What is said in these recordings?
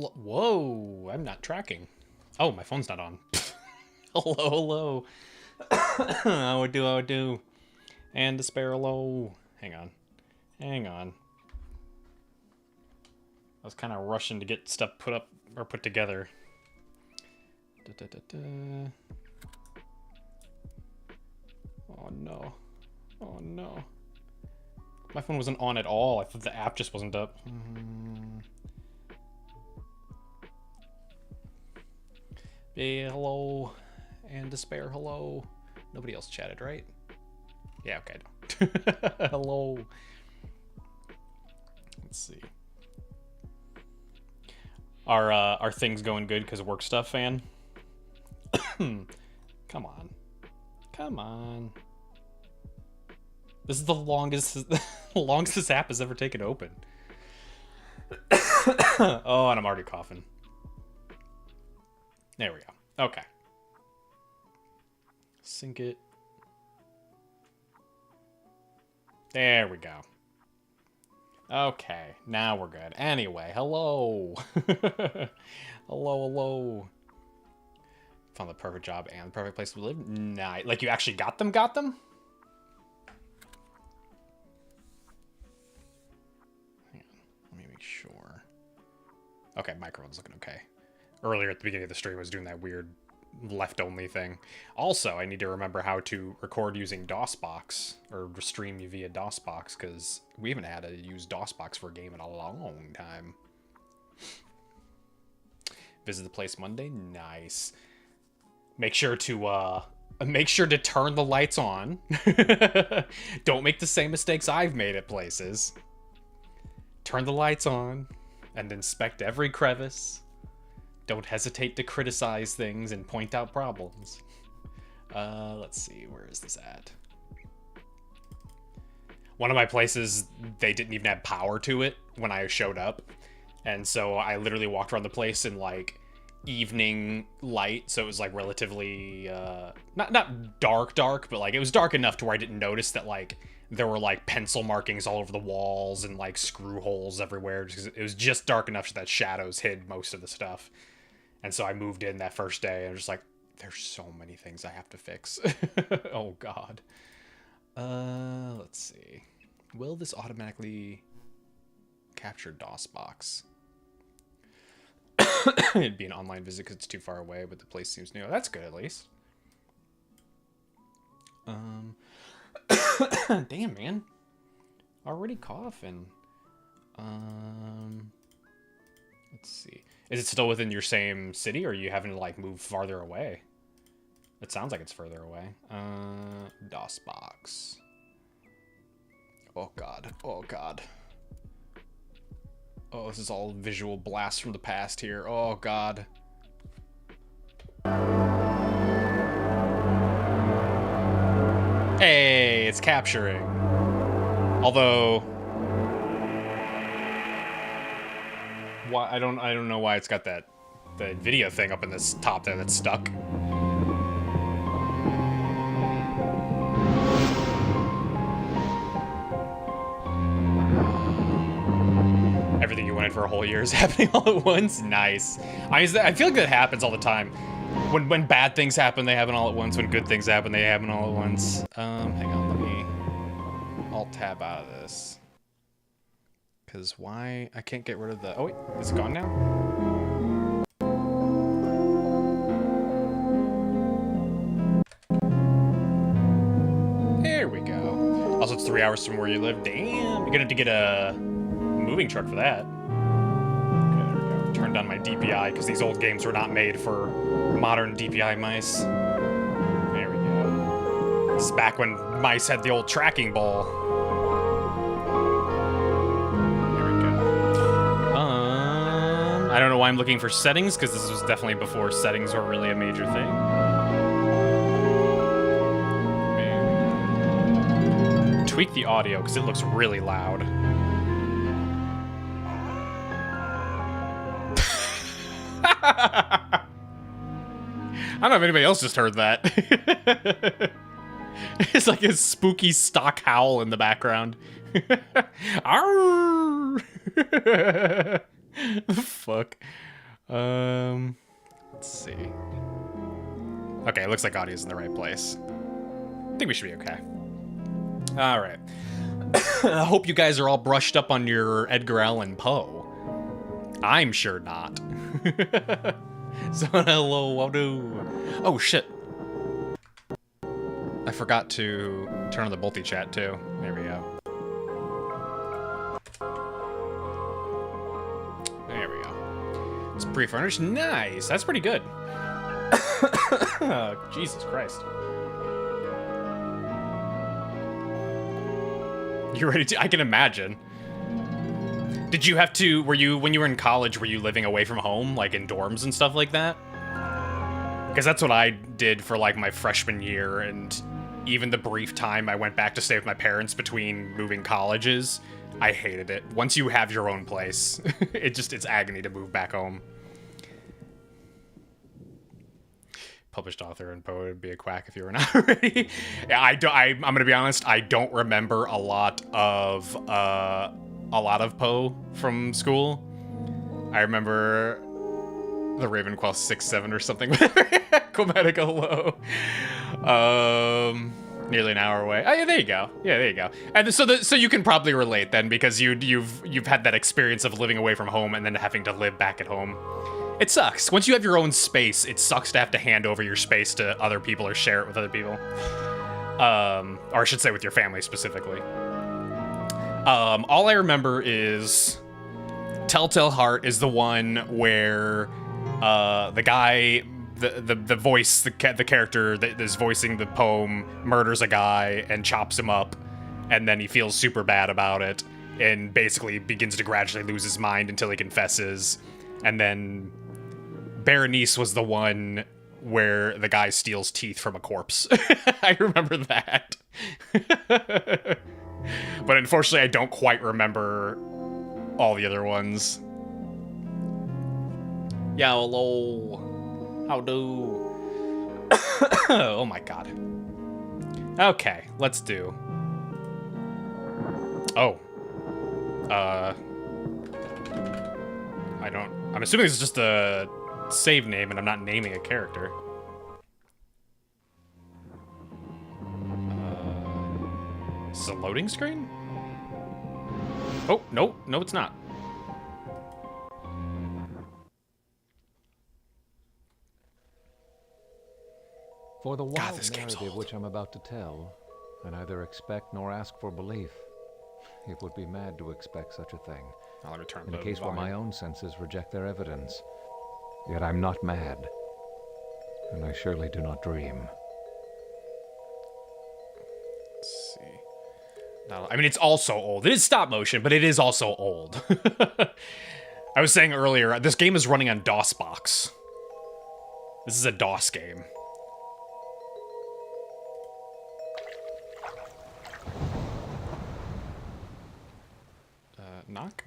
Hello. Whoa, I'm not tracking. Oh, my phone's not on. Hello, hello. How it do? And despair low. Hang on. Hang on. I was kind of rushing to get stuff put up or put together. Oh no. Oh no. My phone wasn't on at all. I thought the app just wasn't up. Hey, hello. And despair, hello. Nobody else chatted, right? Yeah, okay. Hello. Let's see. Are things going good because of work stuff, fan? Come on. Come on. This is the longest longest this app has ever taken open. Oh, and I'm already coughing. There we go. Okay. Sync it. There we go. Okay, now we're good. Anyway, hello. Hello. Found the perfect job and the perfect place to live. Nice. Like you actually got them? Hang on, let me make sure. Okay, microphone's looking okay. Earlier at the beginning of the stream I was doing that weird left-only thing. Also, I need to remember how to record using DOSBox, or stream via DOSBox, because we haven't had to use DOSBox for a game in a long time. Visit the place Monday? Nice. Make sure to turn the lights on. Don't make the same mistakes I've made at places. Turn the lights on, and inspect every crevice. Don't hesitate to criticize things and point out problems. Let's see, where is this at? One of my places, they didn't even have power to it when I showed up. And so I literally walked around the place in like evening light. So it was like relatively, not dark, but like it was dark enough to where I didn't notice that like there were like pencil markings all over the walls and like screw holes everywhere. It was just dark enough that shadows hid most of the stuff. And so I moved in that first day, and I'm just like, there's so many things I have to fix. Oh, God. Let's see. Will this automatically capture DOSBox? It'd be an online visit because it's too far away, but the place seems new. That's good, at least. Damn, man. Already coughing. Let's see. Is it still within your same city, or are you having to, like, move farther away? It sounds like it's further away. DOSBox. Oh, God. Oh, God. Oh, this is all visual blast from the past here. Oh, God. Hey, it's capturing. Although... why, I don't know why it's got that video thing up in this top there that's stuck. Everything you wanted for a whole year is happening all at once. Nice. I feel like that happens all the time. When bad things happen, they happen all at once. When good things happen, they happen all at once. Hang on, let me Alt-tab out of this. Because why? I can't get rid of the... Oh, wait. Is it gone now? There we go. Also, it's 3 hours from where you live. Damn. You're gonna have to get a moving truck for that. Okay, there we go. Turned on my DPI, because these old games were not made for modern DPI mice. There we go. This is back when mice had the old tracking ball. I don't know why I'm looking for settings, because this was definitely before settings were really a major thing. Tweak the audio, because it looks really loud. I don't know if anybody else just heard that. It's like a spooky stock howl in the background. Arrgh! Fuck. Let's see. Okay, it looks like audio's in the right place. I think we should be okay. All right. I hope you guys are all brushed up on your Edgar Allan Poe. I'm sure not. So hello, what do? Oh shit. I forgot to turn on the multi-chat too. There we go. There we go. It's pre-furnished. Nice. That's pretty good. Jesus Christ. You ready to? I can imagine. Did you have to, when you were in college, were you living away from home, like in dorms and stuff like that? Because that's what I did for like my freshman year, and even the brief time I went back to stay with my parents between moving colleges, I hated it. Once you have your own place, it's agony to move back home. Published author and poet would be a quack if you were not already. Yeah, I'm gonna be honest, I don't remember a lot of Poe from school. I remember the Ravenclaw 6-7 or something. Chromatic low. Nearly an hour away. Oh yeah, there you go. Yeah, there you go. And so you can probably relate then, because you've had that experience of living away from home and then having to live back at home. It sucks. Once you have your own space, it sucks to have to hand over your space to other people or share it with other people. Or I should say with your family specifically. All I remember is Telltale Heart is the one where the guy, the character that is voicing the poem murders a guy and chops him up, and then he feels super bad about it and basically begins to gradually lose his mind until he confesses. And then Berenice was the one where the guy steals teeth from a corpse. I remember that. But unfortunately, I don't quite remember all the other ones. Yeah, hello. How do? Oh my god. Okay, let's do. Oh. I'm assuming this is just a save name and I'm not naming a character. Is this a loading screen? Oh, no, it's not. For the wild narrative which I'm about to tell, I neither expect nor ask for belief. It would be mad to expect such a thing. I'll return in a case where my own senses reject their evidence. Yet I'm not mad, and I surely do not dream. Let's see. I mean, it's also old. It is stop motion, but it is also old. I was saying earlier, this game is running on DOSBox. This is a DOS game. Knock?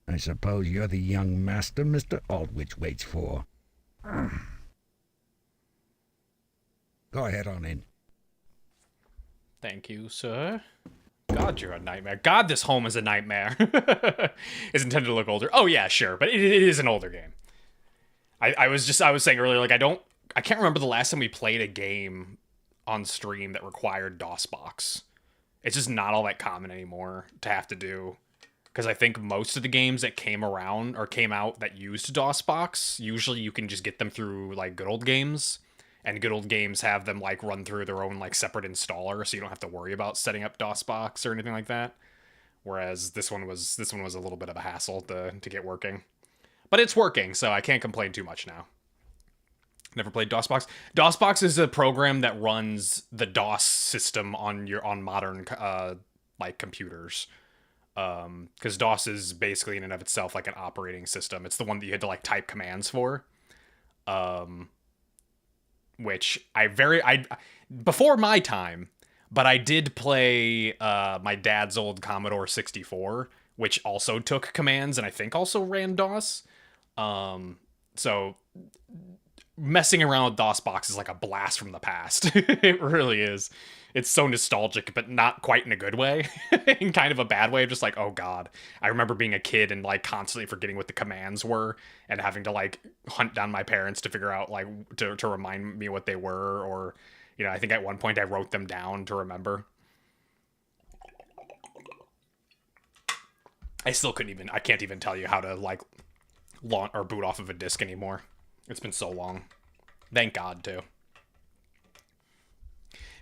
I suppose you're the young master Mr. Aldwych waits for. Go ahead on in. Thank you, sir. God, you're a nightmare. God, this home is a nightmare. It's intended to look older. Oh yeah, sure, but it is an older game. I was saying earlier, like, I can't remember the last time we played a game on stream that required DOSBox. It's just not all that common anymore to have to do. Because I think most of the games that came around or came out that used DOSBox, usually you can just get them through, like, Good Old Games. And Good Old Games have them, like, run through their own, like, separate installer, so you don't have to worry about setting up DOSBox or anything like that. Whereas this one was a little bit of a hassle to get working. But it's working, so I can't complain too much now. Never played DOSBox. DOSBox is a program that runs the DOS system on modern like computers. Because DOS is basically in and of itself like an operating system. It's the one that you had to like type commands for. Which before my time, but I did play my dad's old Commodore 64, which also took commands and I think also ran DOS. So messing around with DOSBox is like a blast from the past. It really is. It's so nostalgic, but not quite in a good way. In kind of a bad way, just like, oh god. I remember being a kid and like constantly forgetting what the commands were and having to like hunt down my parents to figure out like to remind me what they were, or you know, I think at one point I wrote them down to remember. I can't even tell you how to like launch or boot off of a disc anymore. It's been so long. Thank God too.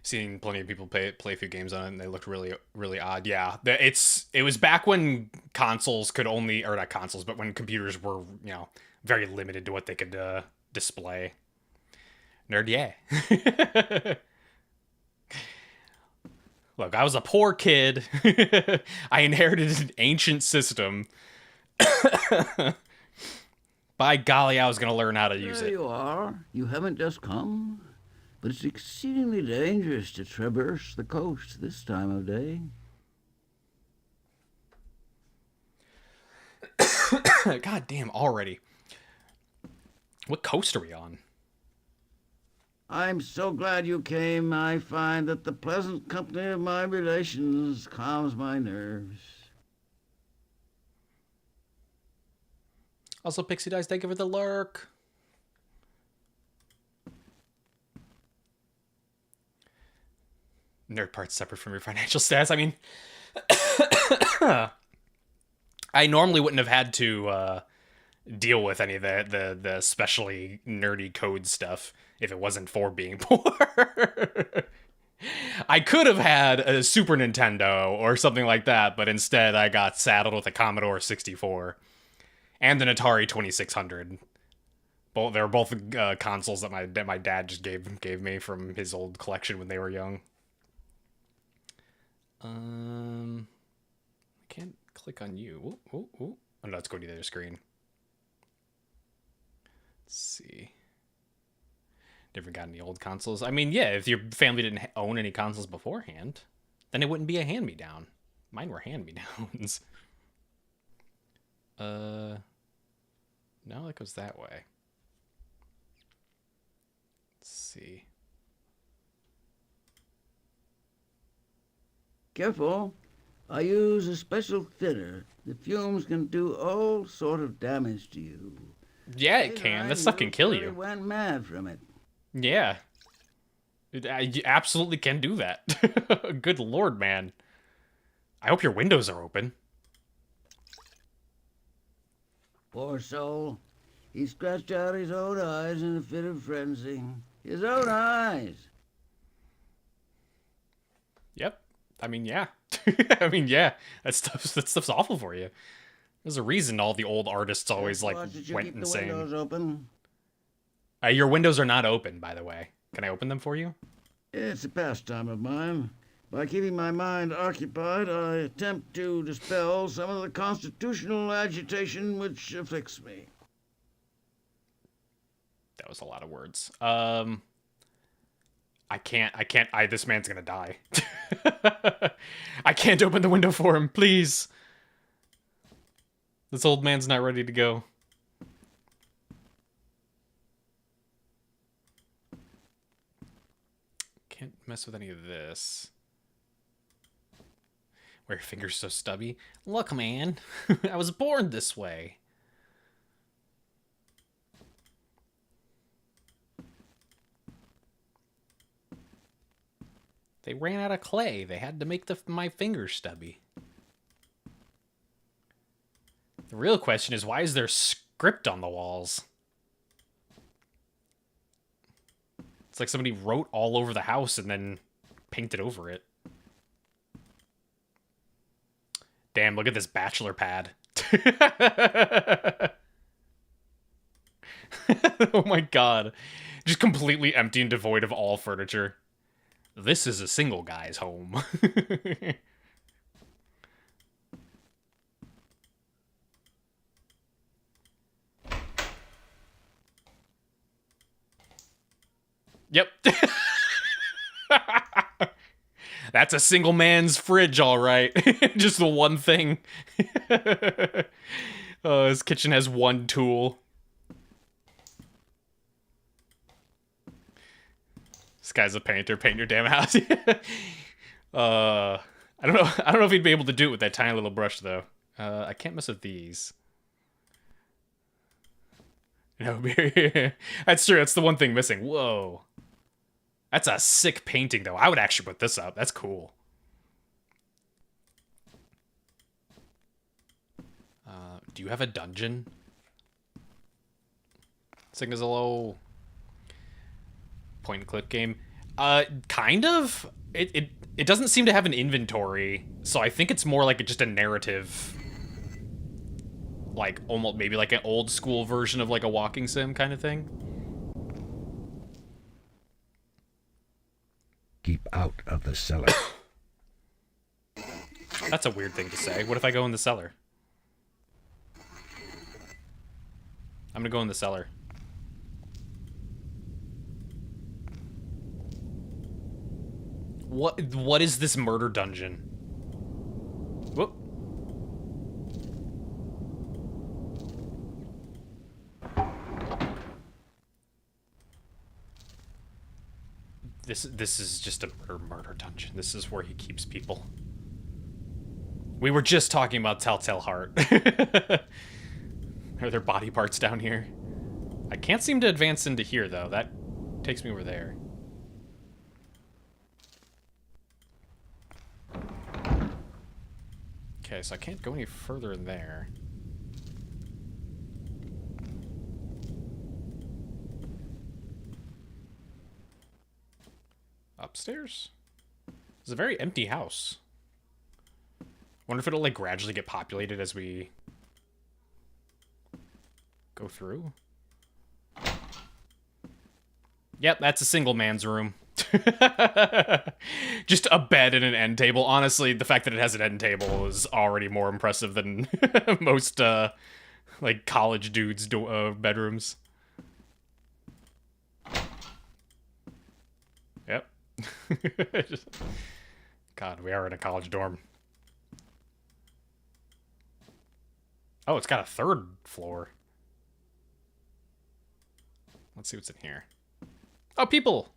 Seen plenty of people play a few games on it, and they looked really, really odd. Yeah, it was back when consoles could only, or not consoles, but when computers were, you know, very limited to what they could display. Nerd, yeah. Look, I was a poor kid. I inherited an ancient system. By golly, I was going to learn how to use it. There you are. You haven't just come? But it's exceedingly dangerous to traverse the coast this time of day. God damn, already. What coast are we on? I'm so glad you came. I find that the pleasant company of my relations calms my nerves. Also, Pixie Dice, thank you for the lurk. Nerd part's separate from your financial stats. I mean, I normally wouldn't have had to deal with any of the especially nerdy code stuff if it wasn't for being poor. I could have had a Super Nintendo or something like that, but instead I got saddled with a Commodore 64 and an Atari 2600. They were both consoles that my dad just gave me from his old collection when they were young. I can't click on you. Oh, no, let's go to the other screen. Let's see. Never got any old consoles. I mean, yeah, if your family didn't own any consoles beforehand, then it wouldn't be a hand-me-down. Mine were hand-me-downs. No, that goes that way. Let's see. Careful. I use a special thinner. The fumes can do all sort of damage to you. Yeah, it can. That stuff can kill you. Went mad from it. Yeah. You absolutely can do that. Good lord, man. I hope your windows are open. Poor soul. He scratched out his own eyes in a fit of frenzy. His own eyes. Yep. I mean, yeah. I mean, yeah. That stuff's awful for you. There's a reason all the old artists always like went insane. Windows open? Your windows are not open, by the way. Can I open them for you? It's a pastime of mine. By keeping my mind occupied, I attempt to dispel some of the constitutional agitation which afflicts me. That was a lot of words. This man's gonna die. I can't open the window for him, please. This old man's not ready to go. Can't mess with any of this. Why are your fingers so stubby? Look, man. I was born this way. They ran out of clay. They had to make my fingers stubby. The real question is, why is there script on the walls? It's like somebody wrote all over the house and then painted over it. Damn, look at this bachelor pad. Oh my god. Just completely empty and devoid of all furniture. This is a single guy's home. Yep. That's a single man's fridge, all right. Just the one thing. Oh, his kitchen has one tool. guy's a painter. Paint your damn house. I don't know. I don't know if he'd be able to do it with that tiny little brush though. I can't mess with these. No, that's true. That's the one thing missing. Whoa. That's a sick painting, though. I would actually put this up. That's cool. Do you have a dungeon? Sing us a low point and click game. Kind of. It doesn't seem to have an inventory, so I think it's more like just a narrative. Like almost maybe like an old school version of like a walking sim kind of thing. Keep out of the cellar. That's a weird thing to say. What if I go in the cellar? I'm gonna go in the cellar. What is this murder dungeon? Whoop. This is just a murder dungeon. This is where he keeps people. We were just talking about Telltale Heart. Are there body parts down here? I can't seem to advance into here, though. That takes me over there. Okay, so I can't go any further in there. Upstairs? It's a very empty house. Wonder if it'll like gradually get populated as we go through. Yep, that's a single man's room. Just a bed and an end table. Honestly, the fact that it has an end table is already more impressive than most like college dudes' bedrooms. Yep. God, we are in a college dorm. Oh, it's got a third floor. Let's see what's in here. Oh, people!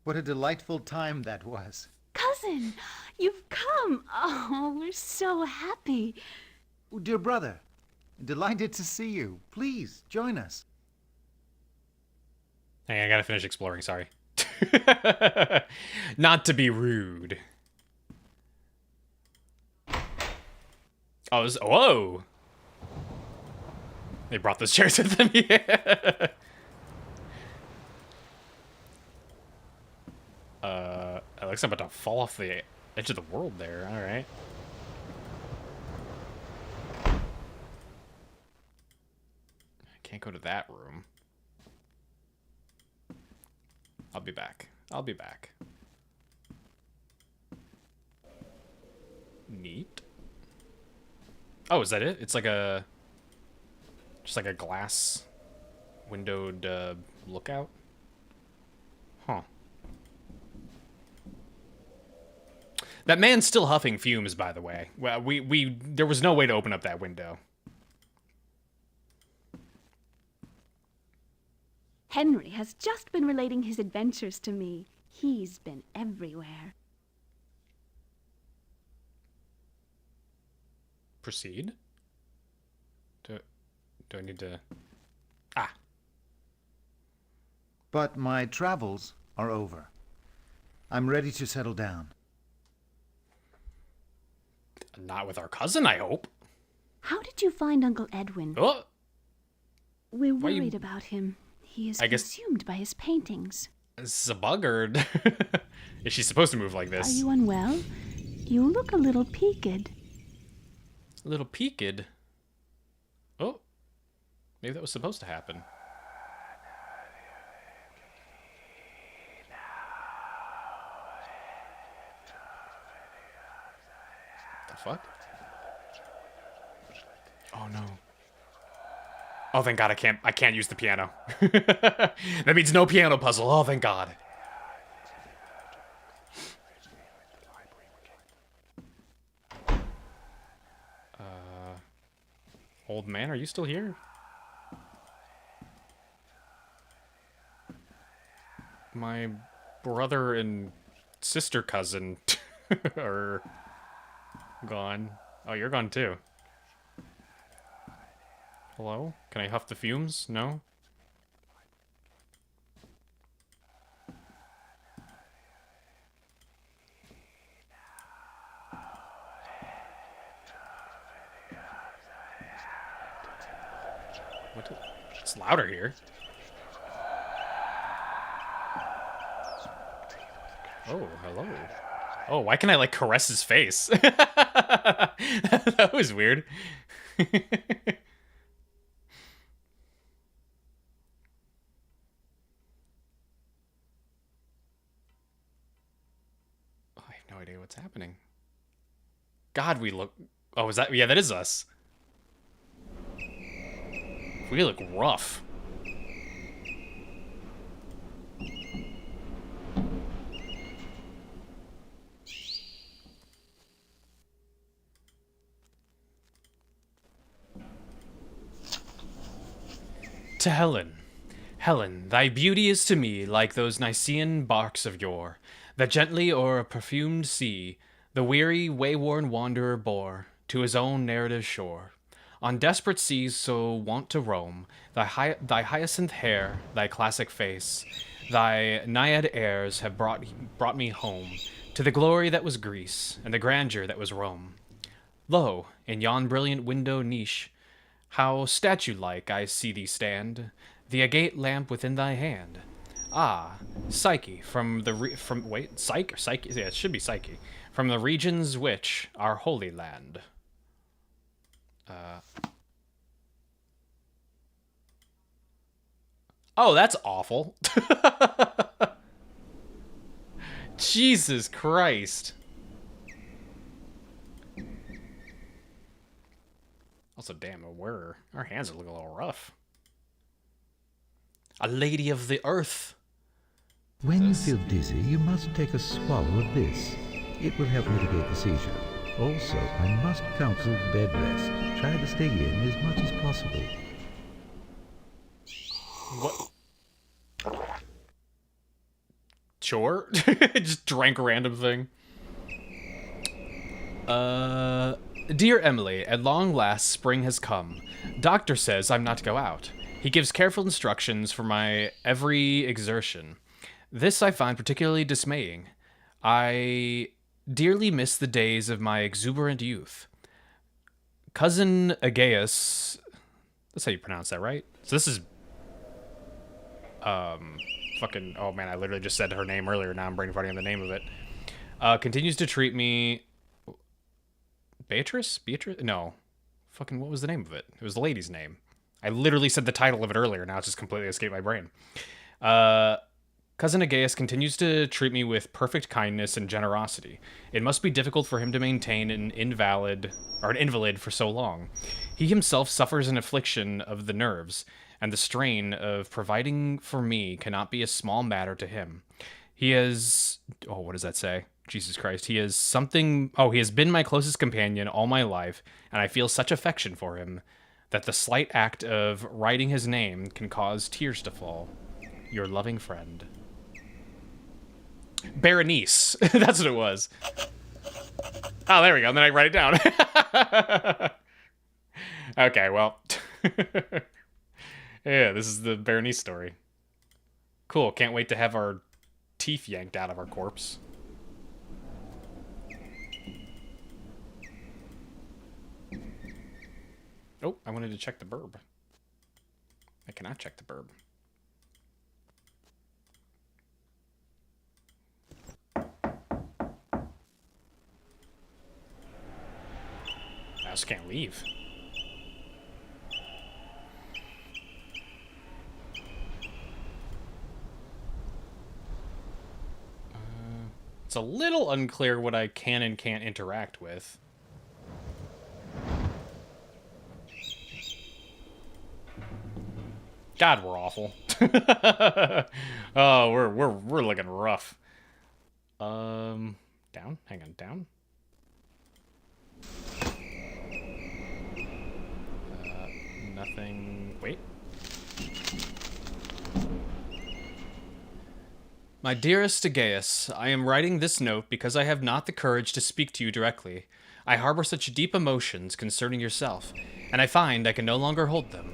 What a delightful time that was. Cousin, you've come. Oh, we're so happy. Oh, dear brother, delighted to see you. Please, join us. Hey, I gotta finish exploring, sorry. Not to be rude. Oh, whoa! They brought those chairs with them, yeah. It looks like I'm about to fall off the edge of the world there. Alright. I can't go to that room. I'll be back. I'll be back. Neat. Oh, is that it? It's like a... just like a glass windowed lookout? Huh. That man's still huffing fumes, by the way. Well, there was no way to open up that window. Henry has just been relating his adventures to me. He's been everywhere. Proceed? Do I need to... Ah. But my travels are over. I'm ready to settle down. Not with our cousin, I hope. How did you find Uncle Edwin? Oh! We're Why worried you- about him. He is I guess- consumed by his paintings. Is this a bug, or... is she supposed to move like Are this? you unwell? You look a little peaked. A little peaked. Oh. Maybe that was supposed to happen. The fuck? Oh no. Oh, thank God, I can't use the piano. That means no piano puzzle. Oh, thank God. Old man, are you still here? My brother and sister cousin are gone. Oh, you're gone too. Hello? Can I huff the fumes? No? What? It's louder here. Oh, hello. Oh, why can I, like, caress his face? That was weird. Oh, I have no idea what's happening. God, we look... Oh, is that... Yeah, that is us. We look rough. To Helen. Helen, thy beauty is to me like those Nicean barks of yore, that gently o'er a perfumed sea the weary, wayworn wanderer bore to his own narrative shore. On desperate seas so wont to roam, thy hyacinth hair, thy classic face, thy naiad airs have brought me home to the glory that was Greece and the grandeur that was Rome. Lo, in yon brilliant window niche, how statue-like I see thee stand, the agate lamp within thy hand. Ah, Psyche, from Psyche? Yeah, it should be Psyche. From the regions which are Holy Land. Oh, that's awful. Jesus Christ. Also, damn, our hands are looking a little rough. A lady of the earth. When you feel dizzy, you must take a swallow of this. It will help mitigate the seizure. Also, I must counsel bed rest. Try to stay in as much as possible. What? Sure. Just drank a random thing. Dear Emily, at long last spring has come. Doctor says I'm not to go out. He gives careful instructions for my every exertion. This I find particularly dismaying. I dearly miss the days of my exuberant youth. Cousin Aegeus, that's how you pronounce that, right? So this is, fucking, oh man, I literally just said her name earlier, now I'm brain farting on the name of it. Continues to treat me, Beatrice? No. Fucking, what was the name of it? It was the lady's name. I literally said the title of it earlier, now it's just completely escaped my brain. Cousin Aegeus continues to treat me with perfect kindness and generosity. It must be difficult for him to maintain an invalid for so long. He himself suffers an affliction of the nerves, and the strain of providing for me cannot be a small matter to him. He has... Oh, what does that say? Jesus Christ. He is something... Oh, he has been my closest companion all my life, and I feel such affection for him that the slight act of writing his name can cause tears to fall. Your loving friend. Berenice. That's what it was. Oh, there we go. And then I write it down. Okay, well. Yeah, this is the Berenice story. Cool. Can't wait to have our teeth yanked out of our corpse. Oh, I wanted to check the burb. I cannot check the burb. I just can't leave. It's a little unclear what I can and can't interact with. God, we're awful. Oh, we're looking rough. Down? Hang on, down? Nothing. Wait. My dearest Aegeus, I am writing this note because I have not the courage to speak to you directly. I harbor such deep emotions concerning yourself, and I find I can no longer hold them.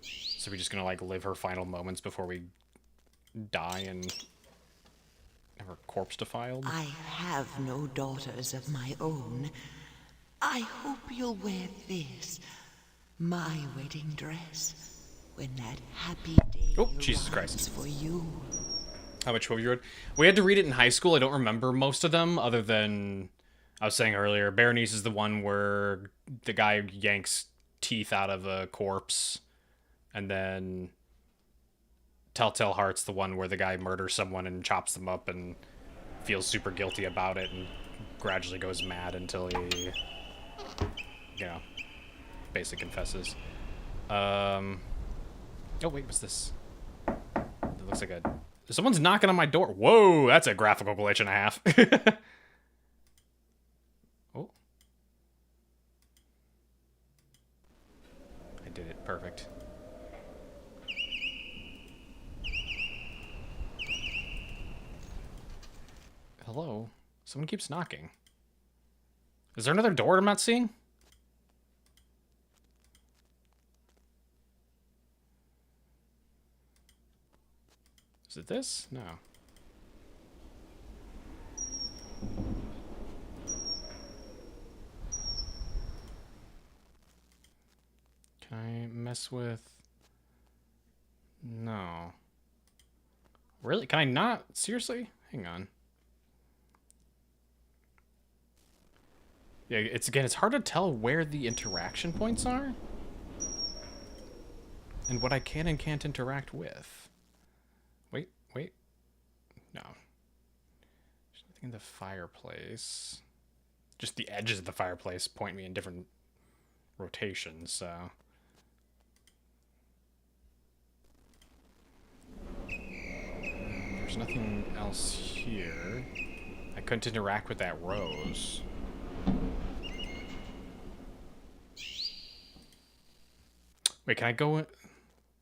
So we're just gonna, like, live her final moments before we die and have her corpse defiled? I have no daughters of my own. I hope you'll wear this, my wedding dress, when that happy day Oh, Jesus arrives Christ. for you. How much have you read? We had to read it in high school. I don't remember most of them, other than I was saying earlier. Berenice is the one where the guy yanks teeth out of a corpse, and then Telltale Heart's the one where the guy murders someone and chops them up and feels super guilty about it and gradually goes mad until he, you know, basically confesses. Oh wait, what's this? It looks like a... Someone's knocking on my door. Whoa, that's a graphical glitch and a half. Oh. I did it. Perfect. Hello? Someone keeps knocking. Is there another door I'm not seeing? Is it this? No. Can I mess with... No. Really? Can I not? Seriously? Hang on. Yeah, it's hard to tell where the interaction points are. And what I can and can't interact with. Wait. No. There's nothing in the fireplace. Just the edges of the fireplace point me in different rotations, so... There's nothing else here. I couldn't interact with that rose. Wait, can I go in?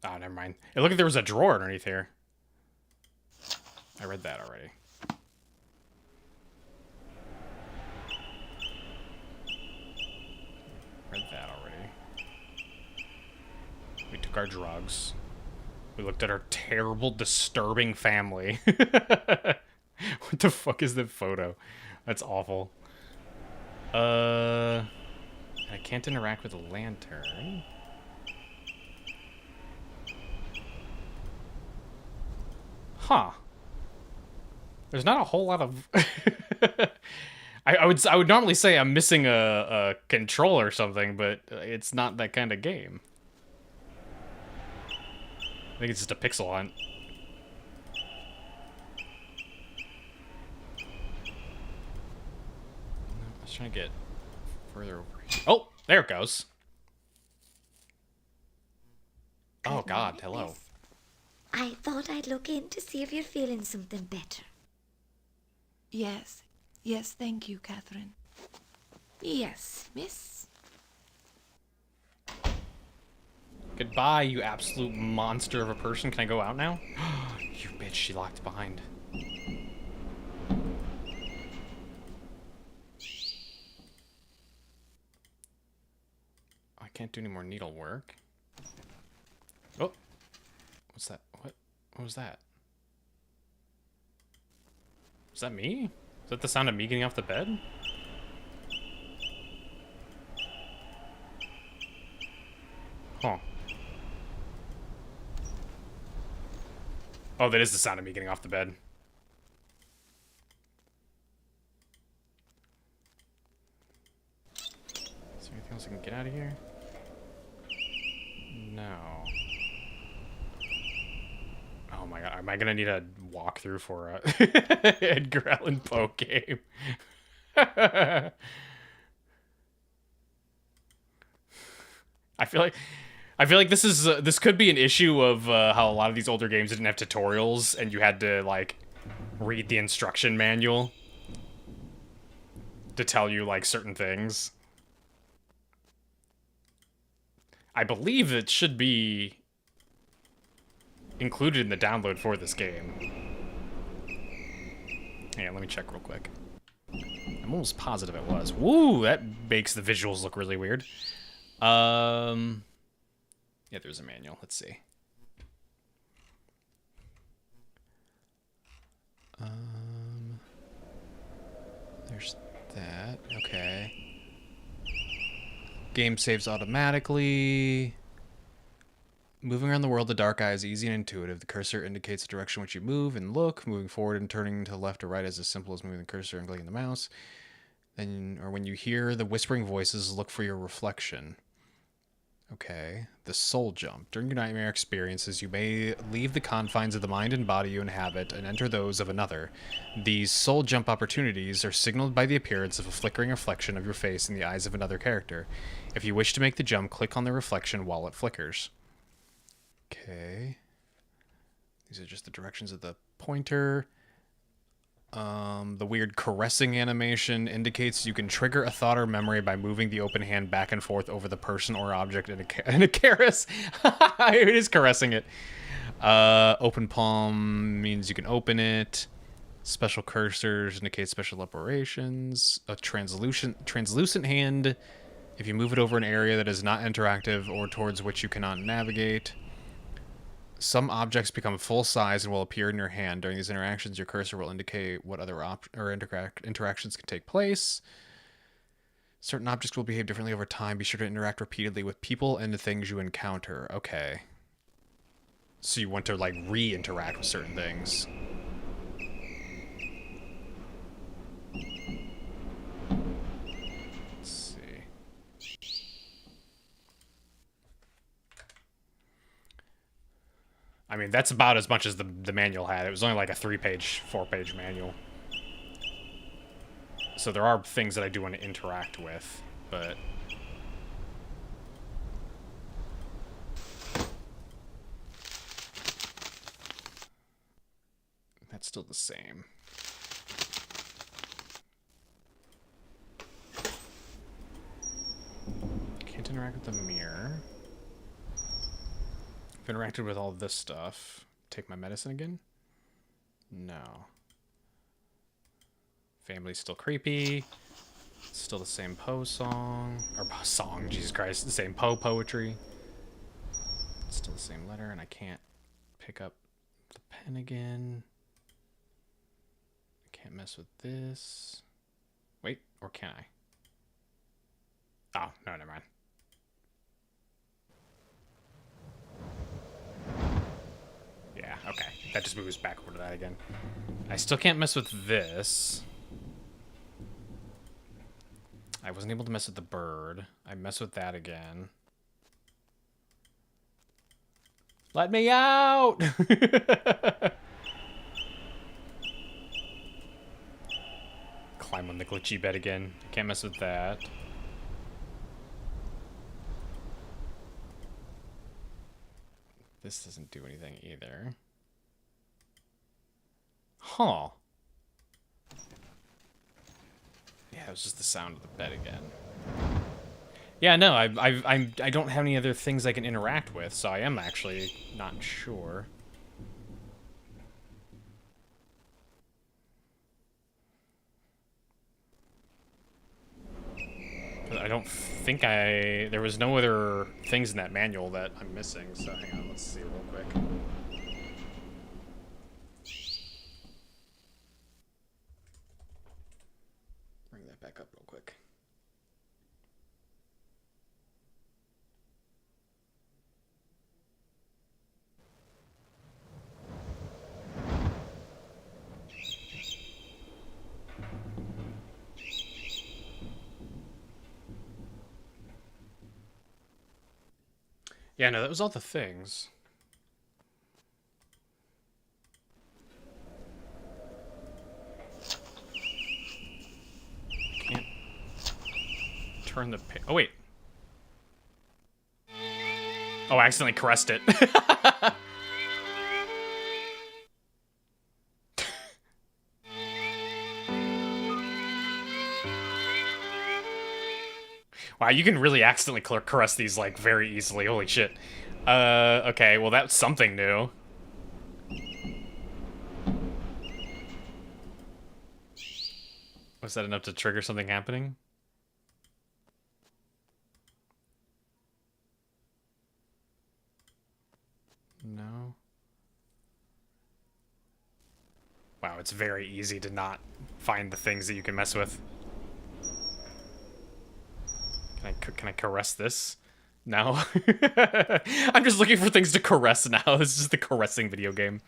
Oh, never mind. It looked like there was a drawer underneath here. I read that already. Read that already. We took our drugs. We looked at our terrible, disturbing family. What the fuck is the photo? That's awful. I can't interact with a lantern. Huh. There's not a whole lot of... I would normally say I'm missing a control or something, but it's not that kind of game. I think it's just a pixel hunt. I was trying to get further over here. Oh, there it goes. Oh God, hello. I thought I'd look in to see if you're feeling something better. Yes, thank you, Catherine. Yes, miss. Goodbye, you absolute monster of a person. Can I go out now? You bitch, she locked behind. I can't do any more needlework. Oh. What's that? What was that? Is that me? Is that the sound of me getting off the bed? Huh. Oh, that is the sound of me getting off the bed. Is there anything else I can get out of here? No. Oh my God, am I gonna need a walkthrough for a Edgar Allan Poe game? I feel like this could be an issue of how a lot of these older games didn't have tutorials and you had to like read the instruction manual to tell you like certain things. I believe it should be included in the download for this game. Yeah, let me check real quick. I'm almost positive it was. Woo, that makes the visuals look really weird. Yeah, there's a manual. Let's see. There's that. Okay. Game saves automatically. Moving around the world, the dark eye is easy and intuitive. The cursor indicates the direction which you move and look. Moving forward and turning to the left or right is as simple as moving the cursor and clicking the mouse. Then, or when you hear the whispering voices, look for your reflection. Okay. The soul jump. During your nightmare experiences, you may leave the confines of the mind and body you inhabit and enter those of another. These soul jump opportunities are signaled by the appearance of a flickering reflection of your face in the eyes of another character. If you wish to make the jump, click on the reflection while it flickers. Okay. These are just the directions of the pointer. The weird caressing animation indicates you can trigger a thought or memory by moving the open hand back and forth over the person or object in a caress. It is caressing it. Open palm means you can open it. Special cursors indicate special operations. A translucent hand if you move it over an area that is not interactive or towards which you cannot navigate. Some objects become full size and will appear in your hand. During these interactions, your cursor will indicate what other interactions can take place. Certain objects will behave differently over time. Be sure to interact repeatedly with people and the things you encounter. Okay. So you want to, like, re-interact with certain things. Let's see. I mean, that's about as much as the manual had. It was only like a 4-page manual. So there are things that I do want to interact with, but... that's still the same. Can't interact with the mirror. I've interacted with all this stuff. Take my medicine again? No. Family's still creepy. Still the same Poe song. Or song, Jesus Christ. The same Poe poetry. Still the same letter, and I can't pick up the pen again. I can't mess with this. Wait, or can I? Oh, no, never mind. Yeah, okay. That just moves back over to that again. I still can't mess with this. I wasn't able to mess with the bird. I mess with that again. Let me out! Climb on the glitchy bed again. I can't mess with that. This doesn't do anything either. Huh. Yeah, it was just the sound of the bed again. Yeah, no, I don't have any other things I can interact with, so I am actually not sure. I don't think there was no other things in that manual that I'm missing, so hang on, let's see real quick. Bring that back up real quick. Yeah, no, that was all the things. Can't turn the oh, wait. Oh, I accidentally caressed it. Wow, you can really accidentally caress these, like, very easily. Holy shit. Okay, well, that's something new. Was that enough to trigger something happening? No. Wow, it's very easy to not find the things that you can mess with. Can I caress this? No. I'm just looking for things to caress now. This is the caressing video game.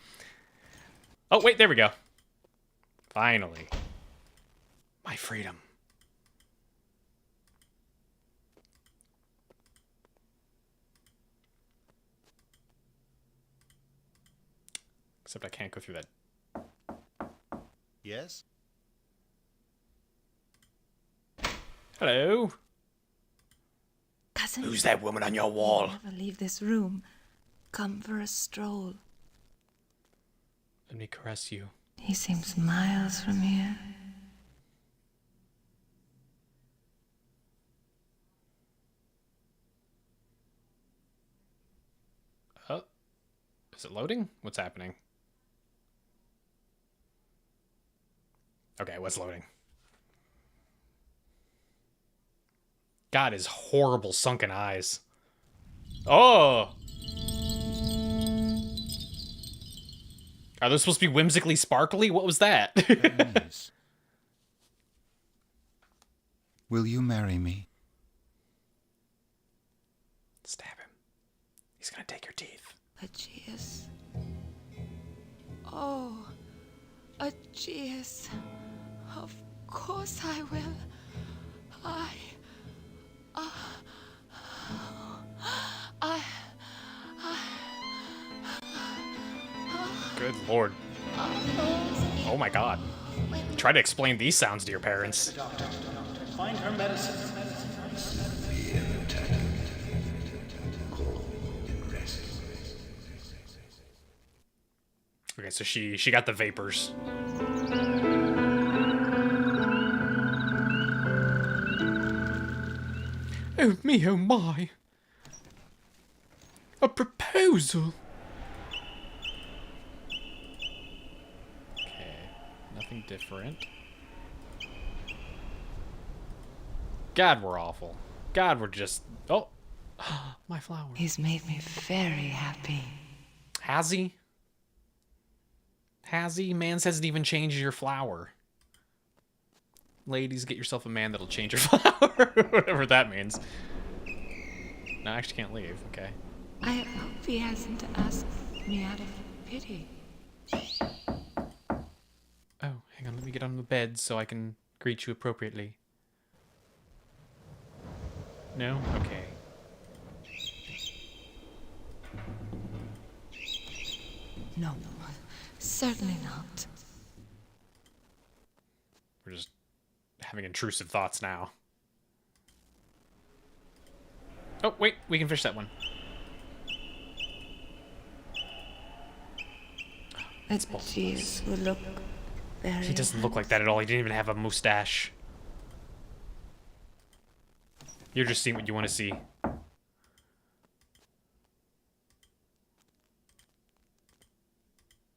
Oh, wait, there we go. Finally. My freedom. Except I can't go through that. Yes? Hello. Cousin, Who's that woman on your wall? never leave this room. Come for a stroll. Let me caress you. He seems miles from here. Oh. Is it loading? What's happening? Okay, it was loading. God, his horrible sunken eyes. Oh! Are those supposed to be whimsically sparkly? What was that? Nice. Will you marry me? Stab him. He's gonna take your teeth. Aegeus. Oh, Aegeus. Of course I will. Good lord. Oh my god. Try to explain these sounds to your parents. Find her medicine. Okay, so she got the vapors. Oh me, oh my. A proposal. Okay, nothing different. God, we're awful. God, we're just... Oh, my flower. He's made me very happy. Has he? Has he? Mans hasn't even changed your flower. Ladies, get yourself a man that'll change your flower. Whatever that means. No, I actually can't leave. Okay. I hope he hasn't asked me out of pity. Oh, hang on. Let me get on the bed so I can greet you appropriately. No? Okay. No, certainly not. We're just having intrusive thoughts now. Oh, wait. We can fish that one. Aegeus will look very... He doesn't look like that at all. He didn't even have a mustache. You're just seeing what you want to see.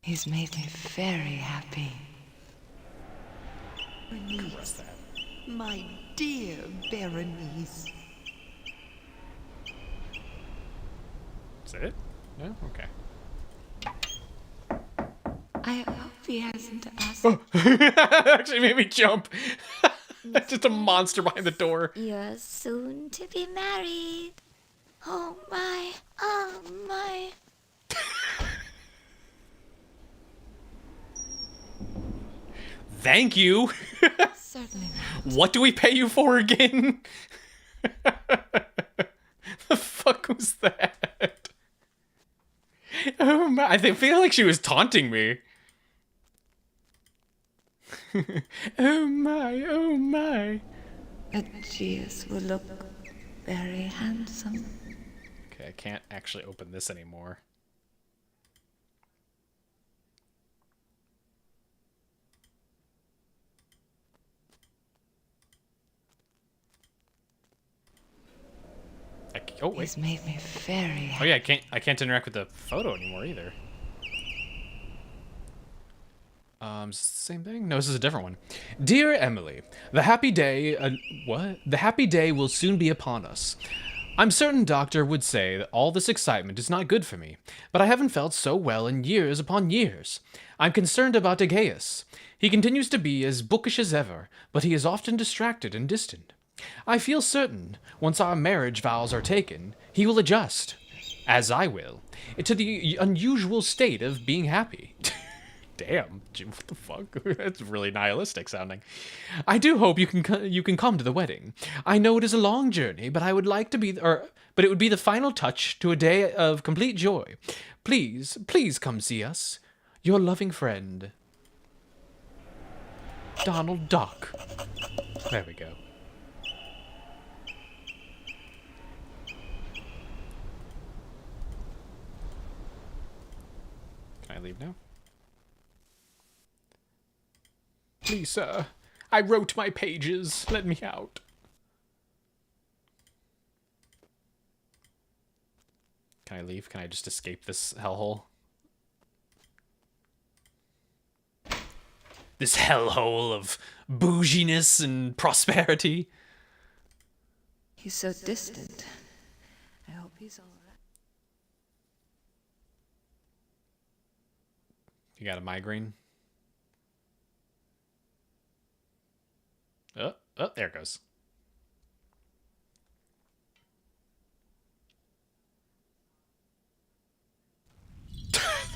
He's made me very happy. Berenice, my dear Berenice. Is that it? No? Okay. I hope he hasn't asked... Actually made me jump. Just a monster behind the door. You're soon to be married. Oh my, oh my. Thank you. Certainly not. What do we pay you for again? The fuck was that? Oh my, I feel like she was taunting me. Oh my, oh my. Aegeus will look very handsome. Okay, I can't actually open this anymore. Oh wait. He's made me very happy. Oh yeah, I can't interact with the photo anymore either. Same thing? No, this is a different one. Dear Emily, the happy day, what? The happy day will soon be upon us. I'm certain Doctor would say that all this excitement is not good for me, but I haven't felt so well in years upon years. I'm concerned about Aegeus. He continues to be as bookish as ever, but he is often distracted and distant. I feel certain, once our marriage vows are taken, he will adjust, as I will, to the unusual state of being happy. Damn, what the fuck? That's really nihilistic sounding. I do hope you can come to the wedding. I know it is a long journey, but I would like to be, but it would be the final touch to a day of complete joy. Please, please come see us. Your loving friend, Donald Duck. There we go. Can I leave now? Please, sir. I wrote my pages. Let me out. Can I leave? Can I just escape this hellhole? This hellhole of bouginess and prosperity. He's so distant. I hope he's all right. You got a migraine? Oh, there it goes.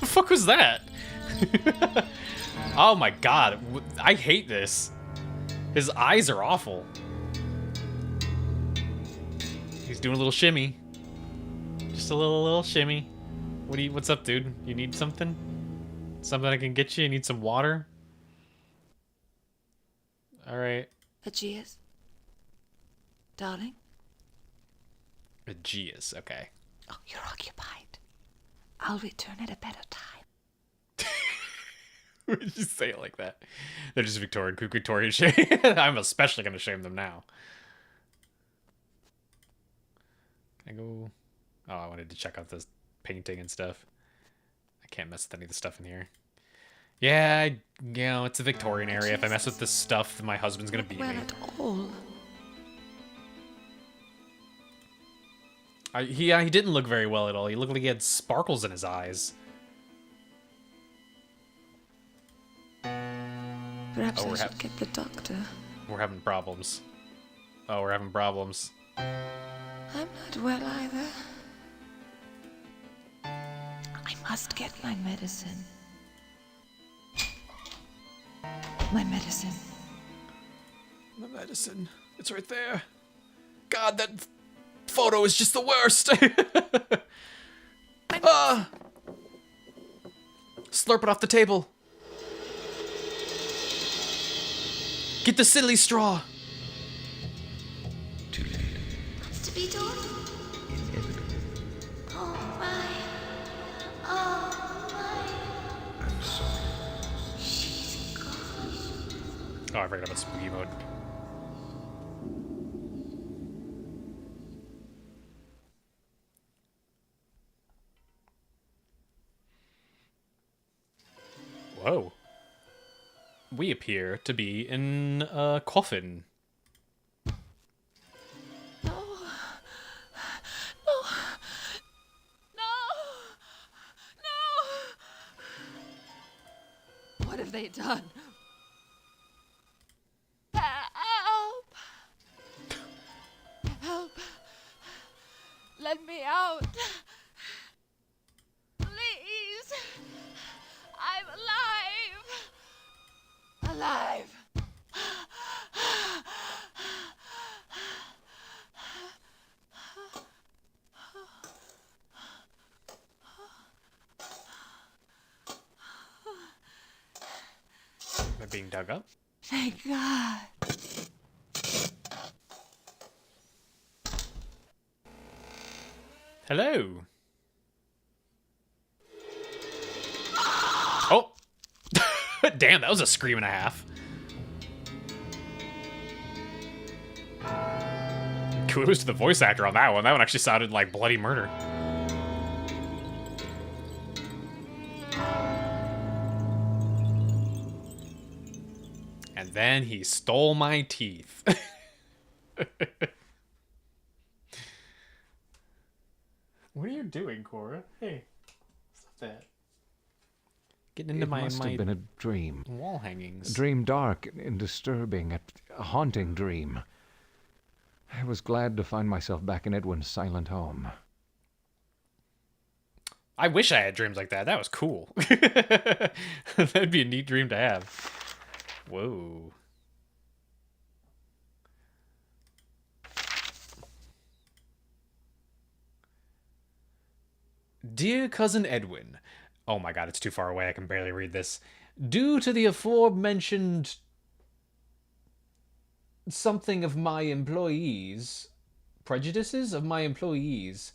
The fuck was that? Oh my god, I hate this. His eyes are awful. He's doing a little shimmy. Just a little shimmy. What's up, dude? You need something? Something I can get you? You need some water? Alright. Aegeus? Darling? Aegeus, okay. Oh, you're occupied. I'll return at a better time. Why did you say it like that? They're just Victorian shame. I'm especially going to shame them now. Can I go? Oh, I wanted to check out this painting and stuff. I can't mess with any of the stuff in here. Yeah, it's a Victorian area. If I mess with this stuff, then my husband's going to beat me. At all. He didn't look very well at all. He looked like he had sparkles in his eyes. Perhaps I should get the doctor. We're having problems. Oh, we're having problems. I'm not well either. I must get my medicine. My medicine. My medicine. It's right there. God, that photo is just the worst. Slurp it off the table. Get the silly straw. Too late. What's to be done? Inevitable. Oh my. Oh my. I'm sorry. She's gone. Oh, I forgot about spooky mode. Whoa. We appear to be in a coffin. No. No. No. No. What have they done? Help. Help. Let me out. Please. I'm alive. Alive. Am I being dug up? Thank God. Hello. Oh. Damn, that was a scream and a half. Kudos to the voice actor on that one. That one actually sounded like bloody murder. And then he stole my teeth. What are you doing, Cora? Hey, stop that. Getting into It must have been a dream. Wall hangings. A dream dark and disturbing, a haunting dream. I was glad to find myself back in Edwin's silent home. I wish I had dreams like that. That was cool. That'd be a neat dream to have. Whoa. Dear Cousin Edwin. Oh my god, it's too far away. I can barely read this. Due to the aforementioned something of my employees, prejudices of my employees,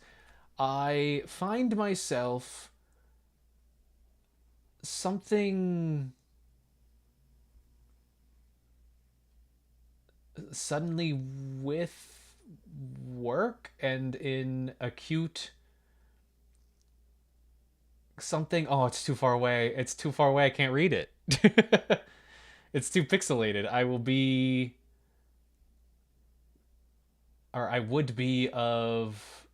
I find myself something suddenly with work and in acute something. Oh, it's too far away. It's too far away. I can't read it. It's too pixelated. I will be, or I would be of,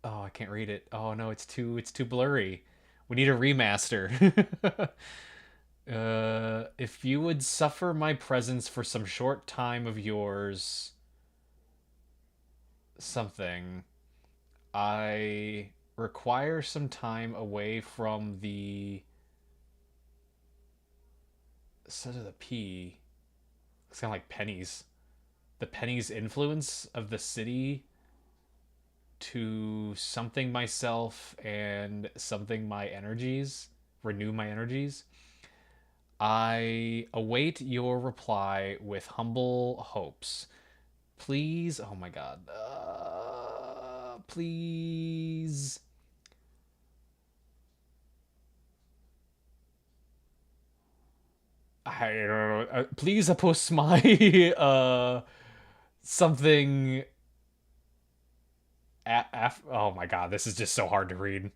oh, I can't read it. Oh no, it's too blurry. We need a remaster. If you would suffer my presence for some short time of yours, something, I require some time away from the instead of the P. It's kind of like pennies. The pennies influence of the city to something myself and something my energies, renew my energies. I await your reply with humble hopes. Please, oh my god. Please. I don't know. Please post my something. Oh my god, this is just so hard to read.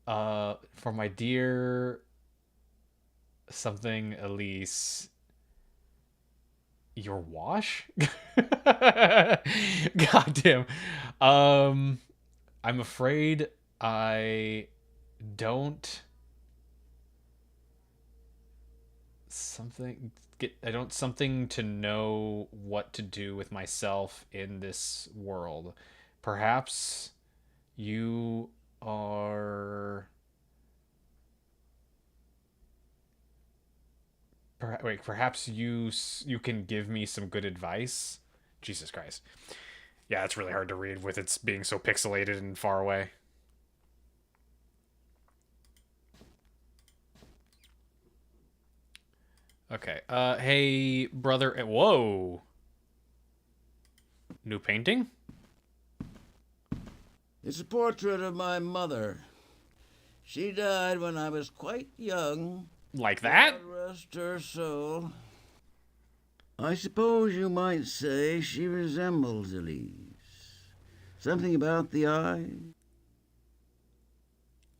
For my dear something Elise, your wash. God damn. I'm afraid I don't something to know what to do with myself in this world. Perhaps you are perhaps you can give me some good advice. Jesus Christ. Yeah, it's really hard to read with it being so pixelated and far away. Okay. Hey, brother. Whoa. New painting? It's a portrait of my mother. She died when I was quite young. Like that? God rest her soul. I suppose you might say she resembles Elise. Something about the eye.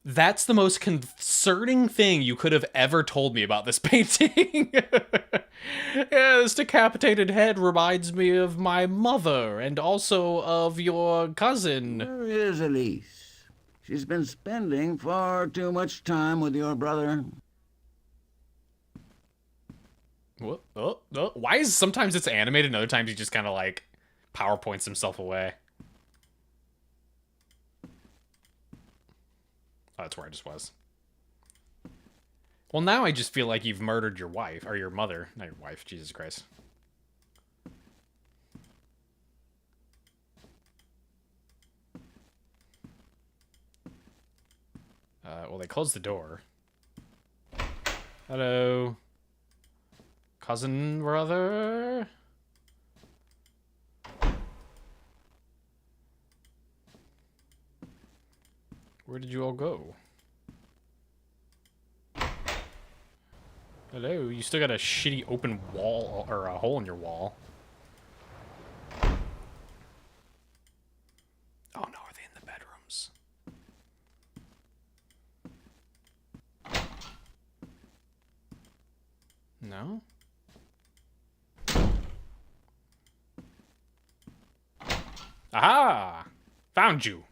That's the most concerning thing you could have ever told me about this painting. Yeah, this decapitated head reminds me of my mother and also of your cousin. Where is Elise? She's been spending far too much time with your brother. What? Oh. Why is sometimes it's animated and other times he just kind of like PowerPoints himself away? Oh, that's where I just was. Well, now I just feel like you've murdered your wife, or your mother. Not your wife, Jesus Christ. Well, they closed the door. Hello. Cousin, brother? Where did you all go? Hello, you still got a shitty open wall, or a hole in your wall. Aha! Found you.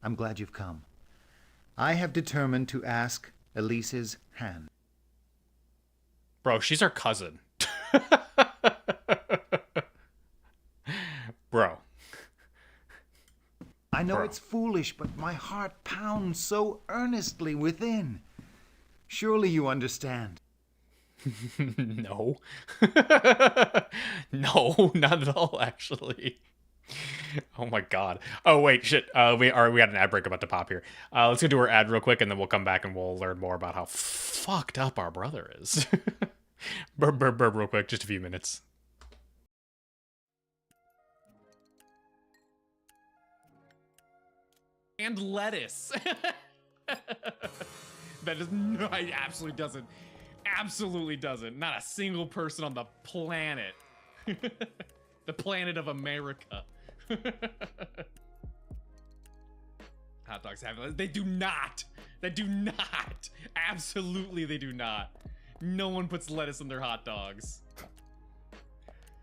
I'm glad you've come. I have determined to ask Elise's hand. Bro, she's our cousin. Bro. I know it's foolish, but my heart pounds so earnestly within. Surely you understand. No. No, not at all, actually. Oh my god. Oh wait, shit. We got an ad break about to pop here. Let's go do our ad real quick, and then we'll come back and we'll learn more about how fucked up our brother is. Burp, real quick, just a few minutes. And lettuce. That is no, it absolutely doesn't. Absolutely doesn't. Not a single person on the planet. The planet of America. Hot dogs have. They do not. They do not. Absolutely, they do not. No one puts lettuce in their hot dogs.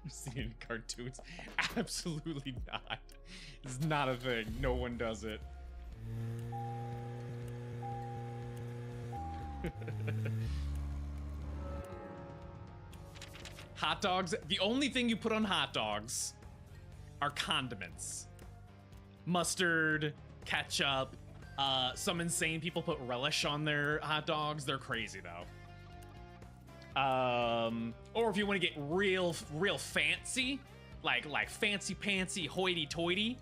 You've seen it in cartoons. Absolutely not. It's not a thing. No one does it. Hot dogs. The only thing you put on hot dogs are condiments. Mustard, ketchup. Some insane people put relish on their hot dogs. They're crazy though. Or if you want to get real fancy, like fancy pantsy hoity-toity,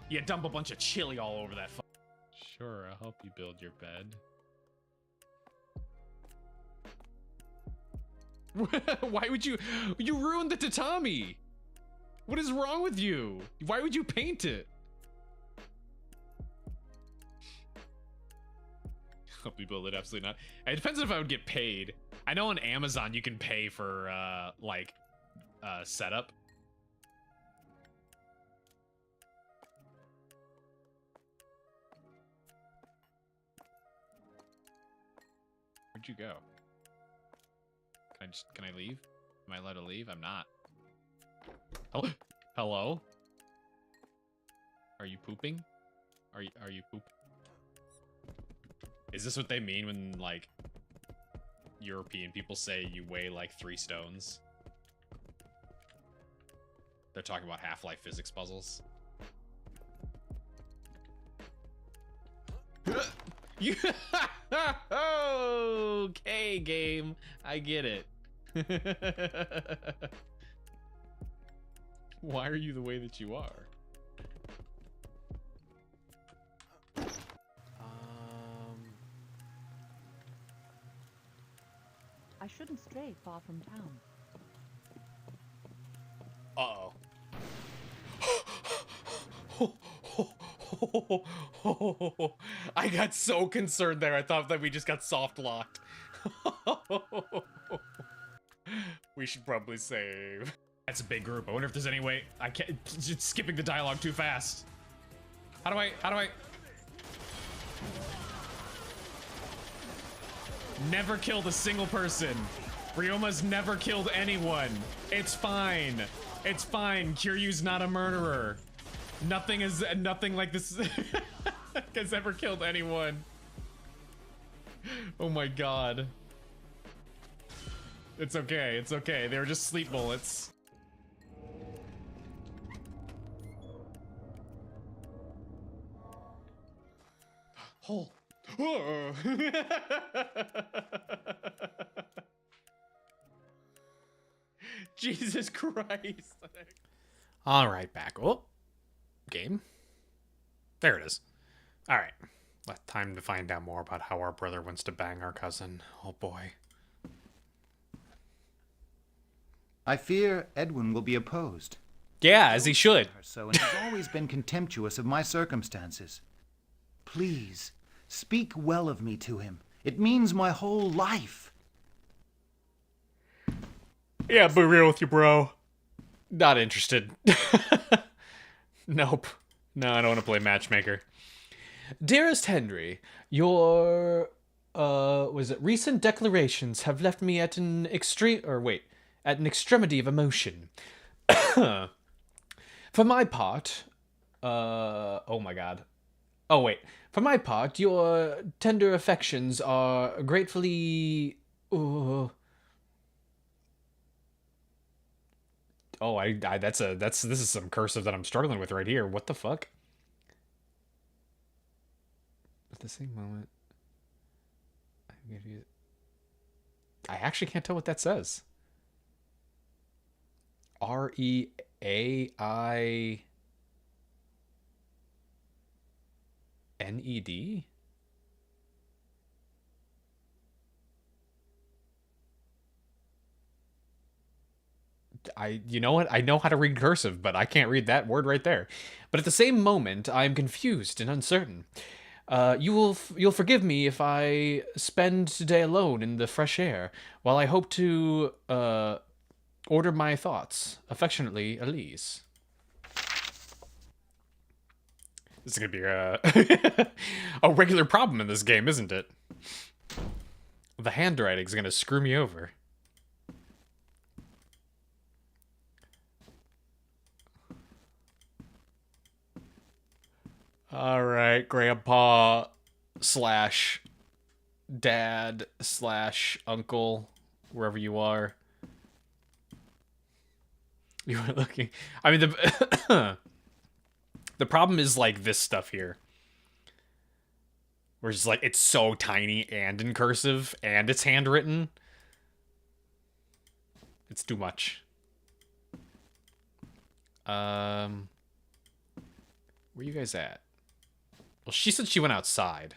you dump a bunch of chili all over that. Sure, I'll help you build your bed. Why would you ruined the tatami? What is wrong with you? Why would you paint it? Help me build it, absolutely not. It depends on if I would get paid. I know on Amazon you can pay for setup. Where'd you go? Can I leave? Am I allowed to leave? I'm not. Oh, hello? Are you pooping? Are you poop? Is this what they mean when, like, European people say you weigh like 3 stones? They're talking about Half-Life physics puzzles. You okay, game. I get it. Why are you the way that you are? I shouldn't stray far from town. Uh-oh. I got so concerned there. I thought that we just got soft locked. We should probably save. That's a big group. I wonder if there's any way I can't. Just skipping the dialogue too fast. How do I? Never killed a single person. Ryoma's never killed anyone. It's fine. It's fine. Kiryu's not a murderer. Nothing like this has ever killed anyone. Oh my god. It's okay. It's okay. They were just sleep bullets. Oh. Jesus Christ. All right, back. Oh, game. There it is. All right. Time to find out more about how our brother wants to bang our cousin. Oh boy. I fear Edwin will be opposed. Yeah, as he should. So, and he's always been contemptuous of my circumstances. Please, speak well of me to him. It means my whole life. Yeah, be real with you, bro. Not interested. Nope. No, I don't want to play matchmaker. Dearest Henry, your recent declarations have left me at an extremity of emotion. For my part, oh my god. Oh wait. For my part, your tender affections are gratefully. Oh, this is some cursive that I'm struggling with right here. What the fuck? At the same moment, I actually can't tell what that says. REAINED? You know what? I know how to read cursive, but I can't read that word right there. But at the same moment, I am confused and uncertain. You'll forgive me if I spend today alone in the fresh air, while I hope to order my thoughts. Affectionately, Elise. This is gonna be a regular problem in this game, isn't it? The handwriting's gonna screw me over. Alright, grandpa slash dad slash uncle, wherever you are. You are looking. I mean, the problem is like this stuff here. Where it's like, it's so tiny and in cursive and it's handwritten. It's too much. Where you guys at? Well, she said she went outside.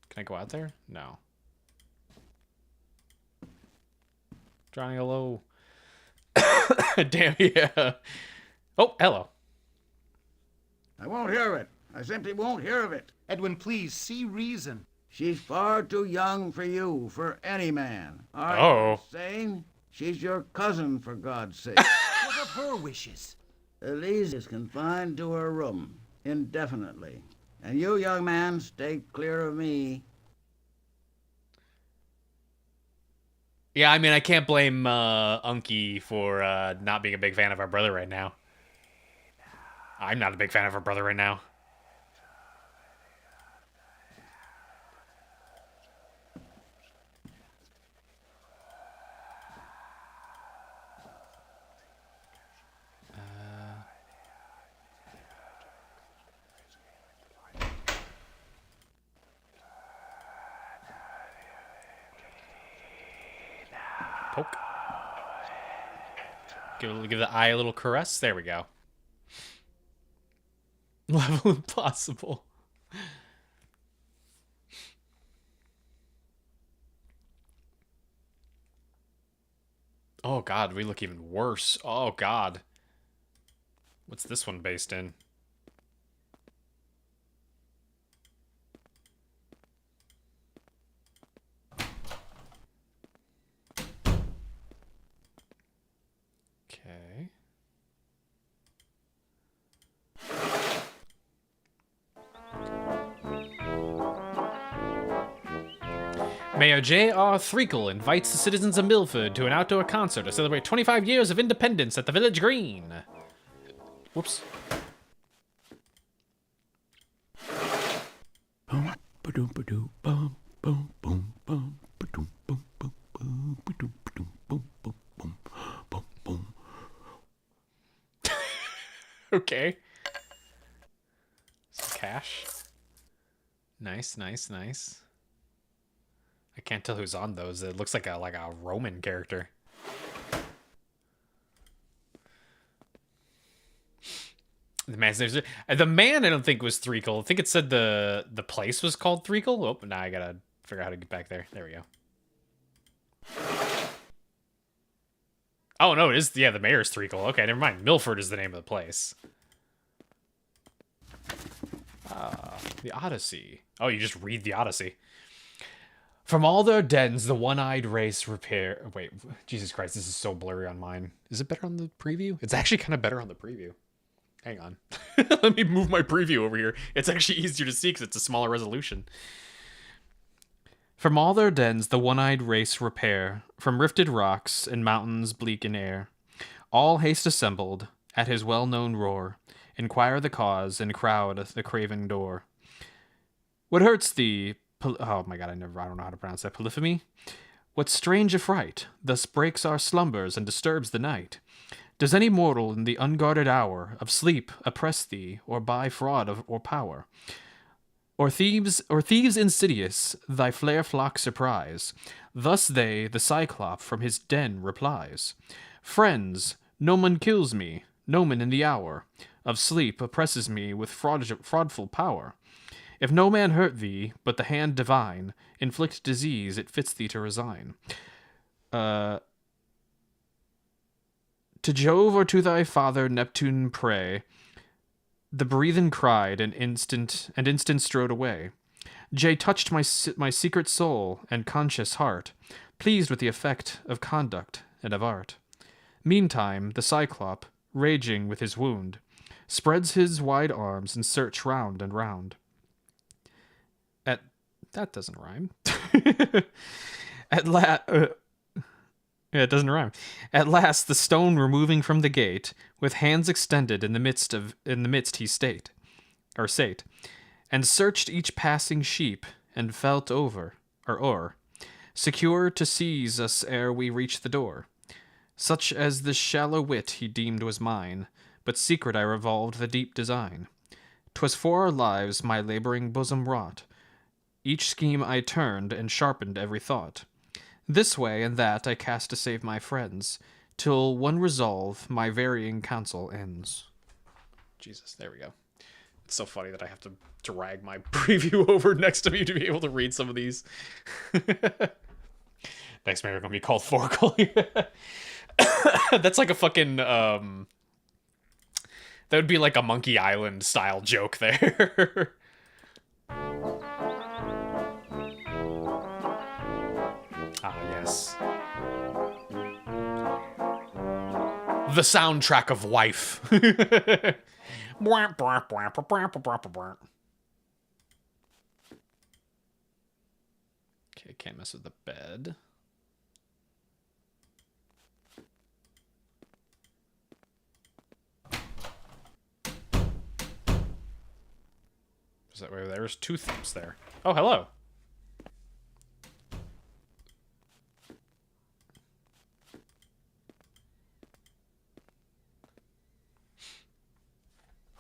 Can I go out there? No. Johnny, hello. Damn, yeah. Oh, hello. I won't hear of it. I simply won't hear of it. Edwin, please, see reason. She's far too young for you, for any man. Are you insane? She's your cousin, for God's sake. What of her wishes? Elise is confined to her room, indefinitely. And you, young man, stay clear of me. Yeah, I mean, I can't blame Unky for not being a big fan of our brother right now. I'm not a big fan of our brother right now. Poke. Give the eye a little caress. There we go. Level impossible. Oh god, we look even worse. Oh god. What's this one based in? Okay. Mayor J.R. Threakle invites the citizens of Milford to an outdoor concert to celebrate 25 years of independence at the Village Green. Whoops. Okay. Some cash. Nice, nice, nice. I can't tell who's on those. It looks like a Roman character. The man I don't think was Threakle. I think it said the place was called Threakle. Oh, now I gotta figure out how to get back there. There we go. Oh no, it is, yeah, the mayor's Threakle. Okay, never mind. Milford is the name of the place. The Odyssey. Oh, you just read the Odyssey. From all their dens, the one-eyed race repair... Wait, Jesus Christ, this is so blurry on mine. Is it better on the preview? It's actually kind of better on the preview. Hang on. Let me move my preview over here. It's actually easier to see because it's a smaller resolution. From all their dens, the one-eyed race repair. From rifted rocks and mountains bleak in air. All haste assembled, at his well-known roar, inquire the cause, and crowd at the craven door. What hurts thee? Oh my god, I don't know how to pronounce that. Polyphemy? What strange affright thus breaks our slumbers and disturbs the night? Does any mortal in the unguarded hour of sleep oppress thee, or by fraud or power? Or thieves insidious thy flare flock surprise? Thus the Cyclop from his den replies. Friends, no man kills me, no man in the hour of sleep oppresses me with fraudful power. If no man hurt thee, but the hand divine inflict disease, it fits thee to resign. To Jove or to thy father Neptune pray. The breathen cried, and instant strode away. Jay touched my secret soul and conscious heart, pleased with the effect of conduct and of art. Meantime, the Cyclop, raging with his wound, spreads his wide arms and search round and round. That doesn't rhyme. It doesn't rhyme. At last, the stone removing from the gate, with hands extended in the midst he sate, and searched each passing sheep, and felt o'er, secure to seize us ere we reach the door. Such as this shallow wit he deemed was mine, but secret I revolved the deep design. 'Twas for our lives my laboring bosom wrought. Each scheme I turned, and sharpened every thought. This way and that I cast to save my friends, till one resolve my varying counsel ends. Jesus, there we go. It's so funny that I have to drag my preview over next to me to be able to read some of these. Next maybe we're gonna be called Forkle. That's like a fucking that would be like a Monkey Island style joke there. Ah, yes. The soundtrack of Wife. Okay, can't mess with the bed. Is that where there's two thumps there? Oh, hello.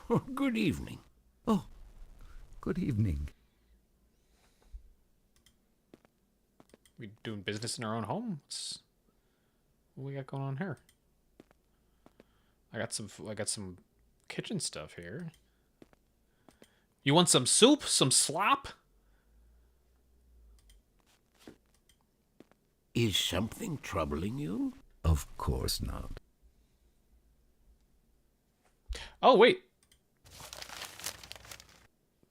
Oh, good evening. Oh, good evening. We doing business in our own home? What we got going on here? I got some kitchen stuff here. You want some soup? Some slop? Is something troubling you? Of course not. Oh, wait.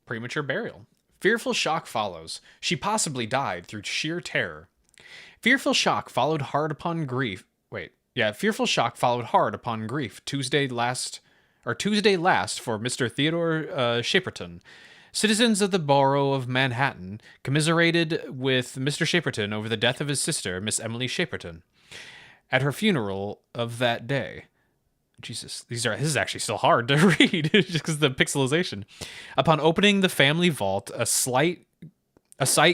Premature burial. Fearful shock follows. She possibly died through sheer terror. Fearful shock followed hard upon grief. Fearful shock followed hard upon grief. Tuesday last for Mr. Theodore Shaperton. Citizens of the borough of Manhattan commiserated with Mr. Shaperton over the death of his sister, Miss Emily Shaperton. At her funeral of that day. Jesus, this is actually still hard to read just because of the pixelization. Upon opening the family vault, a sight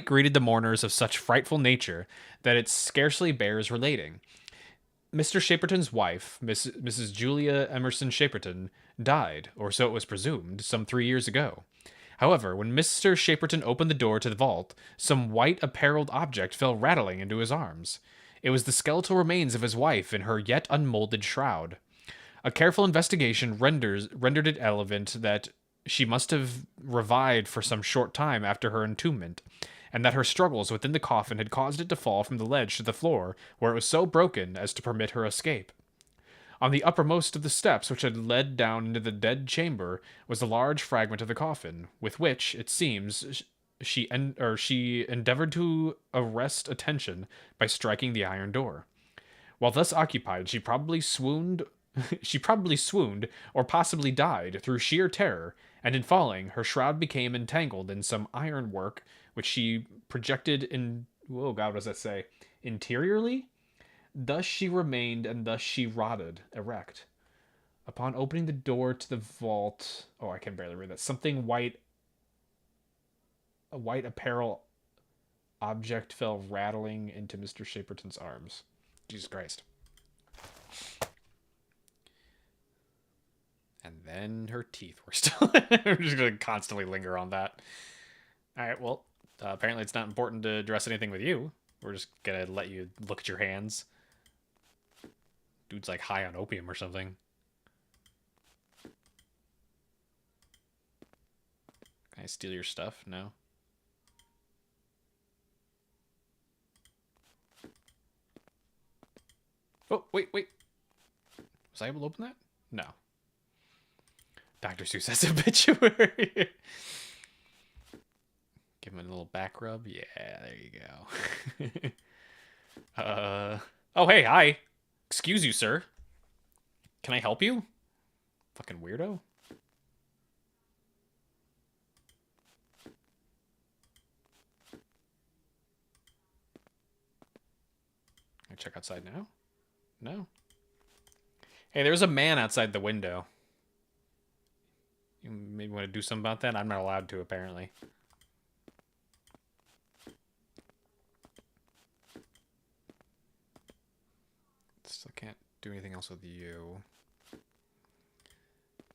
greeted the mourners of such frightful nature that it scarcely bears relating. Mr. Shaperton's wife, Mrs. Julia Emerson Shaperton, died, or so it was presumed, some 3 years ago. However, when Mr. Shaperton opened the door to the vault, some white apparelled object fell rattling into his arms. It was the skeletal remains of his wife in her yet unmolded shroud. A careful investigation rendered it evident that she must have revived for some short time after her entombment, and that her struggles within the coffin had caused it to fall from the ledge to the floor, where it was so broken as to permit her escape. On the uppermost of the steps which had led down into the dead chamber was a large fragment of the coffin, with which, it seems, she endeavored to arrest attention by striking the iron door. While thus occupied, she probably swooned or possibly died through sheer terror, and in falling, her shroud became entangled in some ironwork which she projected interiorly? Thus she remained, and thus she rotted erect. Upon opening the door to the vault... Oh, I can barely read that. Something white... A white apparel object fell rattling into Mr. Shaperton's arms. Jesus Christ. And then her teeth were still... I'm just going to constantly linger on that. Alright, well, apparently it's not important to address anything with you. We're just going to let you look at your hands. Dude's like high on opium or something. Can I steal your stuff? No. Oh, wait. Was I able to open that? No. Dr. Seuss has obituary. Give him a little back rub. Yeah, there you go. Oh, hey, hi. Excuse you, sir. Can I help you? Fucking weirdo. Can I check outside now? No. Hey, there's a man outside the window. You maybe want to do something about that? I'm not allowed to, apparently. Still can't do anything else with you.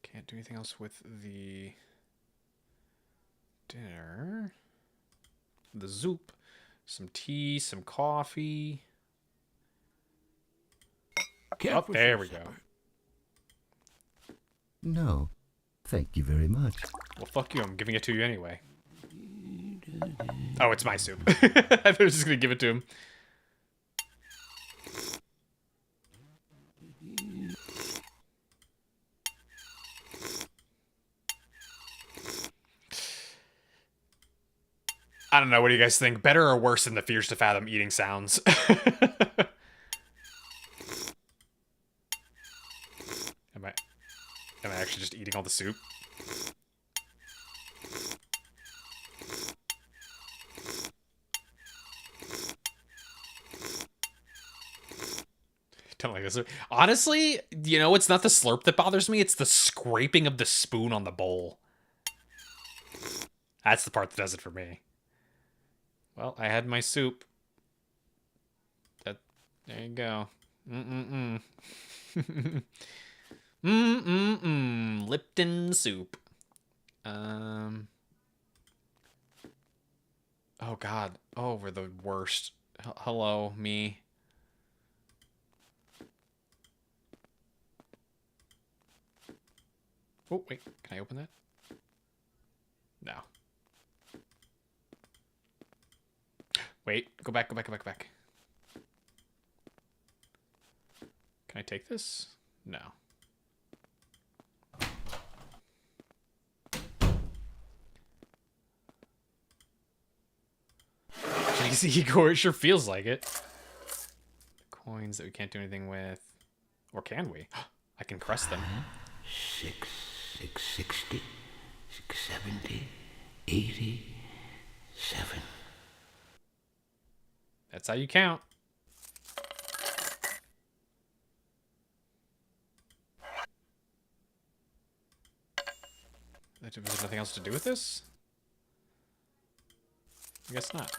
Can't do anything else with the dinner. The soup. Some tea, some coffee. Oh, there we go. No, thank you very much. Well, fuck you. I'm giving it to you anyway. Oh, it's my soup. I thought I was just going to give it to him. I don't know. What do you guys think? Better or worse than the Fears to Fathom eating sounds? Am I actually just eating all the soup? Don't like this. Honestly, you know, it's not the slurp that bothers me. It's the scraping of the spoon on the bowl. That's the part that does it for me. Well, I had my soup. There you go. Lipton soup. Oh God. Oh, we're the worst. Hello, me. Oh, wait. Can I open that? No. Wait. Go back. Can I take this? No. Jeez, Igor, it sure feels like it. Coins that we can't do anything with. Or can we? I can crest them. 660, 670, 87. That's how you count. Was there nothing else to do with this? I guess not.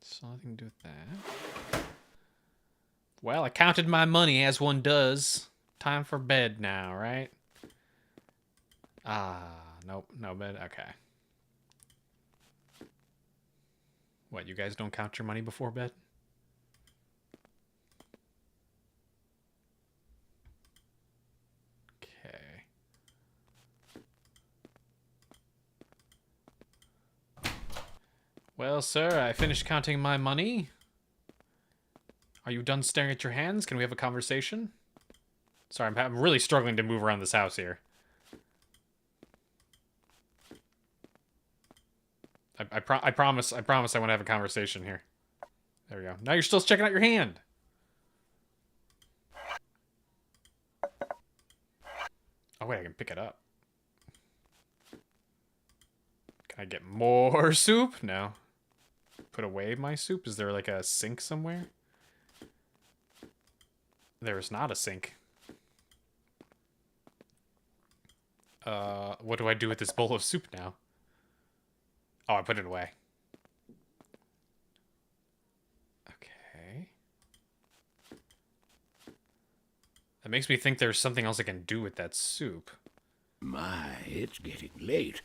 So nothing to do with that. Well, I counted my money as one does. Time for bed now, right? Nope, no bed. Okay. What, you guys don't count your money before bed? Okay. Well, sir, I finished counting my money. Are you done staring at your hands? Can we have a conversation? Sorry, I'm really struggling to move around this house here. I promise I want to have a conversation here. There we go. Now you're still checking out your hand. Oh, wait, I can pick it up. Can I get more soup? No. Put away my soup? Is there like a sink somewhere? There's not a sink. What do I do with this bowl of soup now? Oh, I put it away. Okay. That makes me think there's something else I can do with that soup. My, it's getting late.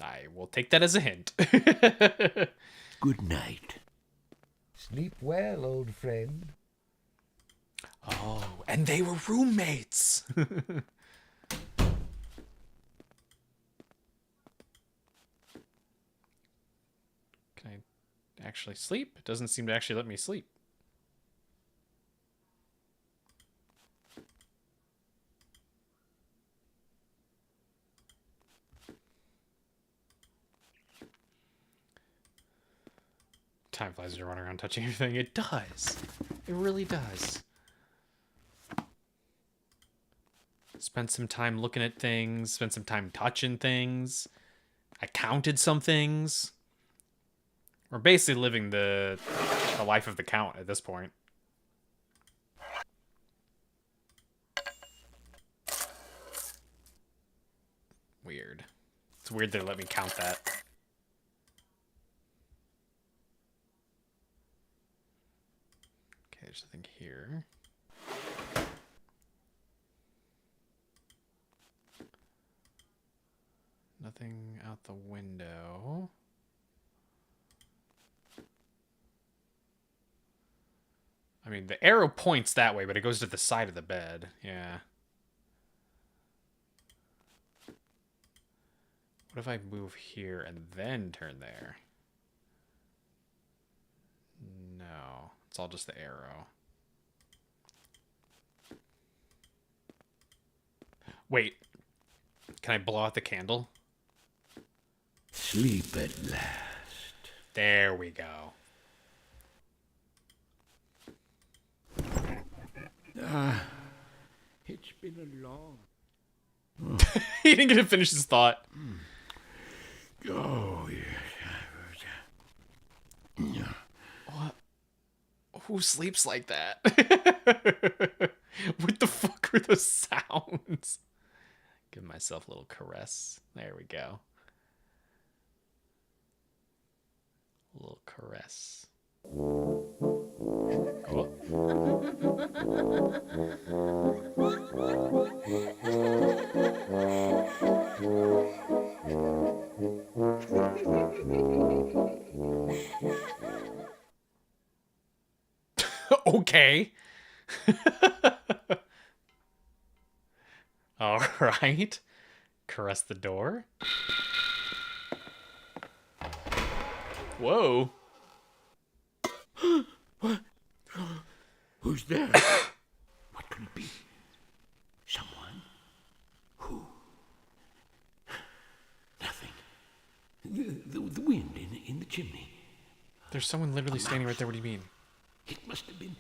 I will take that as a hint. Good night. Sleep well, old friend. Oh, and they were roommates. Can I actually sleep? It doesn't seem to actually let me sleep. Time flies when you're running around touching everything. It does. It really does. Spent some time looking at things. Spent some time touching things. I counted some things. We're basically living the life of the count at this point. Weird. It's weird they let me count that. Okay, there's something here. Nothing out the window. I mean, the arrow points that way, but it goes to the side of the bed. Yeah. What if I move here and then turn there? No. It's all just the arrow. Wait. Can I blow out the candle? Sleep at last. There we go. It's been a long... He didn't get to finish his thought. Oh, yes. What? Who sleeps like that? What the fuck were those sounds? Give myself a little caress. There we go. A little caress. Oh. Okay. All right. Caress the door. Whoa. What? Who's there? What could it be? Someone? Who? Nothing. The wind in the chimney. There's someone literally standing right there. What do you mean? It must have been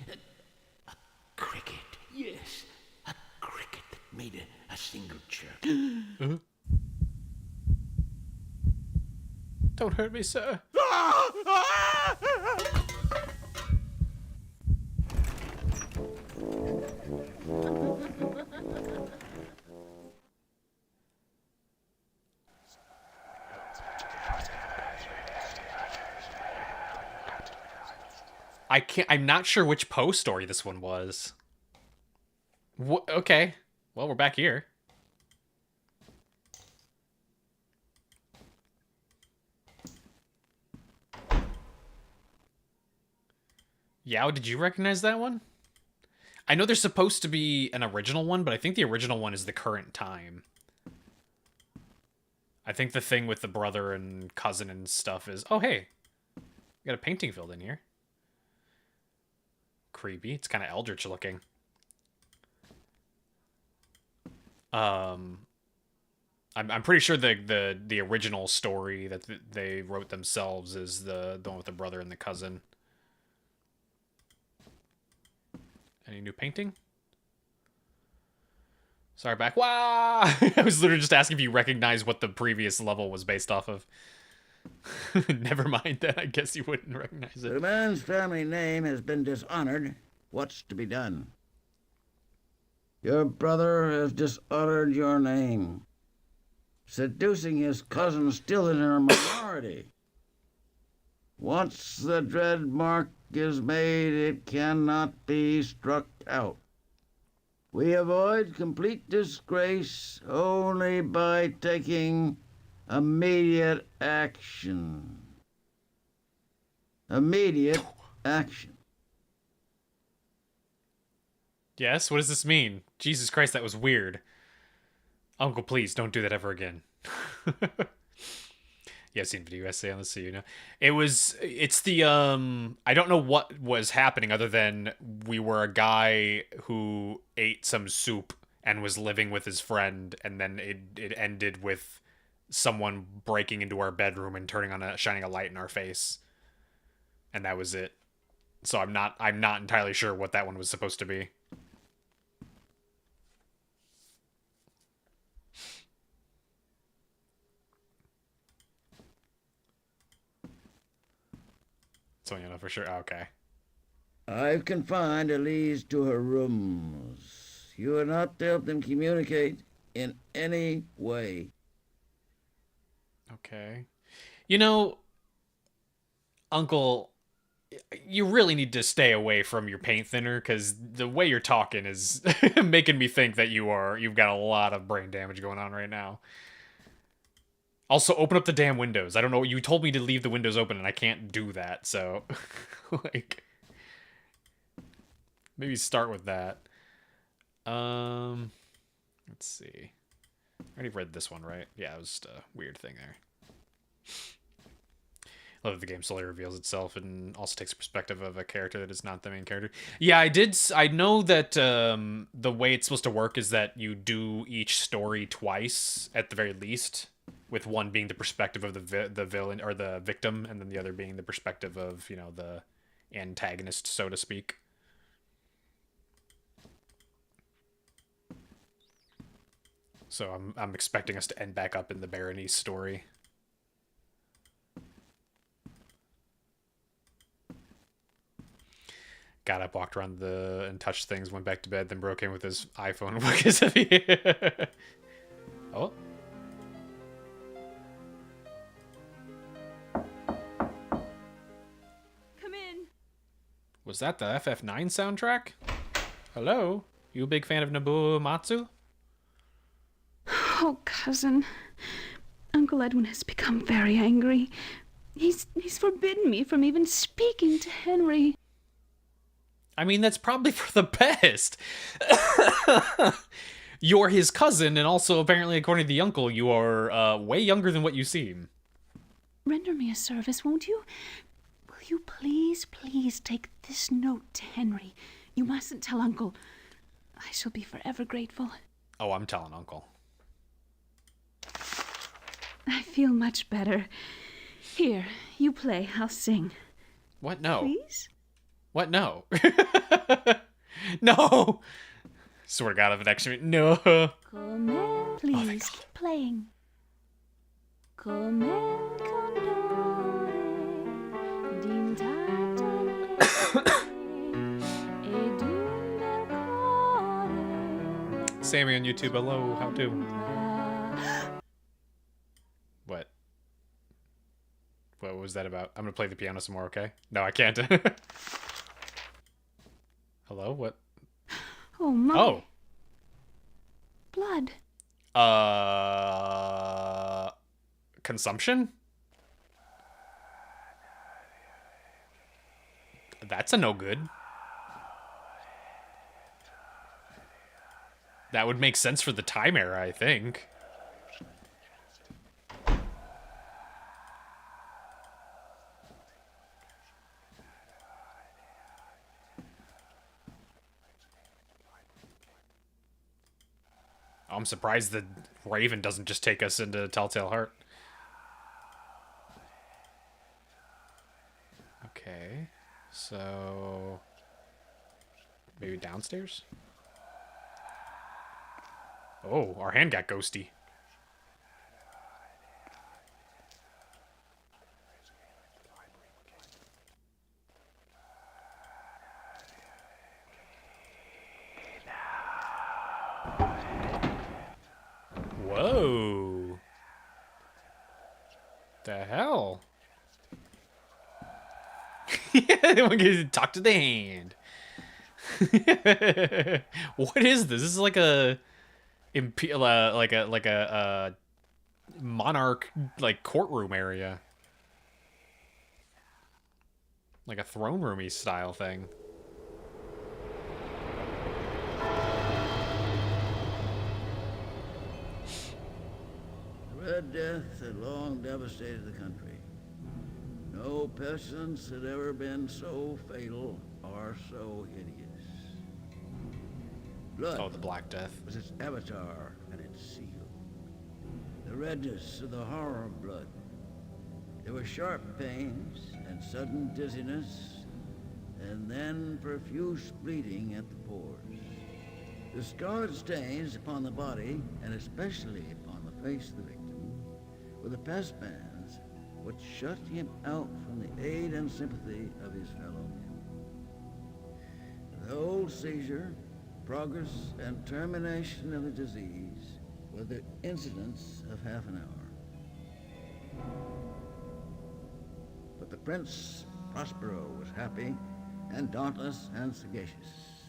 a cricket. Yes, a cricket that made a single chirp. Don't hurt me, sir. I'm not sure which Poe story this one was. Okay. Well, we're back here. Yao, did you recognize that one? I know there's supposed to be an original one, but I think the original one is the current time. I think the thing with the brother and cousin and stuff is... Oh, hey. We got a painting filled in here. Creepy. It's kind of eldritch looking. I'm pretty sure the original story that they wrote themselves is the one with the brother and the cousin. Any new painting? Sorry, back. Wow! I was literally just asking if you recognize what the previous level was based off of. Never mind that. I guess you wouldn't recognize it. The man's family name has been dishonored. What's to be done? Your brother has dishonored your name. Seducing his cousin still in her minority. Once the dread mark is made, it cannot be struck out. We avoid complete disgrace only by taking immediate action. Immediate action. Yes? What does this mean? Jesus Christ, that was weird. Uncle, please, don't do that ever again. Yeah, I've seen video essay on this, so you know. It's the, I don't know what was happening other than we were a guy who ate some soup and was living with his friend, and then it ended with someone breaking into our bedroom and shining a light in our face. And that was it. So I'm not entirely sure what that one was supposed to be. So you know for sure. Okay. I've confined Elise to her rooms. You are not to help them communicate in any way. Okay. You know, Uncle, you really need to stay away from your paint thinner, because the way you're talking is making me think that you've got a lot of brain damage going on right now. Also, open up the damn windows. I don't know. You told me to leave the windows open, and I can't do that. So, like, maybe start with that. Let's see. I already read this one, right? Yeah, it was just a weird thing there. I love that the game slowly reveals itself and also takes a perspective of a character that is not the main character. Yeah, I know that the way it's supposed to work is that you do each story twice, at the very least, with one being the perspective of the villain or the victim, and then the other being the perspective of, you know, the antagonist, so to speak. So I'm expecting us to end back up in the Berenice story. Got up, walked around and touched things, went back to bed, then broke in with his iPhone. Oh. Come in. Was that the FF9 soundtrack? Hello? You a big fan of Nobuo Matsu? Oh, cousin. Uncle Edwin has become very angry. He's forbidden me from even speaking to Henry. I mean, that's probably for the best. You're his cousin, and also, apparently, according to the uncle, you are way younger than what you seem. Render me a service, won't you? Will you please take this note to Henry? You mustn't tell Uncle. I shall be forever grateful. Oh, I'm telling Uncle. I feel much better. Here, you play. I'll sing. What? No. Please? What? No. No! Swear to God, if it actually... No. Please, keep playing. Sammy on YouTube, hello, how to? What? What was that about? I'm gonna play the piano some more, okay? No, I can't. Hello? What? Oh, my. Oh. Blood. Consumption? That's a no good. That would make sense for the time era, I think. I'm surprised that Raven doesn't just take us into Telltale Heart. Okay, so maybe downstairs? Oh, our hand got ghosty. Talk to the hand. What is this? This is like a monarch like courtroom area, like a throne roomy style thing. The Red Death had long devastated the country. No pestilence had ever been so fatal or so hideous. Blood, oh, the Black Death, was its avatar and its seal. The redness of the horror of blood. There were sharp pains and sudden dizziness, and then profuse bleeding at the pores. The scarlet stains upon the body, and especially upon the face of the victim, were the pest bands which shut him out from the aid and sympathy of his fellow men. The whole seizure, progress, and termination of the disease were the incidents of half an hour. But the Prince Prospero was happy and dauntless and sagacious.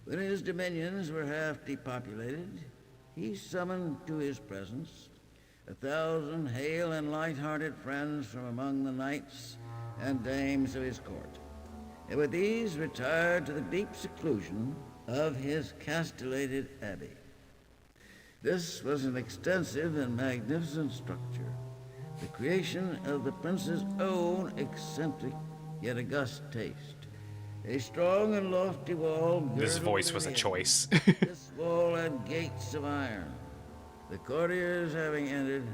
When his dominions were half depopulated, he summoned to his presence 1,000 hale and light-hearted friends from among the knights and dames of his court, and with these retired to the deep seclusion of his castellated abbey. This was an extensive and magnificent structure, the creation of the prince's own eccentric yet august taste. A strong and lofty wall. This voice was a choice. This wall had gates of iron. The courtiers, having entered,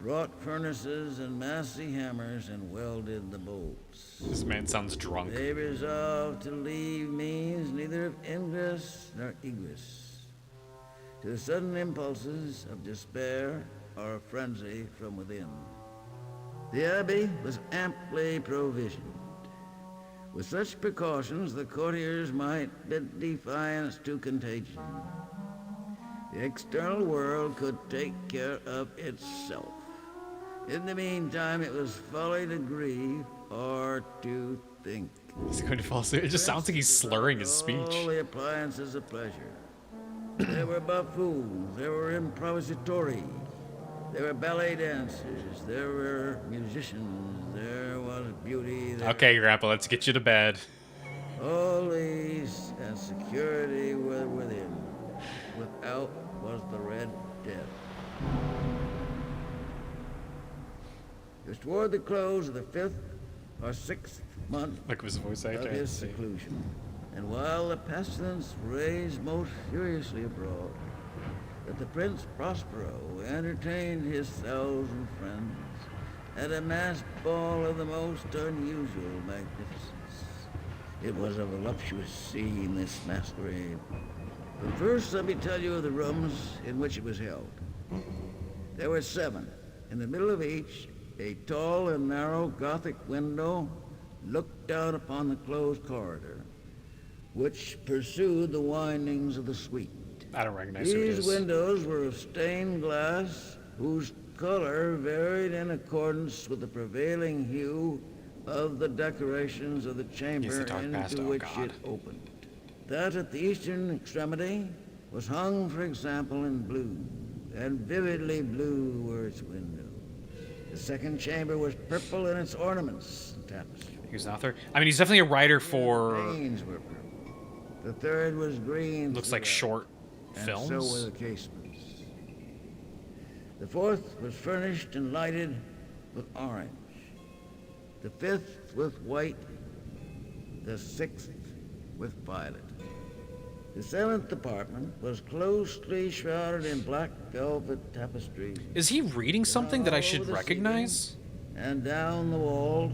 brought furnaces and massy hammers and welded the bolts. This man sounds drunk. They resolved to leave means neither of ingress nor egress to the sudden impulses of despair or frenzy from within. The abbey was amply provisioned. With such precautions, the courtiers might bid defiance to contagion. The external world could take care of itself. In the meantime, it was folly to grieve or to think. He's going to fall asleep. It just sounds like he's slurring his speech. All the appliances of pleasure. There were buffoons, there were improvisatori, there were ballet dancers, there were musicians, there was beauty. Okay, Grandpa, let's get you to bed. All these and security were within. Without was the Red Death. It was toward the close of the 5th or 6th month of his seclusion, and while the pestilence raged most furiously abroad, that the Prince Prospero entertained his 1,000 friends at a masked ball of the most unusual magnificence. It was a voluptuous scene, this masquerade. But first, let me tell you of the rooms in which it was held. There were 7. In the middle of each, a tall and narrow Gothic window looked out upon the closed corridor, which pursued the windings of the suite. I don't recognize who it is. These windows were of stained glass, whose color varied in accordance with the prevailing hue of the decorations of the chamber into which it opened. That at the eastern extremity was hung, for example, in blue, and vividly blue were its windows. The second chamber was purple in its ornaments and tapestry. He's an author. I mean, he's definitely a writer for. The panes were purple. The third was green. Looks like short films. And so were the casements. The fourth was furnished and lighted with orange. The 5th with white. The 6th with violet. The 7th apartment was closely shrouded in black velvet tapestry. Is he reading something that I should recognize? And down the walls,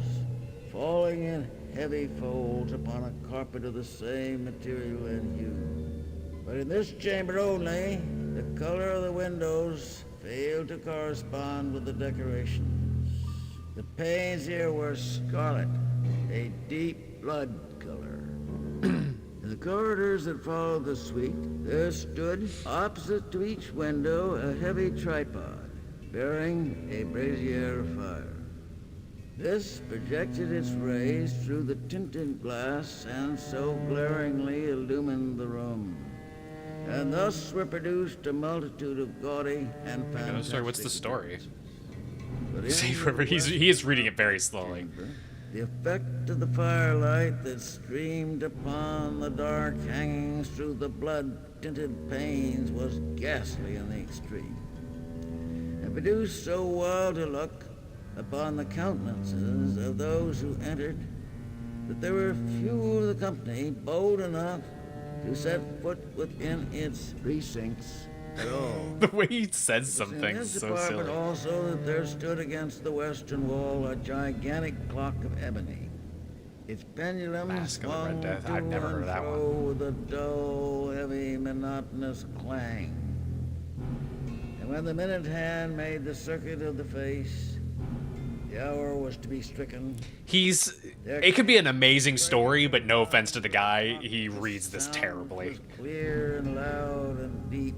falling in heavy folds upon a carpet of the same material and hue. But in this chamber only, the color of the windows failed to correspond with the decorations. The panes here were scarlet, a deep blood color. In the corridors that followed the suite, there stood, opposite to each window, a heavy tripod bearing a brazier of fire. This projected its rays through the tinted glass and so glaringly illumined the room. And thus were produced a multitude of gaudy and fantastic... Story. What's the story? But He is reading it very slowly. The effect of the firelight that streamed upon the dark hangings through the blood-tinted panes was ghastly in the extreme, and produced so wild a look upon the countenances of those who entered that there were few of the company bold enough to set foot within its precincts at all. The way he says some In things this is so apartment silly. also that there stood against the western wall a gigantic clock of ebony. Its pendulum Mask of the Red swung Death. to I've never and heard of that fro one. with a dull, heavy, monotonous clang. And when the minute hand made the circuit of the face, the hour was to be stricken. It could be an amazing story, but no offense to the guy, he reads this terribly. Clear and loud and deep.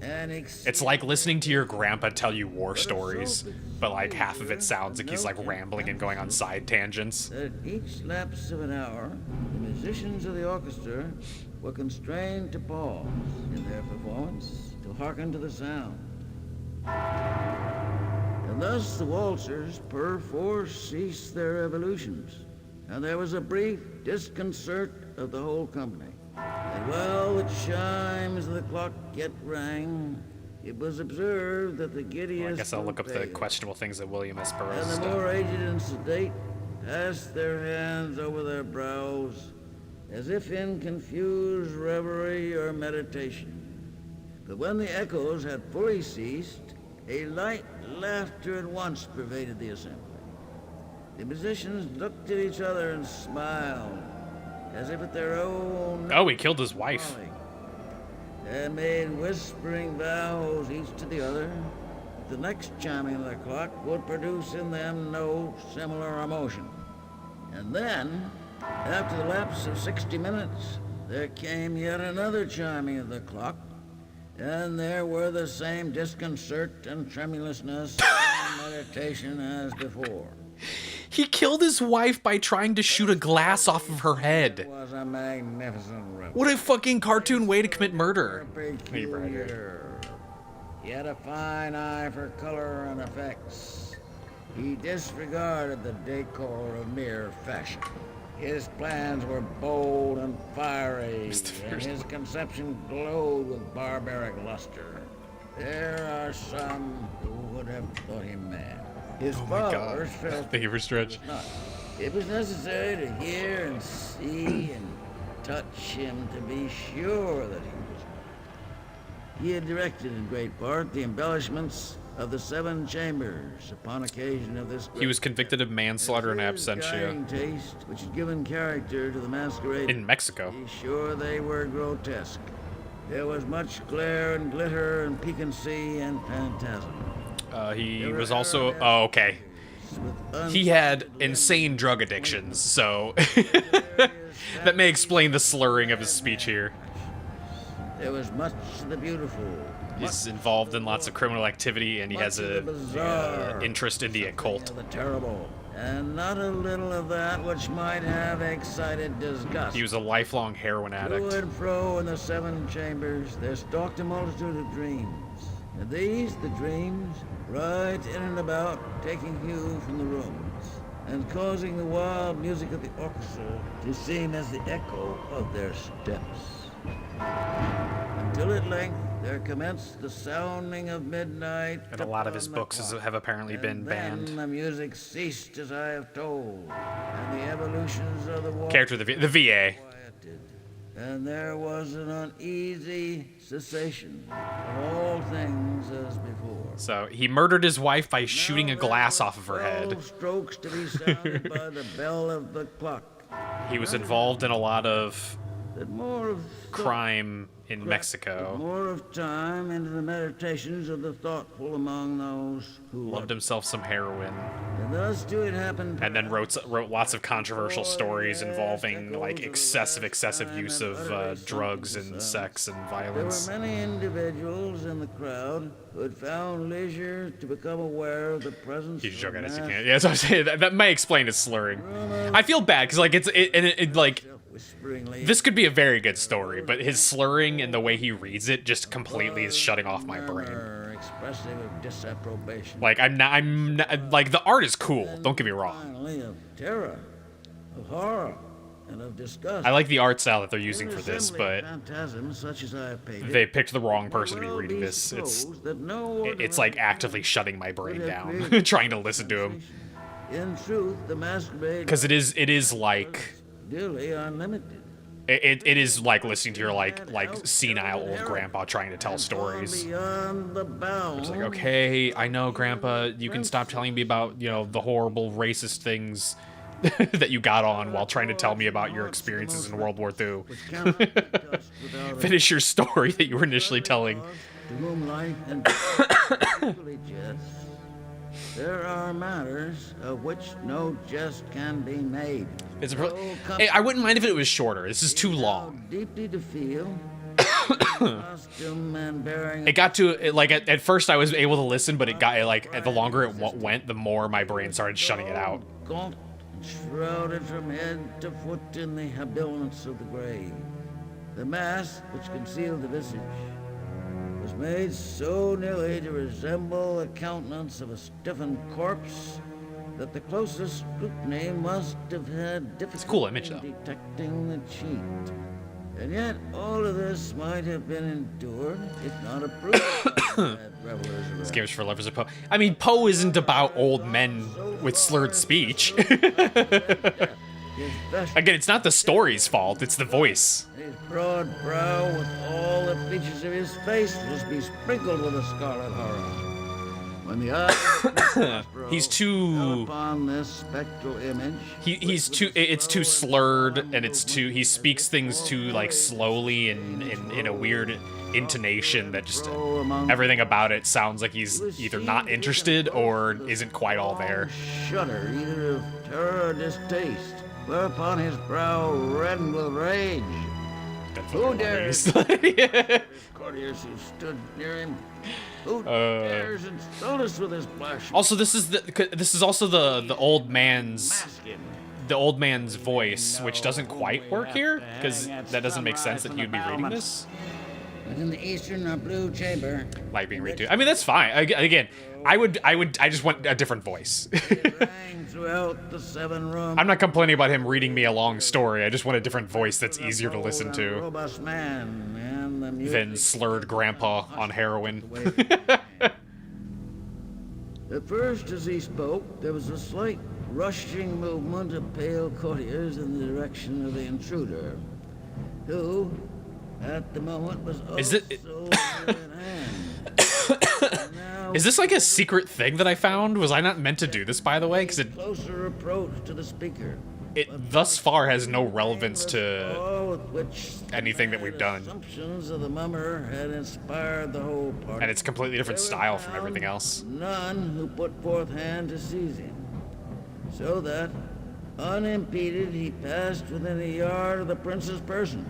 It's like listening to your grandpa tell you war stories, but like half of it sounds like he's like rambling and going on side tangents. At each lapse of an hour, the musicians of the orchestra were constrained to pause in their performance to hearken to the sound. And thus the waltzers perforce ceased their evolutions, and there was a brief disconcert of the whole company. And while the chimes of the clock yet rang, it was observed that the giddiest... Well, I guess I'll look up the questionable things that William S. Burroughs has and the done. more aged and sedate passed their hands over their brows, as if in confused reverie or meditation. But when the echoes had fully ceased, a light laughter at once pervaded the assembly. The musicians looked at each other and smiled, as if at their own... Oh, he killed his wife. folly, and made whispering vows each to the other that the next chiming of the clock would produce in them no similar emotion. And then, after the lapse of 60 minutes, there came yet another chiming of the clock, and there were the same disconcert and tremulousness and meditation as before. He killed his wife by trying to shoot a glass off of her head. It was a magnificent revel. What a fucking cartoon way to commit murder. Peculiar, yet a fine eye for color and effects. He disregarded the decor of mere fashion. His plans were bold and fiery, and his conception glowed with barbaric luster. There are some who would have thought him mad. His followers felt Thank you for Stretch. it was necessary to hear and see and touch him to be sure that he was not. He had directed in great part the embellishments of the 7 chambers upon occasion of this. He was convicted of manslaughter and absentia Taste, which had given character to the masquerade. in Mexico. Be sure they were grotesque. There was much glare and glitter and piquancy and phantasm. He was also... Oh, okay. He had insane drug addictions, so... that may explain the slurring of his speech here. There was much of the beautiful. He's involved in lots of criminal activity, and he has a interest in the occult. The terrible, and not a little of that which might have excited disgust. He was a lifelong heroin addict. To and fro in the 7 chambers, there stalked a multitude of dreams. And these, the dreams, right in and about, taking hue from the rooms, and causing the wild music of the orchestra to seem as the echo of their steps. Until at length there commenced the sounding of midnight. And a lot of his books have apparently been banned. Then the music ceased, as I have told, and the evolutions of the Character of the VA. quieted, and there was an uneasy cessation of all things as before. So he murdered his wife by shooting a glass off of her head. Strokes to be sounded by the bell of the clock. He was involved in a lot of That more of crime in Put Mexico. more of time into the meditations of the thoughtful among those who Loved himself some heroin. And thus do it happen. And then wrote lots of controversial stories involving like excessive use of drugs and sex and violence. There were many individuals in the crowd who had found leisure to become aware of the presence He's joking of as you can. Yeah, that's what I'm saying. That might explain his slurring. I feel bad because like it like this could be a very good story, but his slurring and the way he reads it just completely is shutting off my brain. Expressive of disapprobation. Like I'm not like the art is cool. Don't get me wrong. Finally, of terror, of horror, and of disgust. I like the art style that they're using for this, but phantasms such as I have painted, they picked the wrong person to be reading this. It's like actively shutting my brain down, trying to listen to him. In truth, the masquerade because it is like nearly unlimited. It is like listening to your like senile old grandpa trying to tell stories. It's like, okay, I know, Grandpa, you can stop telling me about, you know, the horrible racist things that you got on while trying to tell me about your experiences in World War II. Finish your story that you were initially telling. To whom life and there are matters of which no jest can be made. Hey, I wouldn't mind if it was shorter. This is too long. Deeply to feel. It got to like at first I was able to listen, but it got like the longer it went, the more my brain started shutting it out. Gaunt and shrouded from head to foot in the habiliments of the grave. The mask which concealed the visage was made so nearly to resemble the countenance of a stiffened corpse that the closest scrutiny must have had difficulty in detecting the cheat. And yet all of this might have been endured, if not approved by revelers. This game's for lovers of Poe. I mean, Poe isn't about old men with slurred speech. Again, it's not the story's fault, it's the voice. His broad brow with all the features of his face was besprinkled with a scarlet horror. When the eye he's too upon this spectral image, it's too slurred, and he speaks things too like slowly and in a weird intonation that just everything about it sounds like he's either not interested or isn't quite all there. Shudder either of terror or distaste, whereupon his brow reddened with rage. Who dares? Courtiers who stood near him. Who dares insult us with his blush? Also, this is also the old man's voice, which doesn't quite work here because that doesn't make sense that he would be reading this. In the eastern or blue chamber. Like being read to. I mean, that's fine. Again, I just want a different voice. Throughout the 7 rooms. I'm not complaining about him reading me a long story. I just want a different voice that's easier to listen to than slurred grandpa on heroin. At first, as he spoke, there was a slight rushing movement of pale courtiers in the direction of the intruder, who, at the moment, was also in hand. Is this like a secret thing that I found? Was I not meant to do this, by the way? Because closer approach to the speaker. It thus far has no relevance to anything that we've done. Assumptions of the mummer had inspired the whole party. And it's completely different style from everything else. None who put forth hand to seize him, so that, unimpeded, he passed within a yard of the prince's person.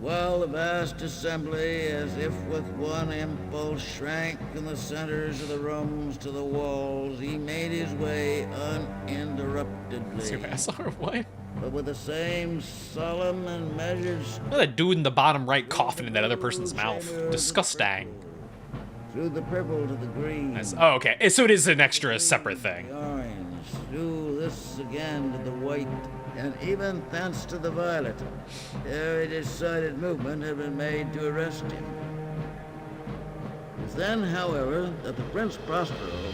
While the vast assembly, as if with one impulse, shrank in the centers of the rooms to the walls, he made his way uninterruptedly. What? But with the same solemn and measured... Look at that dude in the bottom right coughing in that other person's mouth. Disgusting. Through the purple to the green. Oh, okay. So it is an extra separate thing. The orange, through this again to the white, and even thence to the violet. Every decided movement had been made to arrest him. It was then, however, that the Prince Prospero,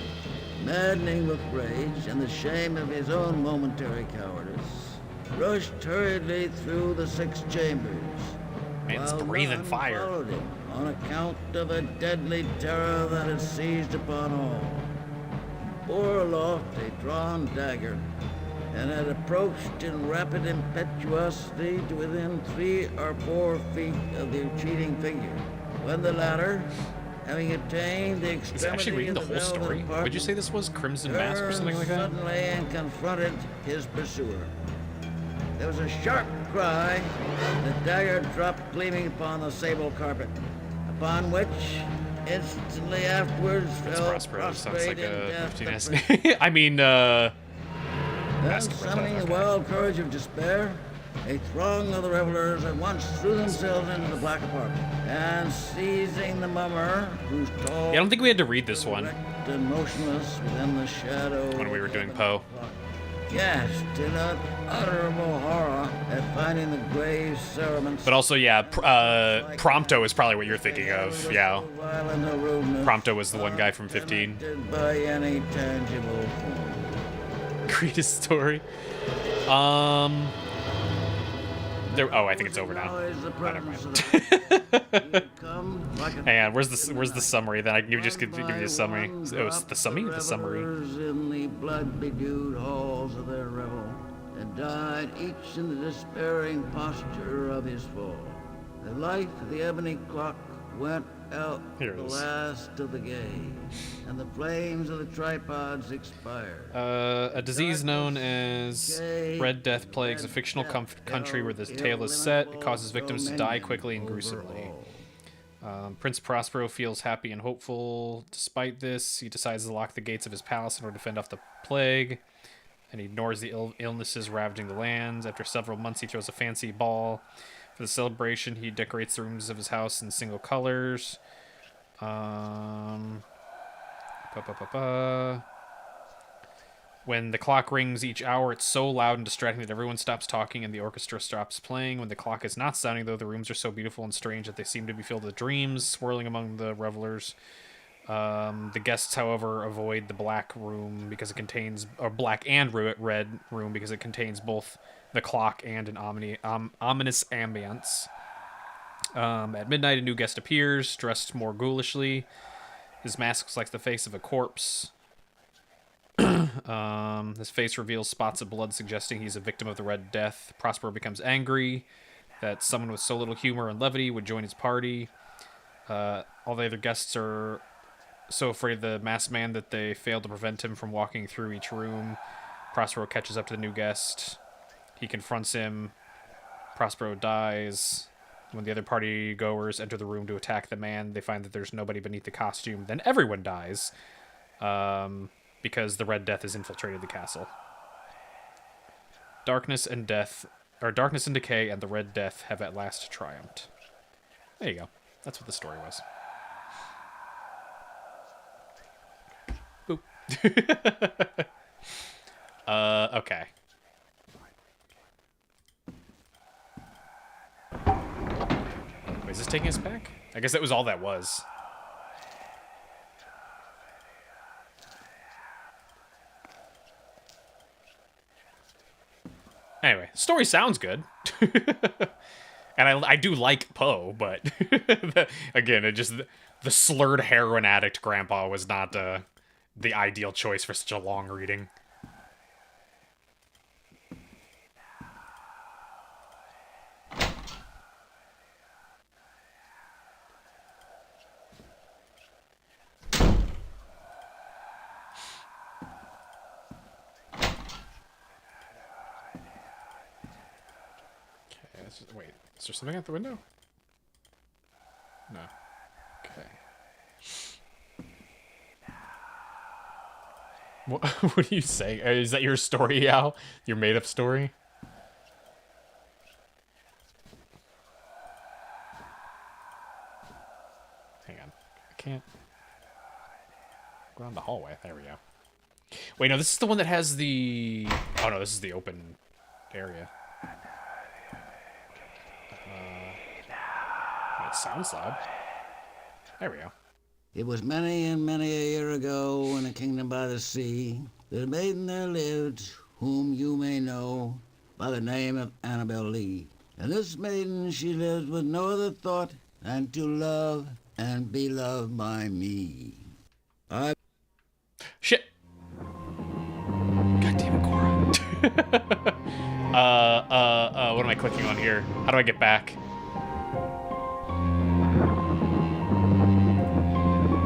maddening with rage and the shame of his own momentary cowardice, rushed hurriedly through the 6 chambers. Man's breathing fire. Followed him on account of a deadly terror that had seized upon all. Bore aloft a drawn dagger, and had approached in rapid impetuosity to within 3 or 4 feet of the retreating figure. When the latter, having attained the Is he actually extremity reading of the the whole velvet story? apartment, Would you say this was Crimson Mask or something like that? suddenly and confronted his pursuer. There was a sharp cry, the dagger dropped gleaming upon the sable carpet, upon which instantly afterwards fell Prospero sounds prostrate like in a death. 15S. I mean, Then, Mask of summoning the okay. wild courage of despair, a throng of the revelers at once threw themselves into the black apartment, and seizing the mummer, whose tall, Yeah, I don't think we had to read this one erect and motionless within the shadow when we were of doing the Poe. clock, gasped in unutterable horror at finding the grave cerements. But also, yeah, Prompto is probably what you're thinking of. Yeah, Prompto was the one guy from 15. By any tangible form. Greatest story. There. Oh, I think it's over now. Oh, never mind. Hang on, where's the summary? Then I can just give you a summary. Oh, it's the summary. The summary. In the blood-bedewed halls of their revel, and died each in the despairing posture of his fall. The light of the ebony clock went out Here it the is. last of the gay, and the flames of the tripods expired. A disease known as Red Death plagues a fictional country where this tale is set. It causes victims to die quickly and gruesomely. Prince Prospero feels happy and hopeful. Despite this, he decides to lock the gates of his palace in order to fend off the plague, and he ignores the illnesses ravaging the lands. After several months, he throws a fancy ball. For the celebration, he decorates the rooms of his house in single colors. When the clock rings each hour, it's so loud and distracting that everyone stops talking and the orchestra stops playing. When the clock is not sounding, though, the rooms are so beautiful and strange that they seem to be filled with dreams swirling among the revelers. The guests, however, avoid the black room because it contains, or black and red room because it contains both the clock and an ominous ambience. At midnight, a new guest appears, dressed more ghoulishly. His mask looks like the face of a corpse. His face reveals spots of blood, suggesting he's a victim of the Red Death. Prospero becomes angry that someone with so little humor and levity would join his party. All the other guests are so afraid of the masked man that they fail to prevent him from walking through each room. Prospero catches up to the new guest. He confronts him. Prospero dies. When the other party goers enter the room to attack the man, they find that there's nobody beneath the costume. Then everyone dies. Because the Red Death has infiltrated the castle. Darkness and decay and the Red Death have at last triumphed. There you go. That's what the story was. Boop. Okay. Wait, is this taking us back? I guess that was all that was. Anyway, story sounds good. And I do like Poe, but again, the slurred heroin addict grandpa was not the ideal choice for such a long reading. Wait, is there something out the window? No. Okay. What do you say? Is that your story, Al? Your made-up story? Hang on. I can't go down the hallway. There we go. Wait, no, this is the one that has the... Oh, no, this is the open area. It sounds loud. There we go. It was many and many a year ago in a kingdom by the sea that a maiden there lived whom you may know by the name of Annabel Lee. And this maiden she lived with no other thought than to love and be loved by me. Shit! God damn it, Cora. What am I clicking on here? How do I get back?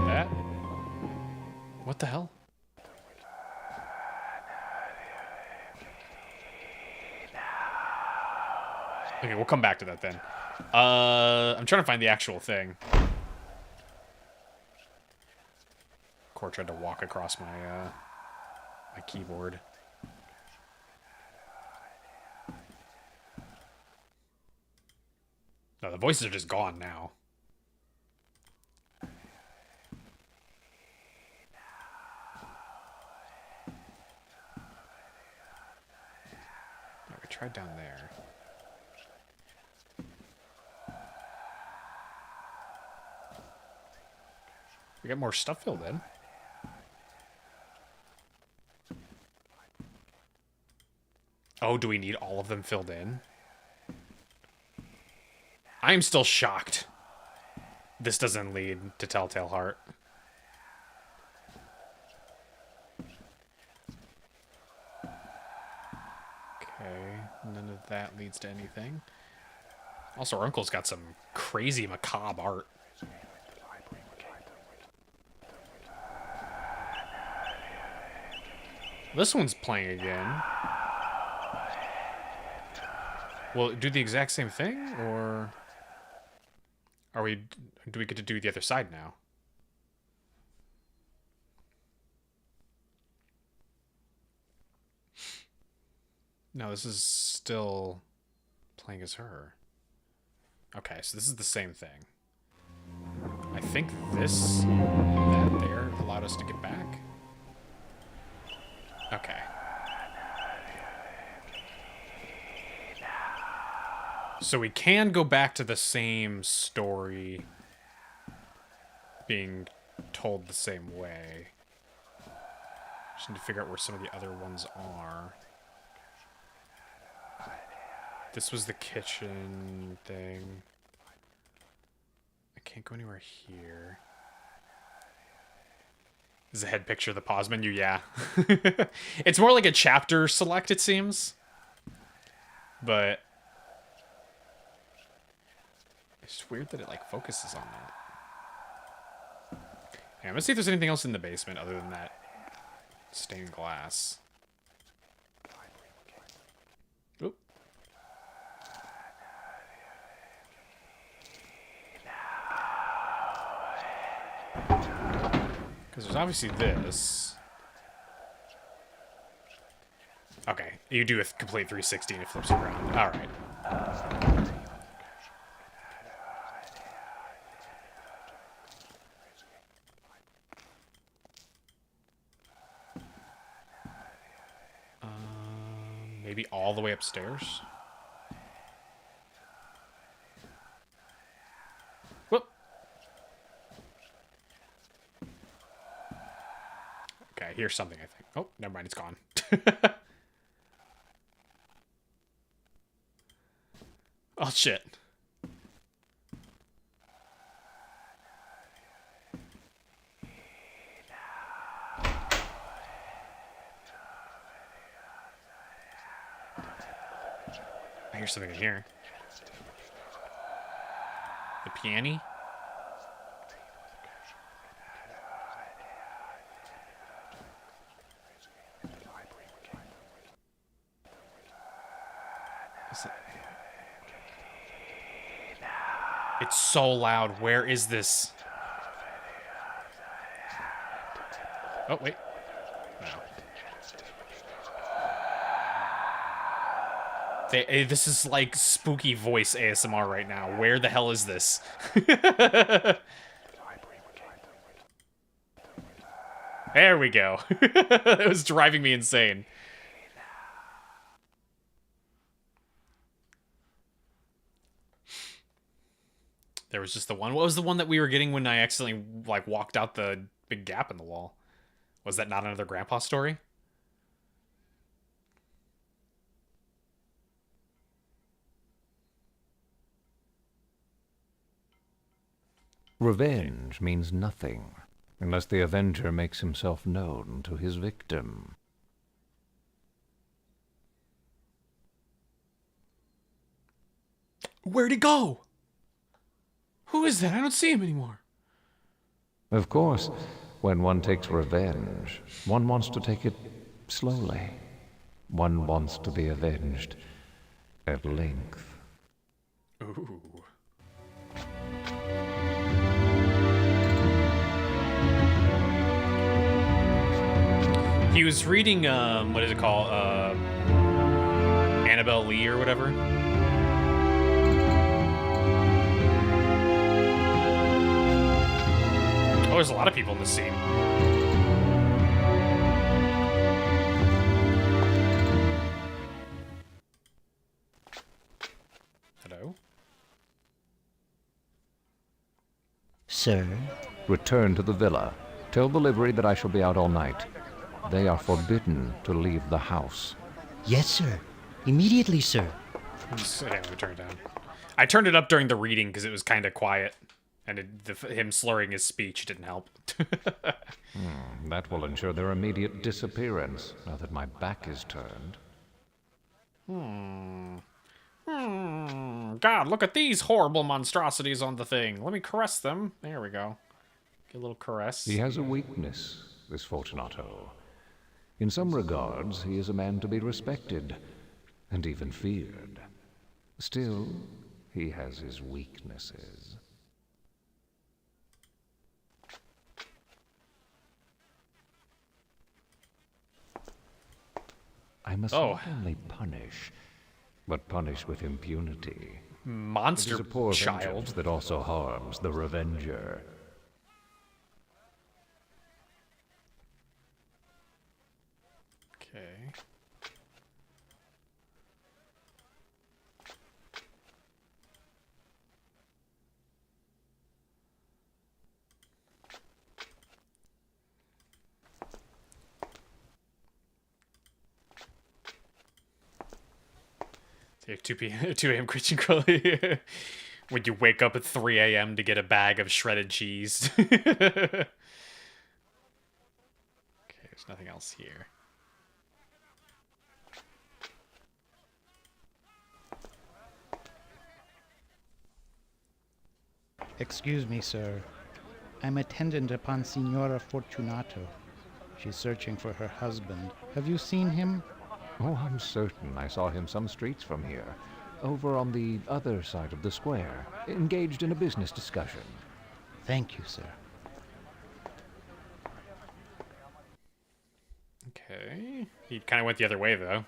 That? What the hell? Okay, we'll come back to that then. I'm trying to find the actual thing. Core tried to walk across my my keyboard. No, the voices are just gone now. No, we tried down there. We got more stuff filled in. Oh, do we need all of them filled in? I'm still shocked this doesn't lead to Telltale Heart. Okay, none of that leads to anything. Also, our uncle's got some crazy macabre art. This one's playing again. Will it do the exact same thing, or do we get to do the other side now? No, this is still playing as her. Okay, so this is the same thing. I think that there allowed us to get back. Okay. So we can go back to the same story being told the same way. Just need to figure out where some of the other ones are. This was the kitchen thing. I can't go anywhere here. This is a head picture of the pause menu, yeah. It's more like a chapter select, it seems. But it's weird that it like focuses on that. Yeah, I'm gonna see if there's anything else in the basement other than that stained glass. Oop. Because there's obviously this. Okay, you do a complete 360 and it flips around. Alright. Maybe all the way upstairs? Whoop! Okay, here's something, I think. Oh, never mind, it's gone. Oh, shit. I hear something in here. The piano? It's so loud. Where is this? Oh, wait. No. This is like spooky voice ASMR right now. Where the hell is this? There we go. It was driving me insane. There was just the one. What was the one that we were getting when I accidentally like walked out the big gap in the wall? Was that not another grandpa story? Revenge means nothing unless the avenger makes himself known to his victim. Where'd he go? Who is that? I don't see him anymore. Of course, when one takes revenge, one wants to take it slowly. One wants to be avenged at length. Ooh. He was reading, what is it called? Annabelle Lee or whatever. Oh, there's a lot of people in this scene. Hello? Sir? Return to the villa. Tell the livery that I shall be out all night. They are forbidden to leave the house. Yes, sir. Immediately, sir. Let me turn it down. I turned it up during the reading because it was kind of quiet, and him slurring his speech didn't help. That will ensure their immediate disappearance, now that my back is turned. God, look at these horrible monstrosities on the thing. Let me caress them. There we go. Get a little caress. He has a weakness, this Fortunato. In some regards, he is a man to be respected, and even feared. Still, he has his weaknesses. I must not only punish, but punish with impunity. Monster it is a poor child vengeance that also harms the revenger. Okay. So 2 a.m. Christian Crowley. When you wake up at 3 a.m. to get a bag of shredded cheese. Okay, there's nothing else here. Excuse me, sir. I'm attendant upon Signora Fortunato. She's searching for her husband. Have you seen him? Oh, I'm certain I saw him some streets from here, over on the other side of the square, engaged in a business discussion. Thank you, sir. Okay. He kind of went the other way, though.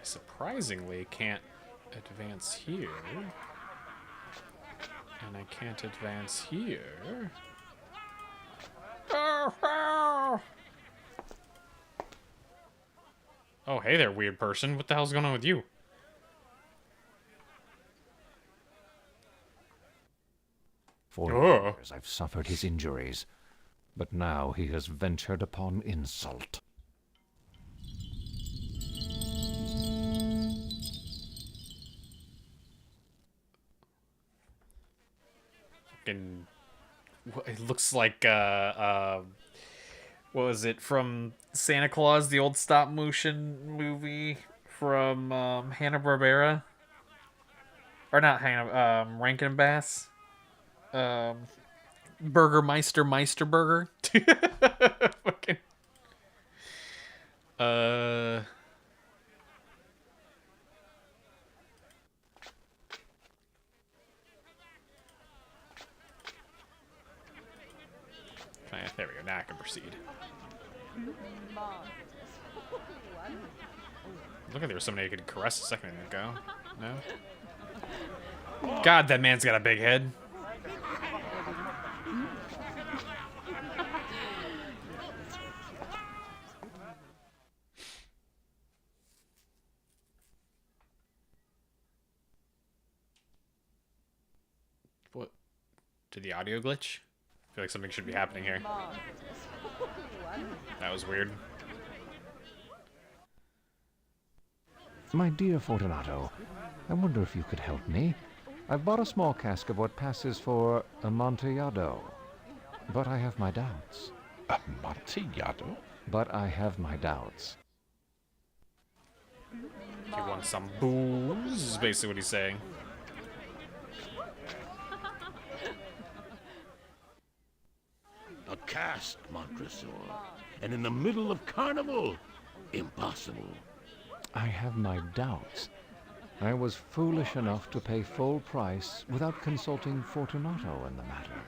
Surprisingly, can't advance here. And I can't advance here. Oh, hey there, weird person. What the hell's going on with you? For years I've suffered his injuries, but now he has ventured upon insult. And it looks like what was it from Santa Claus, the old stop motion movie from Hanna-Barbera, or not Hanna, Rankin and Bass, Burgermeister Meisterburger. Fucking there we go. Now I can proceed. Look like there was somebody I could caress a second ago. No? God, that man's got a big head. What? Did the audio glitch? I feel like something should be happening here. That was weird. My dear Fortunato, I wonder if you could help me. I've bought a small cask of what passes for Amontillado, but I have my doubts. Amontillado? But I have my doubts. He wants some booze, is basically what he's saying. A cask, Montresor. And in the middle of carnival? Impossible. I have my doubts. I was foolish enough to pay full price without consulting Fortunato in the matter.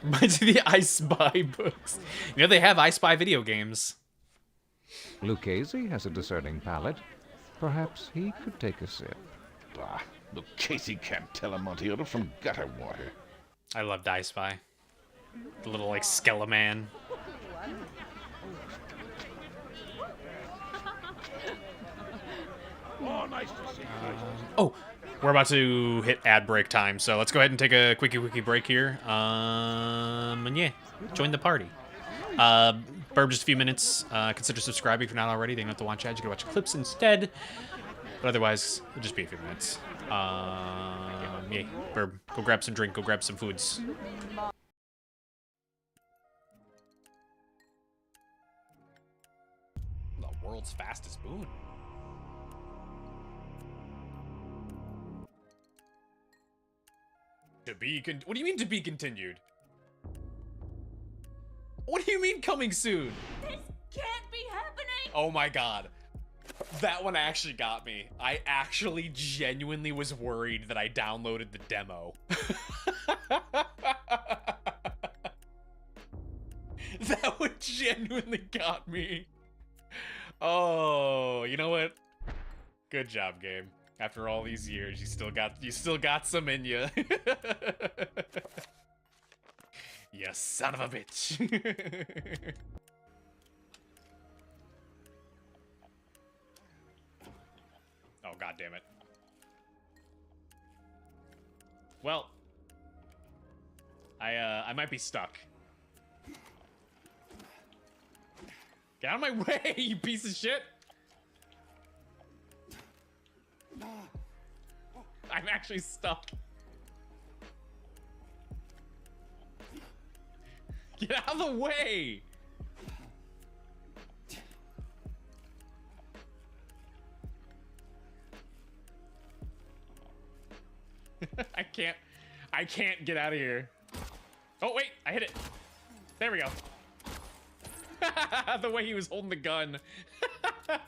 Reminds me of the I Spy books. You know, they have I Spy video games. Lucchese has a discerning palate. Perhaps he could take a sip. Bah, Lucchese can't tell Amontillado from gutter water. I loved I Spy. The little, like, Skeleman. Oh, nice to see you. Oh, we're about to hit ad break time, so let's go ahead and take a quickie break here. And yeah, join the party. Burb, just a few minutes. Consider subscribing if you're not already. Then you don't have to watch ads. You can watch clips instead. But otherwise, it'll just be a few minutes. Yeah, Burb, go grab some drink. Go grab some foods. The world's fastest boon. To be what do you mean to be continued? What do you mean coming soon? This can't be happening! Oh my god. That one actually got me. I actually genuinely was worried that I downloaded the demo. That one genuinely got me. Oh, you know what? Good job, game. After all these years, you still got some in you. You son of a bitch. Oh, god damn it. Well, I might be stuck. Get out of my way, you piece of shit. I'm actually stuck. Get out of the way! I can't get out of here. Oh wait, I hit it. There we go. The way he was holding the gun. I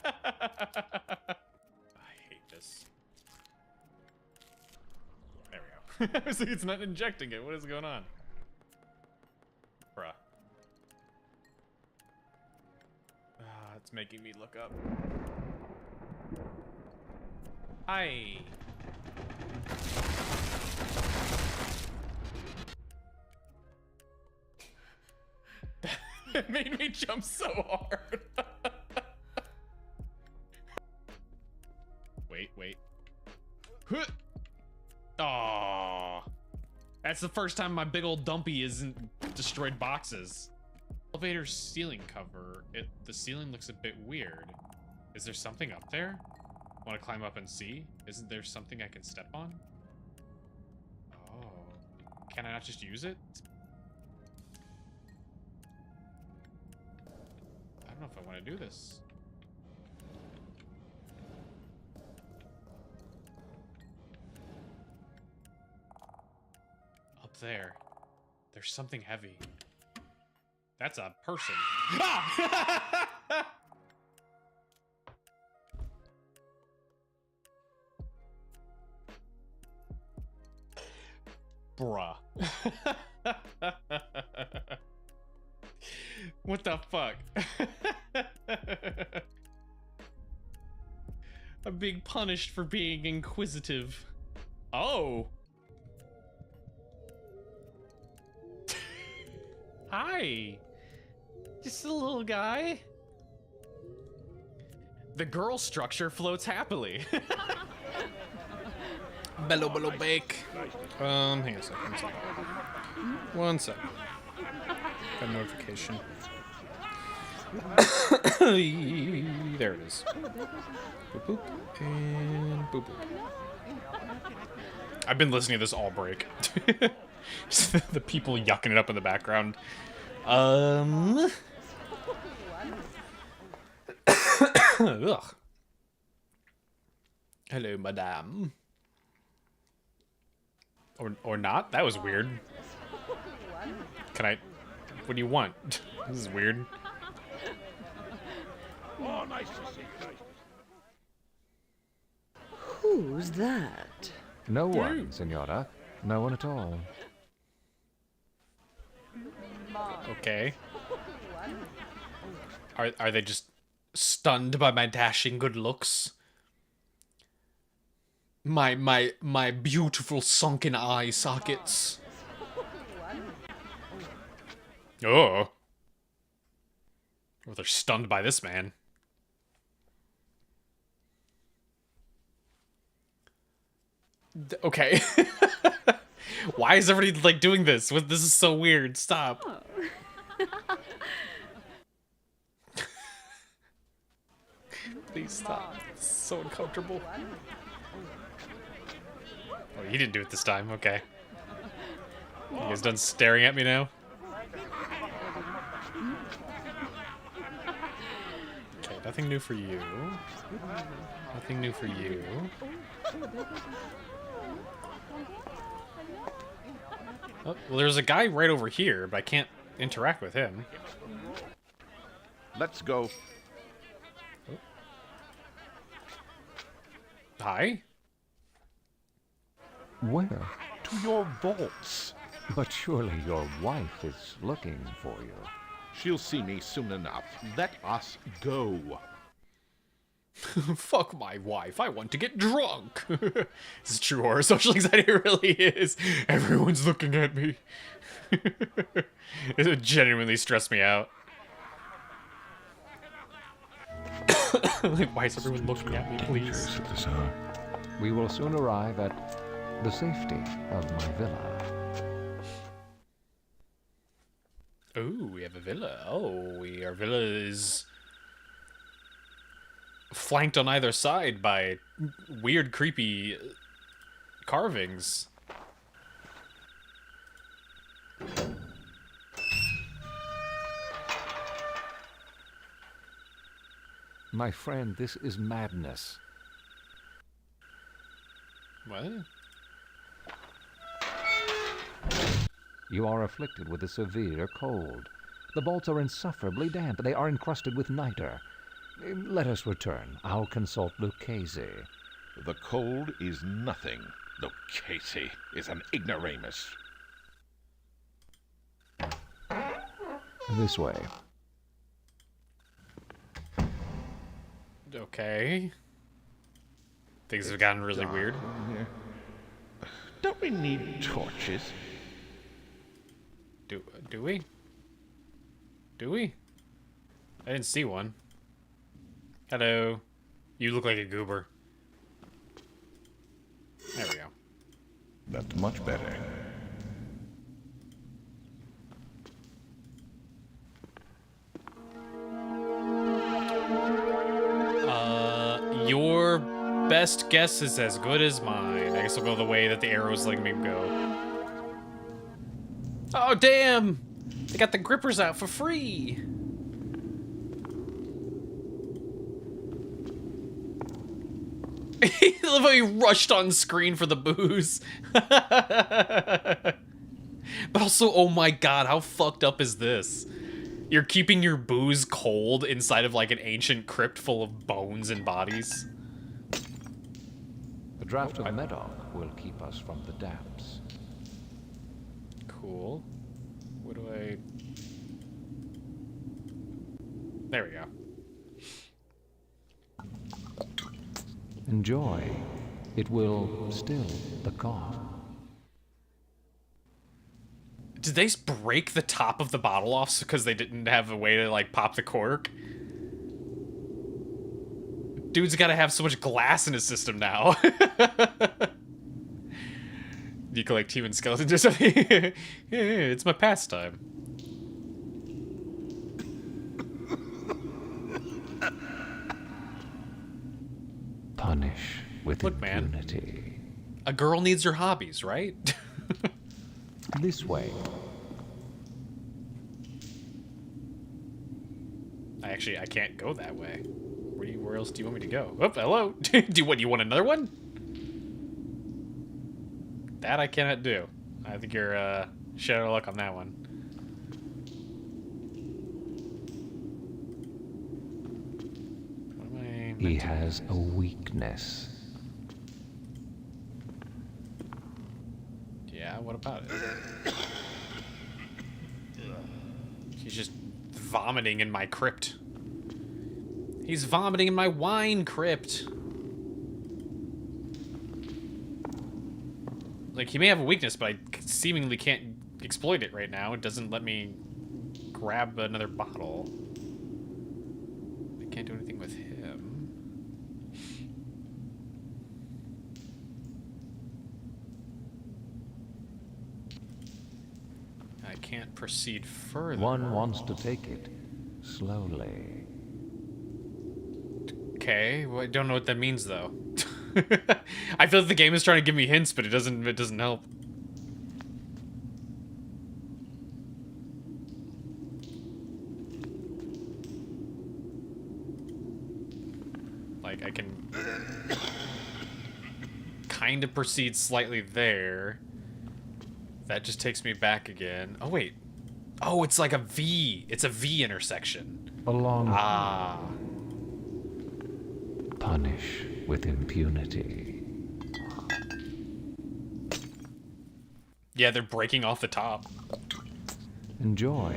hate this. There we go. So it's not injecting it. What is going on? Bruh. It's making me look up. Hi. It made me jump so hard. Wait. Aww. That's the first time my big old dumpy isn't destroyed boxes. Elevator ceiling cover. The ceiling looks a bit weird. Is there something up there? Want to climb up and see? Isn't there something I can step on? Oh. Can I not just use it? I don't know if I want to do this. Up there. There's something heavy. That's a person. Ah! Bruh. What the fuck? I'm being punished for being inquisitive. Oh. Hi. Just a little guy. The girl structure floats happily. Bello bello bake. Hang on a second. One sec. Got a notification. There it is. Boop boop and boop boop. I've been listening to this all break. Just the people yucking it up in the background. Ugh. Hello, madame. Or not? That was weird. Can I... What do you want? This is weird. Oh, nice to see you. Who's that? No one, Senora. No one at all. Okay. Are they just stunned by my dashing good looks? My beautiful sunken eye sockets. Oh. Well, they're stunned by this man. Okay. Why is everybody like doing this? This is so weird. Stop. Oh. Please stop. It's so uncomfortable. Oh, he didn't do it this time. Okay. You guys done staring at me now? Okay, nothing new for you. Nothing new for you. Oh, well, there's a guy right over here, but I can't interact with him. Let's go. Oh. Hi? Where? To your vaults. But surely your wife is looking for you. She'll see me soon enough. Let us go. Fuck my wife. I want to get drunk. This is true horror social anxiety. It really is. Everyone's looking at me. It would genuinely stress me out. Like, why is everyone looking at me, please? At this hour. We will soon arrive at the safety of my villa. Oh, we have a villa. Oh, our villa is flanked on either side by weird, creepy carvings. My friend, this is madness. What? You are afflicted with a severe cold. The vaults are insufferably damp. They are encrusted with niter. Let us return. I'll consult Lucchese. The cold is nothing. Lucchese is an ignoramus. This way. Okay. Things have gotten really weird. Don't we need torches? Do we? Do we? I didn't see one. Hello. You look like a goober. There we go. That's much better. Your best guess is as good as mine. I guess I'll go the way that the arrow's letting me go. Oh, damn! They got the grippers out for free! I love how he rushed on screen for the booze. But also, oh my god, how fucked up is this? You're keeping your booze cold inside of like an ancient crypt full of bones and bodies. The draft of Medoc will keep us from the damps. Cool. What do I... There we go. Enjoy. It will still the cough. Did they break the top of the bottle off because they didn't have a way to, like, pop the cork? Dude's gotta have so much glass in his system now. You collect human skeletons or something? Yeah, it's my pastime. Punish with Look, man. impunity. A girl needs her hobbies, right? This way. I can't go that way. Where Where else do you want me to go? Oh, hello. Do you want another one? That I cannot do. I think you're shit out of luck on that one. What am I meant He to- has a weakness. Yeah, what about it? He's just vomiting in my crypt. He's vomiting in my wine crypt. Like, he may have a weakness, but I seemingly can't exploit it right now. It doesn't let me grab another bottle. I can't do anything with him. I can't proceed further. One wants to take it slowly. Okay, well, I don't know what that means though. I feel like the game is trying to give me hints, but it doesn't help. Like, I can kind of proceed slightly there. That just takes me back again. Oh, wait. Oh, it's like a V. It's a V intersection. Along Ah. punish with impunity. Yeah, they're breaking off the top. Enjoy.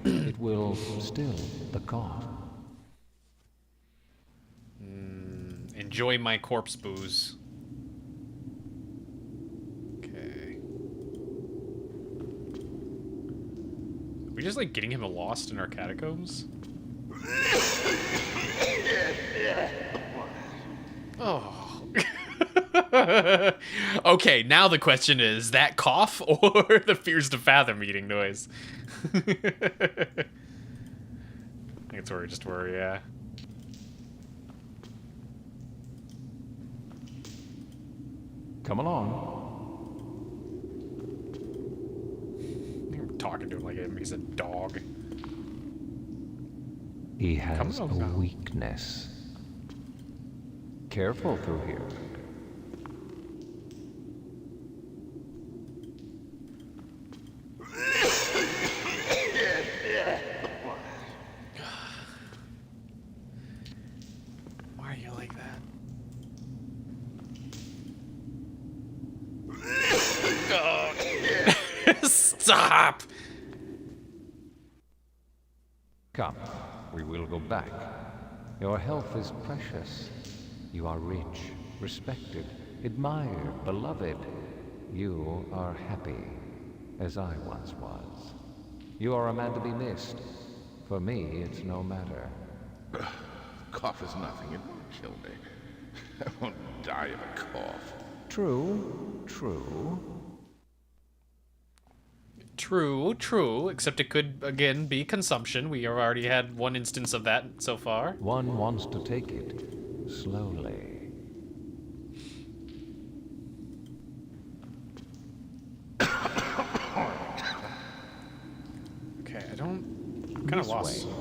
It will still the cough. Enjoy my corpse booze. Okay. Are we just like getting him lost in our catacombs? Oh. Okay, now the question is, that cough or the Fears to Fathom eating noise? I think it's where we just were, yeah. Come along. I'm talking to him like he's a dog. He has Come on a now. weakness. Careful through here. Why are you like that? Stop! Come, we will go back. Your health is precious. You are rich, respected, admired, beloved. You are happy, as I once was. You are a man to be missed. For me, it's no matter. Cough is nothing. It won't kill me. I won't die of a cough. True, true. True, true, except it could, again, be consumption. We have already had one instance of that so far. One wants to take it slowly. Okay, I don't... I'm kind of lost. way.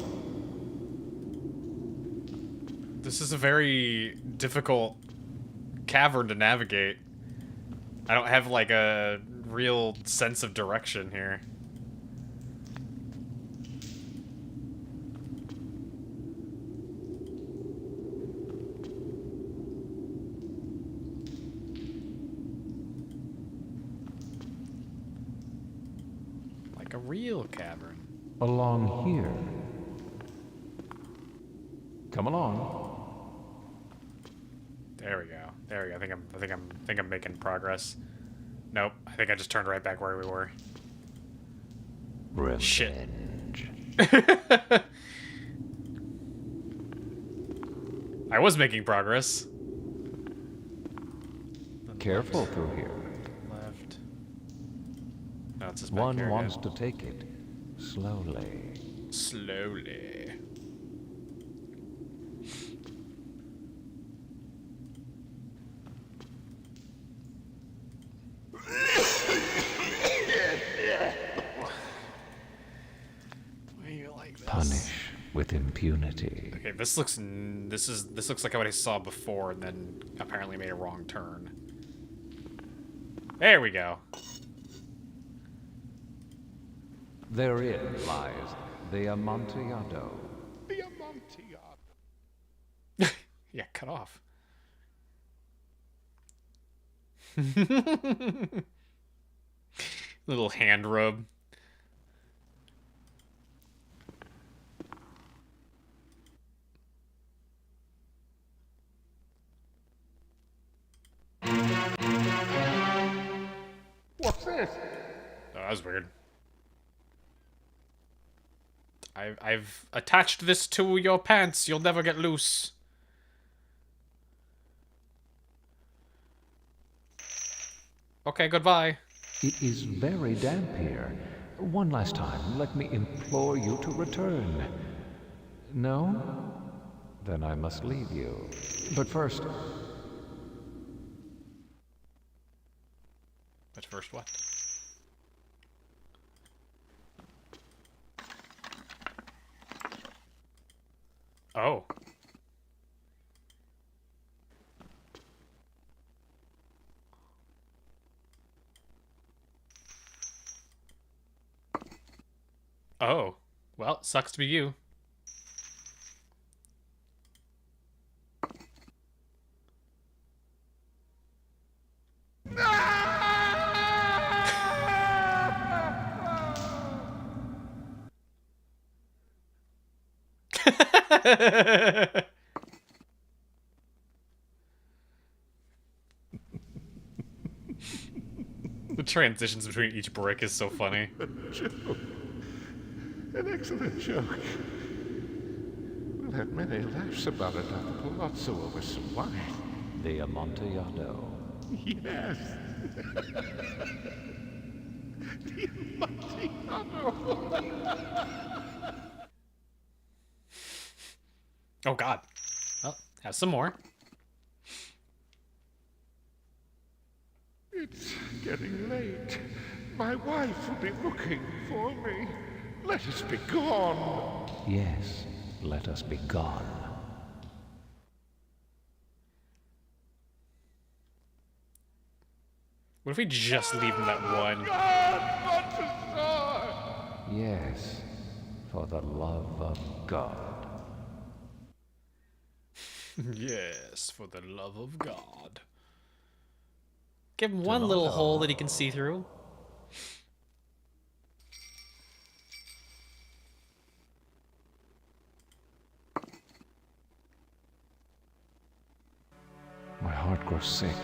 This is a very difficult cavern to navigate. I don't have, like, a real sense of direction here. Like a real cavern. Along here. Come along. There we go. There we go. I think I'm making progress. Nope. I think I just turned right back where we were. Revenge. Shit. I was making progress. Careful through here. Left. No, it's just back One here wants again. to take it slowly. Slowly. Why are you like this? Punish with impunity. Okay, this looks like what I saw before, and then apparently made a wrong turn. There we go. Therein lies the Amontillado. The Amontillado. Yeah, cut off. Little hand rub. What's this? Oh, that was weird. I've attached this to your pants. You'll never get loose. Okay, goodbye. It is very damp here. One last time, let me implore you to return. No? Then I must leave you. But first... But first what? Oh. Oh. Well, sucks to be you. The transitions between each brick is so funny. An excellent joke. We'll have many laughs about it at the palazzo over some wine. The Amontillado. Yes. The Amontillado. Oh god. Well, have some more. It's getting late. My wife will be looking for me. Let us be gone. Yes, let us be gone. What if we just leave him that one? Yes, for the love of God. Yes, for the love of God. Give him one little hole that he can see through. My heart grows sick.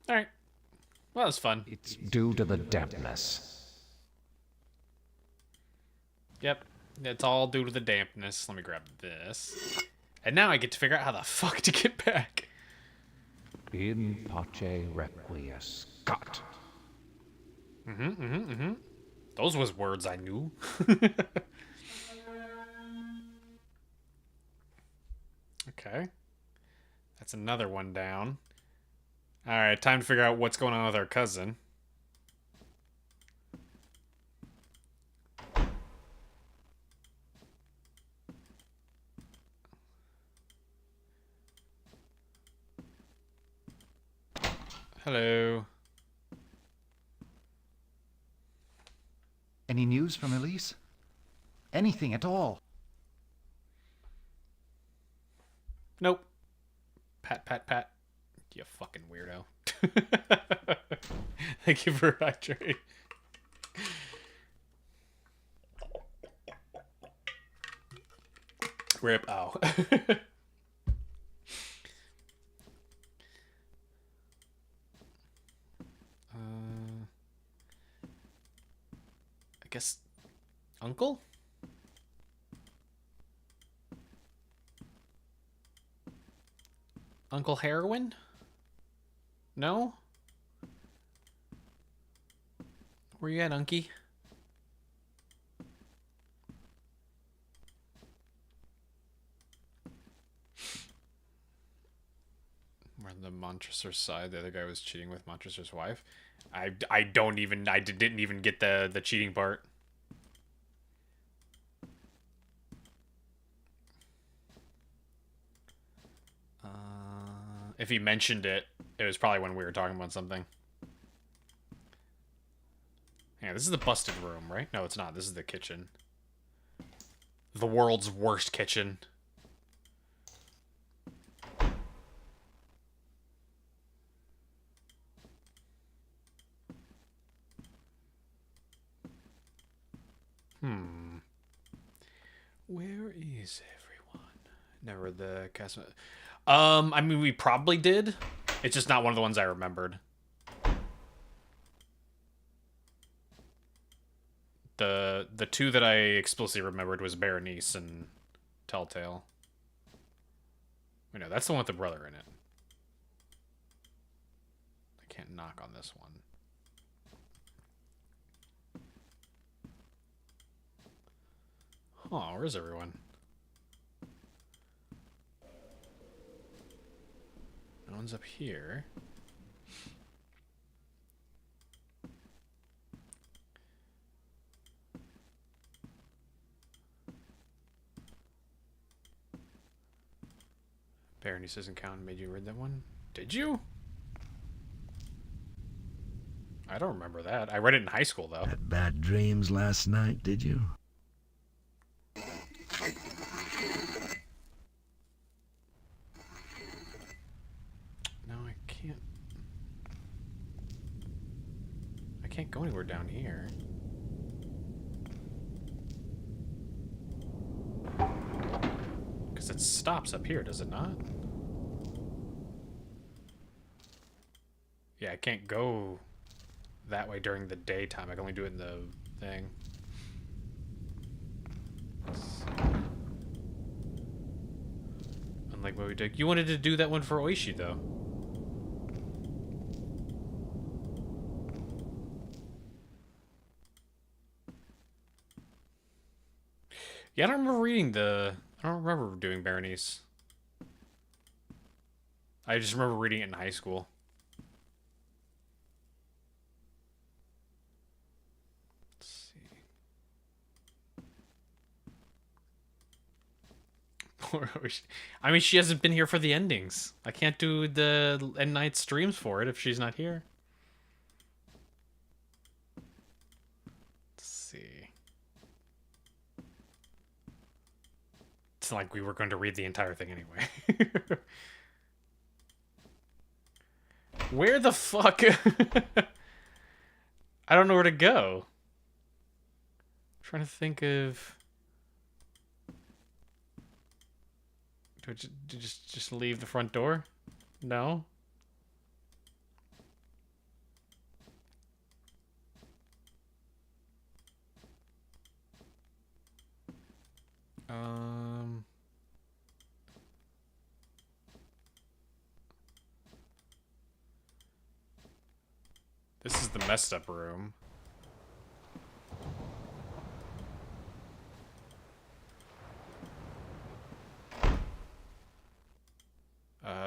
Alright. Well, that was fun. It's due to the dampness. Yep. It's all due to the dampness. Let me grab this. And now I get to figure out how the fuck to get back. In pace requiescat. Those was words I knew. Okay. That's another one down. Alright, time to figure out what's going on with our cousin. Hello. Any news from Elise? Anything at all? Nope. Pat, pat, pat. You fucking weirdo. Thank you for hydrating. Rip. Oh. I guess uncle? Uncle Heroin? No? Where you at, Unky? We're on the Montresor's side. The other guy was cheating with Montresor's wife. I didn't even get the cheating part. If he mentioned it, it was probably when we were talking about something. Yeah, this is the busted room, right? No, it's not. This is the kitchen. The world's worst kitchen. Where is everyone? Never the cast. I mean, we probably did. It's just not one of the ones I remembered. The two that I explicitly remembered was Berenice and Telltale. Wait, no, that's the one with the brother in it. I can't knock on this one. Oh, where's everyone? No one's up here. Berenice doesn't count. Made you read that one? Did you? I don't remember that. I read it in high school, though. Had bad dreams last night, did you? No, I can't. I can't go anywhere down here. Because it stops up here, does it not? Yeah, I can't go that way during the daytime. I can only do it in the thing. Unlike what we did. You wanted to do that one for Oishi, though. Yeah, I don't remember reading the... I don't remember doing Berenice. I just remember reading it in high school. Let's see. Poor Oishi. I mean, she hasn't been here for the endings. I can't do the end night streams for it if she's not here. Let's see. It's like we were going to read the entire thing anyway. Where the fuck? I don't know where to go. I'm trying to think of... Do I just leave the front door? No? This is the messed up room.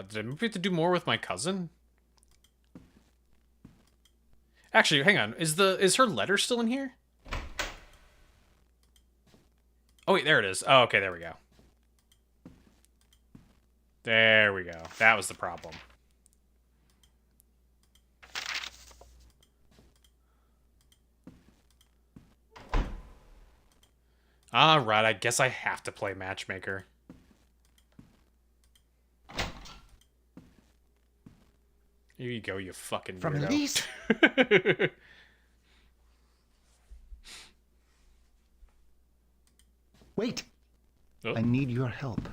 Did I maybe have to do more with my cousin? Actually, hang on. Is her letter still in here? Oh wait, there it is. Oh, okay, there we go. There we go. That was the problem. Alright, I guess I have to play Matchmaker. Here you go, you fucking From weirdo. Elise? Wait! Oh. I need your help.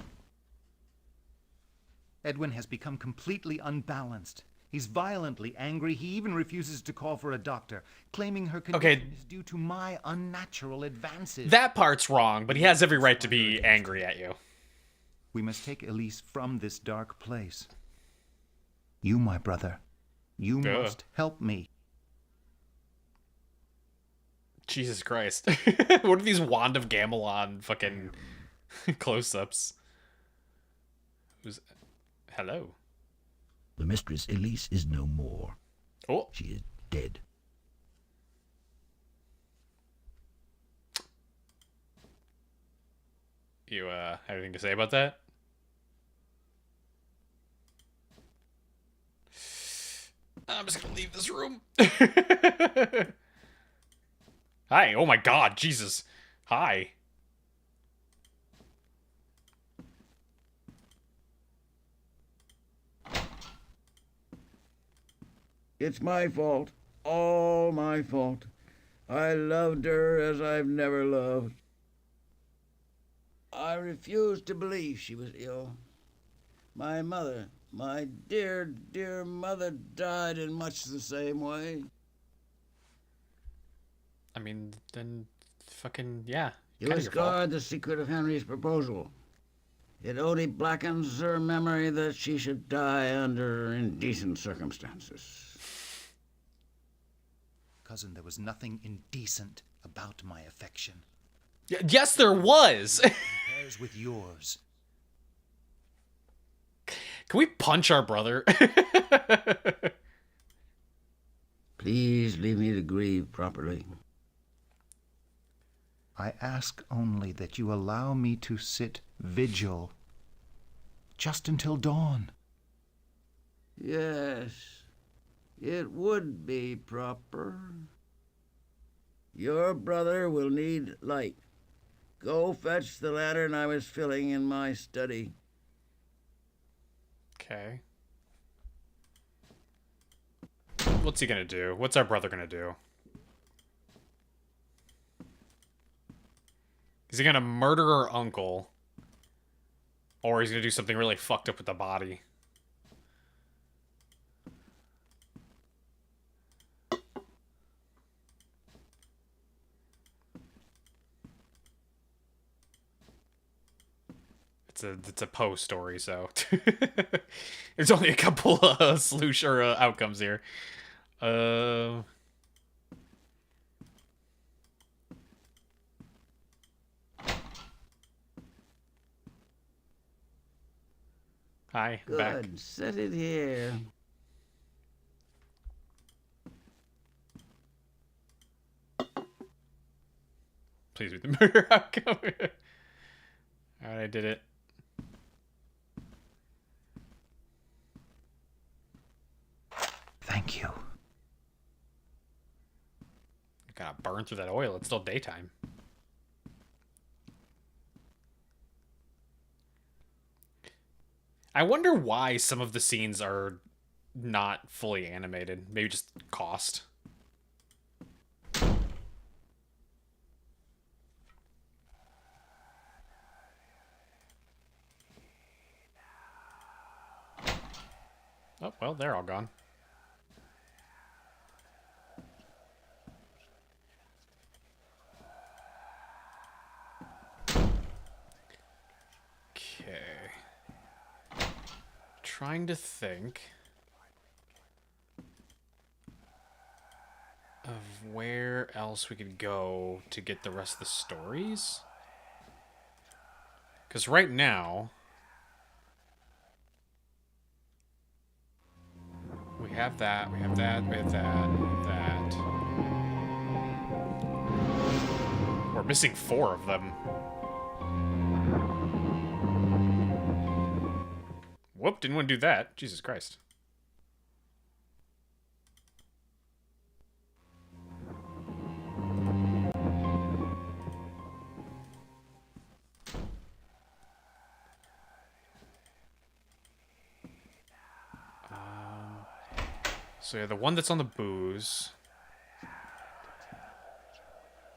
Edwin has become completely unbalanced. He's violently angry. He even refuses to call for a doctor, claiming her condition is due to my unnatural advances. That part's wrong, but he has every right to be angry at you. We must take Elise from this dark place. You, my brother, you must help me. Jesus Christ. What are these Wand of Gamelon fucking close-ups? Hello. The mistress, Elise, is no more. Oh. She is dead. You, have anything to say about that? I'm just gonna leave this room. Hi. Oh my god, Jesus. Hi. It's my fault. All my fault. I loved her as I've never loved. I refused to believe she was ill. My mother, my dear, dear mother, died in much the same way. I mean, then fucking, yeah. You discard the secret of Henry's proposal. It only blackens her memory that she should die under indecent circumstances. Cousin, there was nothing indecent about my affection. Yes, there was! Compares with yours. Can we punch our brother? Please leave me to grieve properly. I ask only that you allow me to sit vigil just until dawn. Yes, it would be proper. Your brother will need light. Go fetch the lantern I was filling in my study. Okay. What's he gonna do? What's our brother gonna do? Is he gonna murder our uncle? Or he's gonna do something really fucked up with the body? It's a Poe story, so there's only a couple outcomes here. Hi, Good. back. Set it here. Please read the murder outcome. Alright, I did it. Thank you. Gotta burn through that oil. It's still daytime. I wonder why some of the scenes are not fully animated. Maybe just cost. Oh, well, they're all gone. Okay. Trying to think of where else we could go to get the rest of the stories. Because right now, we have that, we have that, we have that, we have that. We're missing 4 of them. Whoop, didn't want to do that. Jesus Christ. So yeah, the one that's on the booze.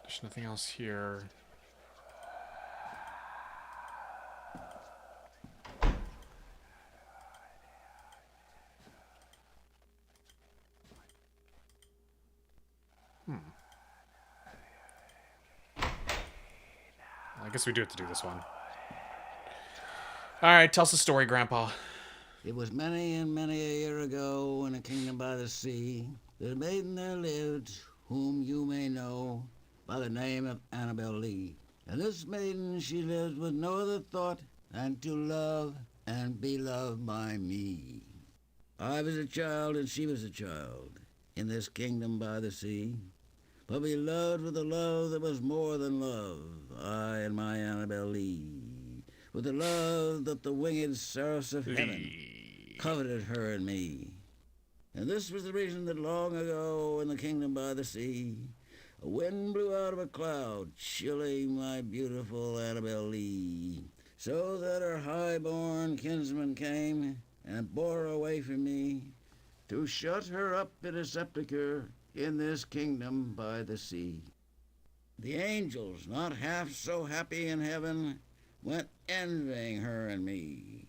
There's nothing else here. I guess we do have to do this one. Alright, tell us the story, Grandpa. It was many and many a year ago in a kingdom by the sea. There a maiden there lived, whom you may know by the name of Annabel Lee. And this maiden, she lived with no other thought than to love and be loved by me. I was a child and she was a child in this kingdom by the sea. But we loved with a love that was more than love, I and my Annabel Lee, with a love that the winged seraphs of heaven coveted her and me. And this was the reason that long ago in the kingdom by the sea, a wind blew out of a cloud, chilling my beautiful Annabel Lee, so that her high-born kinsman came and bore her away from me, to shut her up in a sepulchre in this kingdom by the sea. The angels, not half so happy in heaven, went envying her and me.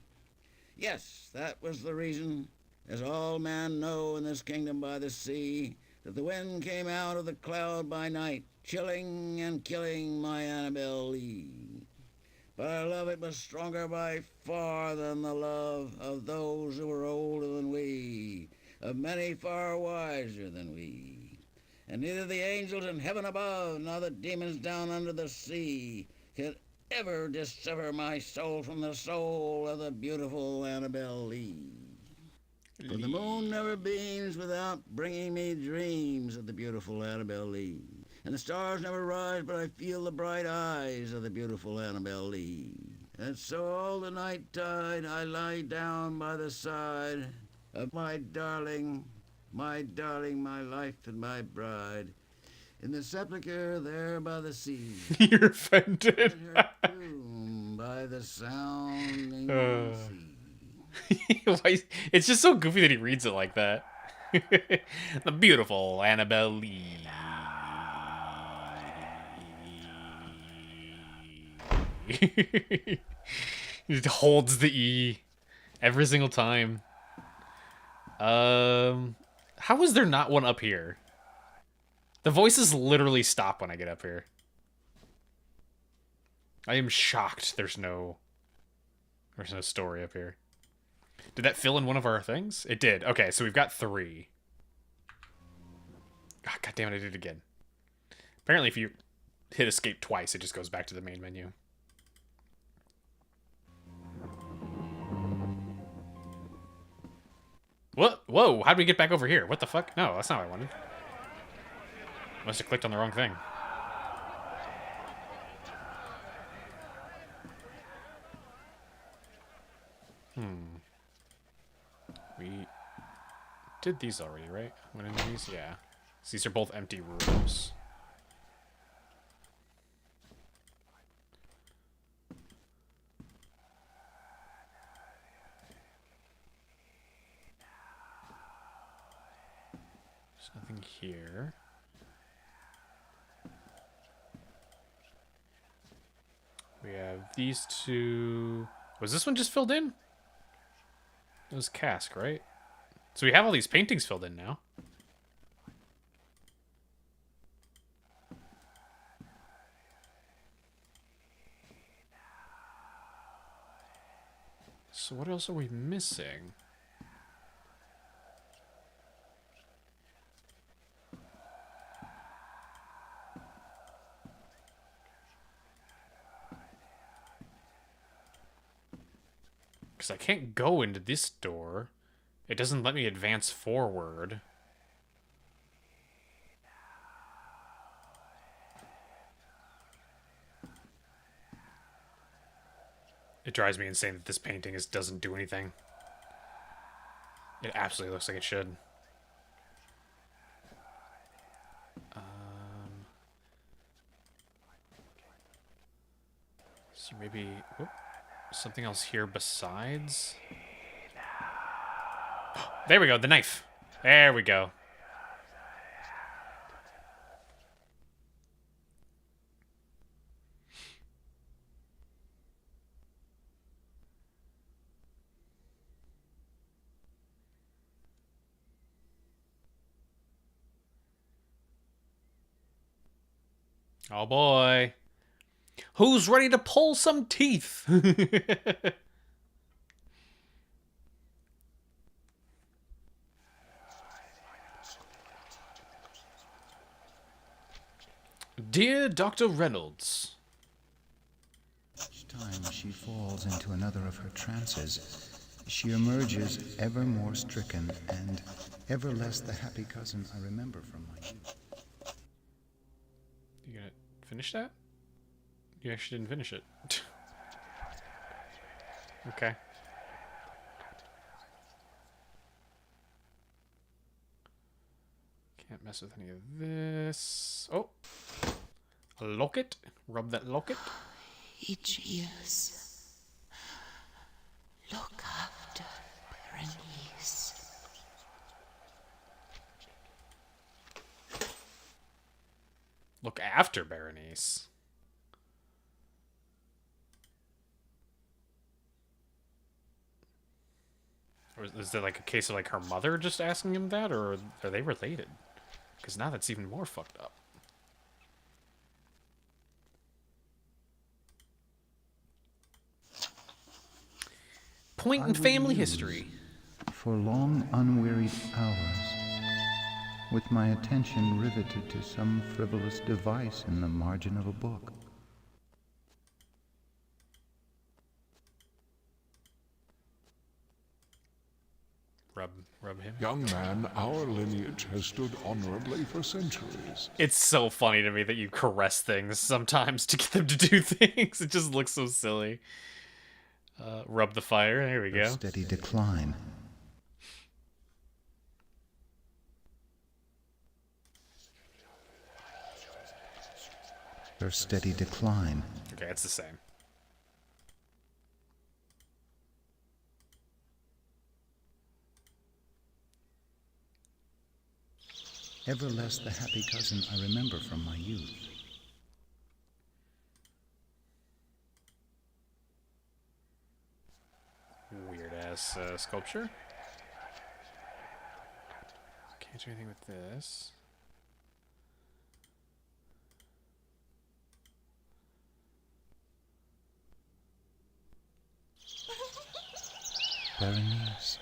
Yes, that was the reason, as all men know in this kingdom by the sea, that the wind came out of the cloud by night, chilling and killing my Annabel Lee. But our love, it was stronger by far than the love of those who were older than we, of many far wiser than we. And neither the angels in heaven above, nor the demons down under the sea, could ever dissever my soul from the soul of the beautiful Annabel Lee. For the moon never beams without bringing me dreams of the beautiful Annabel Lee. And the stars never rise, but I feel the bright eyes of the beautiful Annabel Lee. And so all the night tide I lie down by the side of my darling, my life and my bride, in the sepulchre there by the sea. You're offended. Her tomb by the sounding sea. It's just so goofy that he reads it like that. The beautiful Annabel Lee. He holds the E every single time. How is there not one up here? The voices literally stop when I get up here. I am shocked there's no story up here. Did that fill in one of our things? It did. Okay, so we've got 3. Oh, God damn it, I did it again. Apparently if you hit escape twice, it just goes back to the main menu. What? Whoa, how'd we get back over here? What the fuck? No, that's not what I wanted. Must have clicked on the wrong thing. We did these already, right? Went into these? Yeah. So these are both empty rooms. There's nothing here. We have these 2. Was this one just filled in? It was cask, right? So we have all these paintings filled in now. So what else are we missing? Because I can't go into this door. It doesn't let me advance forward. It drives me insane that this painting doesn't do anything. It absolutely looks like it should. So maybe... Whoop. Something else here besides? There we go, the knife. There we go. Oh boy. Who's ready to pull some teeth? Dear Dr. Reynolds. Each time she falls into another of her trances, She emerges ever more stricken and ever less the happy cousin I remember from my youth. You gonna finish that? You actually didn't finish it. Okay. Can't mess with any of this. Oh! A locket. Rub that locket. Aegeus, look after Berenice. Look after Berenice. Or is it like a case of like her mother just asking him that, or are they related? Because now that's even more fucked up. Point in family history. For long, unwearied hours, with my attention riveted to some frivolous device in the margin of a book. Rub him. Young man, our lineage has stood honorably for centuries. It's so funny to me that you caress things sometimes to get them to do things. It just looks so silly. Rub the fire. There we go. Steady decline. Her steady decline. Okay, it's the same. Ever less the happy cousin I remember from my youth. Weird ass sculpture. Can't do anything with this. Berenice.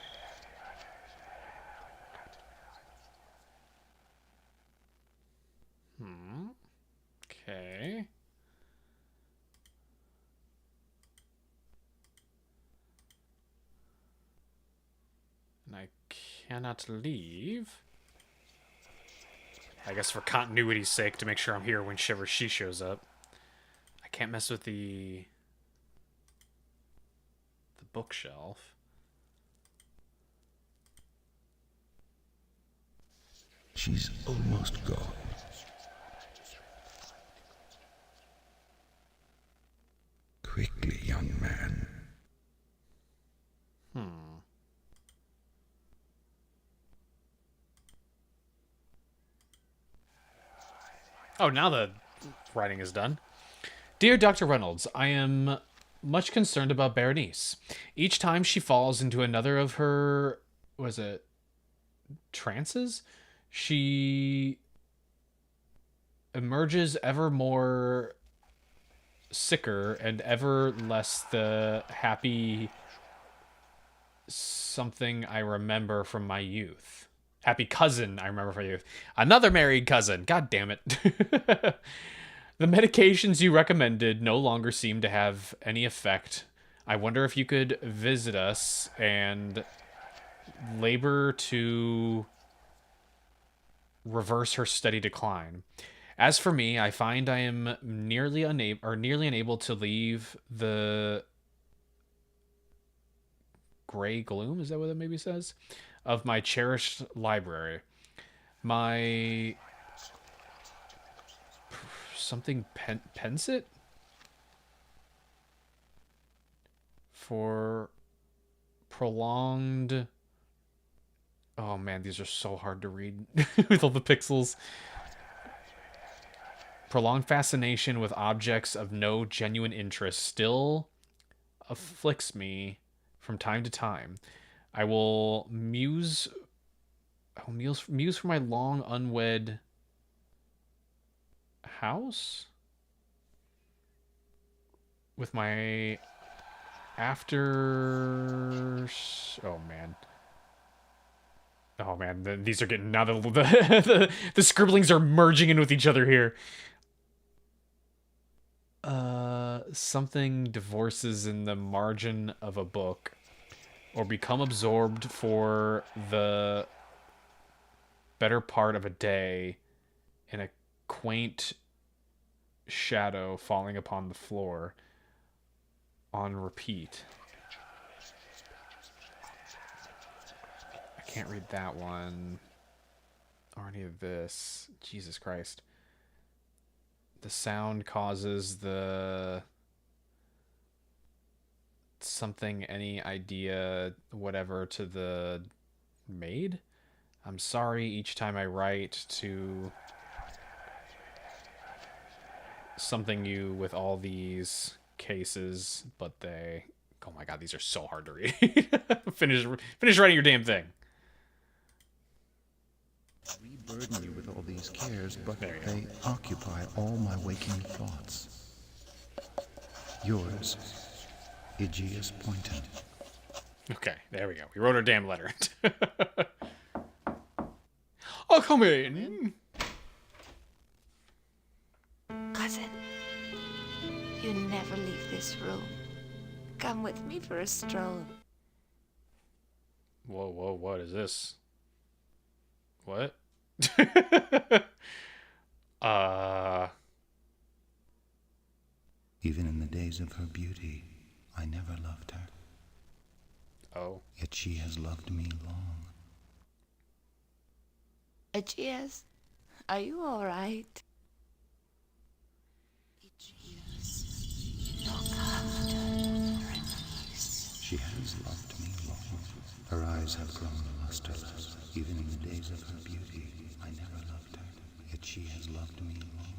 Okay. And I cannot leave. I guess for continuity's sake, to make sure I'm here whenever she shows up. I can't mess with the bookshelf. She's almost gone. Quickly, young man. Oh, now the writing is done. Dear Dr. Reynolds, I am much concerned about Berenice. Each time she falls into another of her, trances, she emerges ever more sicker and ever less the happy something I remember from my youth. Happy cousin I remember from my youth. Another married cousin. God damn it. The medications you recommended no longer seem to have any effect. I wonder if you could visit us and labor to reverse her steady decline. As for me, I find I am nearly unable to leave the gray gloom, is that what it maybe says, of my cherished library. My something pensit for prolonged. Oh man, these are so hard to read with all the pixels. Prolonged fascination with objects of no genuine interest still afflicts me from time to time. I will muse for my long unwed house with my after. Oh man, these are getting now the scribblings are merging in with each other here. Something divorces in the margin of a book. or become absorbed for the better part of a day in a quaint shadow falling upon the floor on repeat. I can't read that one or any of this. Jesus Christ. The sound causes the something, any idea, whatever, to the maid. I'm sorry each time I write to something you with all these cases, but they... Oh my god, these are so hard to read. Finish writing your damn thing. We burden you with all these cares, but they occupy all my waking thoughts. Yours, Aegeus Poynton. Okay, there we go. We wrote our damn letter. I'll come in. Cousin, you never leave this room. Come with me for a stroll. Whoa, whoa, what is this? What? Even in the days of her beauty, I never loved her. Oh. Yet she has loved me long. Aegeus, are you all right? Look after Berenice. She has loved me long. Her eyes have grown lusterless. Even in the days of her beauty, I never loved her. Yet she has loved me long.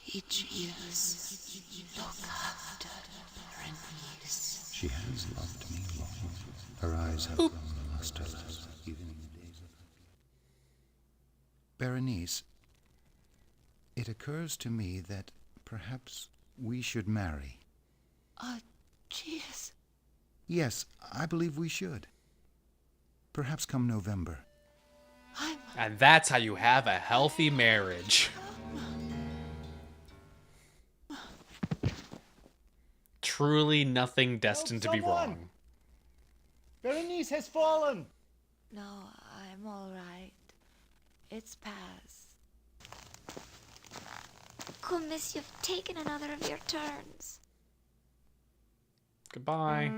Aegeus, look after Berenice. She has loved me long. Her eyes have grown lusterless. Even in the days of her Berenice, it occurs to me that perhaps we should marry. Aegeus. Yes, I believe we should. Perhaps come November. And that's how you have a healthy marriage. Truly nothing destined to be wrong. Berenice has fallen. No, I'm all right. It's past. Come, miss, you've taken another of your turns. Goodbye.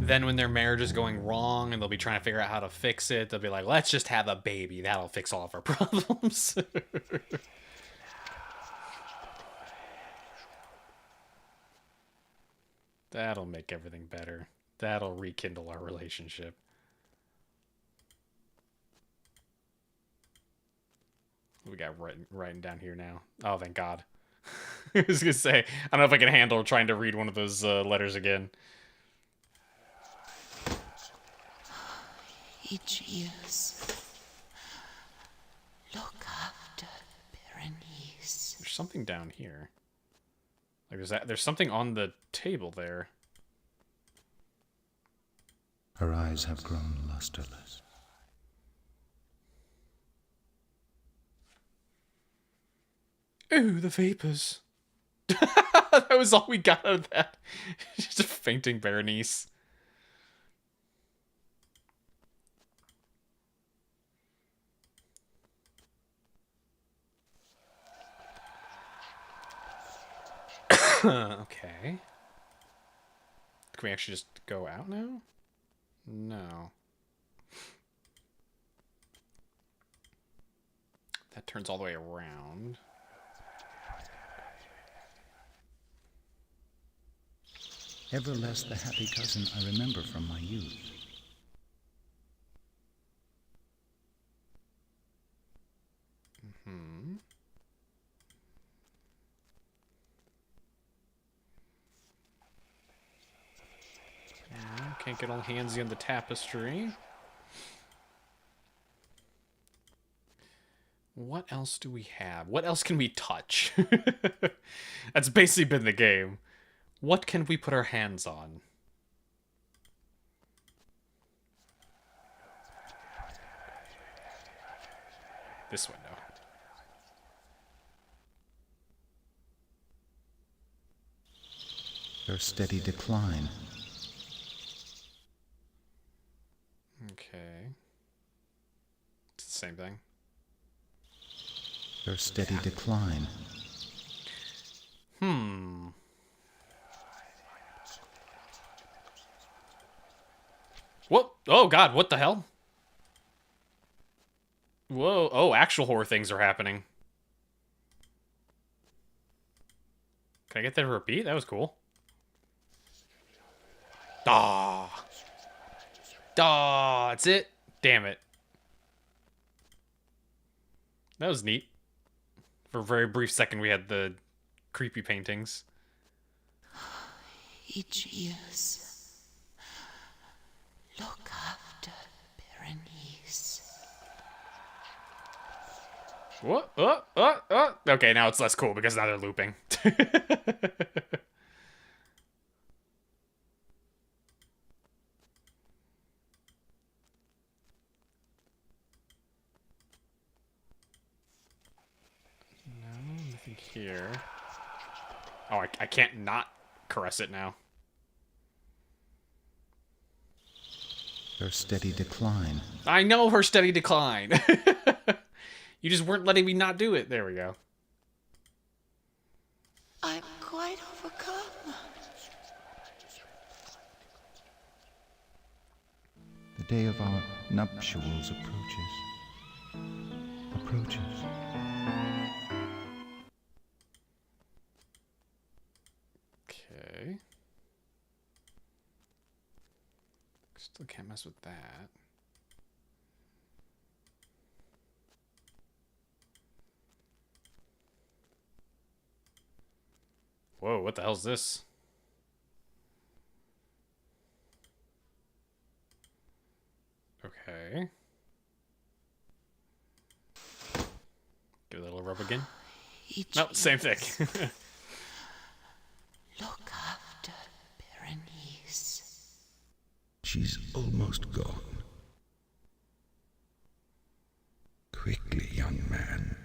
Then when their marriage is going wrong and they'll be trying to figure out how to fix it, they'll be like, let's just have a baby. That'll fix all of our problems. That'll make everything better. That'll rekindle our relationship. What we got writing down here now? Oh, thank God. I was going to say, I don't know if I can handle trying to read one of those letters again. Aegeus, look after Berenice. There's something down here. Like there's something on the table there. Her eyes have grown lusterless. Ooh, the vapors. That was all we got out of that. Just a fainting Berenice. Okay. Can we actually just go out now? No. That turns all the way around. Ever less the happy cousin I remember from my youth. Mm-hmm. Can't get all handsy on the tapestry. What else do we have? What else can we touch? That's basically been the game. What can we put our hands on? This window. Her steady decline. Okay. It's the same thing. Her steady decline. What? Oh god, what the hell? Whoa. Oh, actual horror things are happening. Can I get that to repeat? That was cool. Ah. Ah, that's it. Damn it. That was neat. For a very brief second, we had the creepy paintings. Aegeus, look after Berenice. What? Okay, now it's less cool because now they're looping. No, nothing here. Oh, I can't not caress it now. Her steady decline. I know her steady decline. You just weren't letting me not do it. There we go. I'm quite overcome. The day of our nuptials approaches. Okay. Still can't mess with that. Whoa, what the hell's this? Okay. Give it a little rub again. No, same thing. Look after Berenice. She's almost gone. Quickly, young man.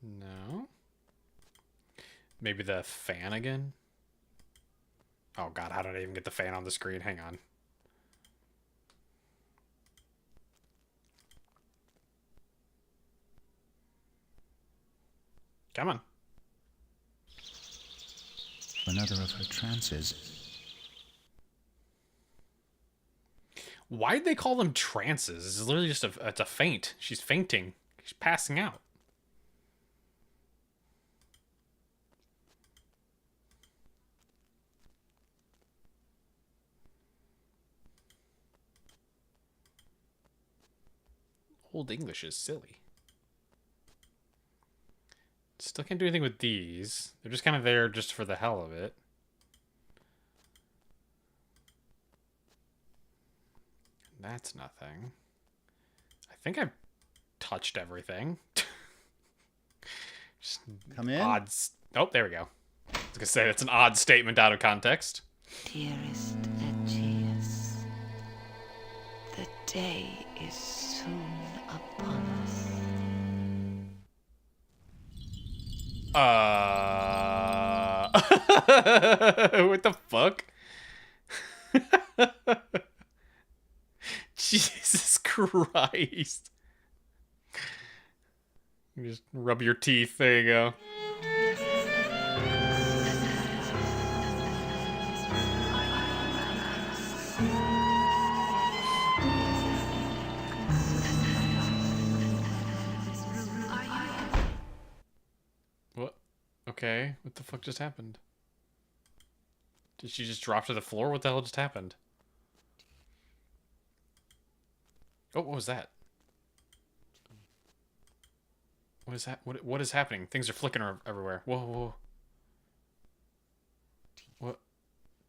No. Maybe the fan again? Oh god, how did I even get the fan on the screen? Hang on. Come on. Another of her trances. Why'd they call them trances? It's literally just it's a faint. She's fainting. She's passing out. Old English is silly. Still can't do anything with these. They're just kind of there just for the hell of it. That's nothing. I think I've touched everything. Just come in. Odds. Oh, there we go. I was gonna say that's an odd statement out of context. Dearest Aegeus, the day is soon upon us. What the fuck? Jesus Christ. You just rub your teeth. There you go. What? Okay. What the fuck just happened? Did she just drop to the floor? What the hell just happened? Oh, what was that? What is that? What is happening? Things are flicking everywhere. Whoa, whoa. What?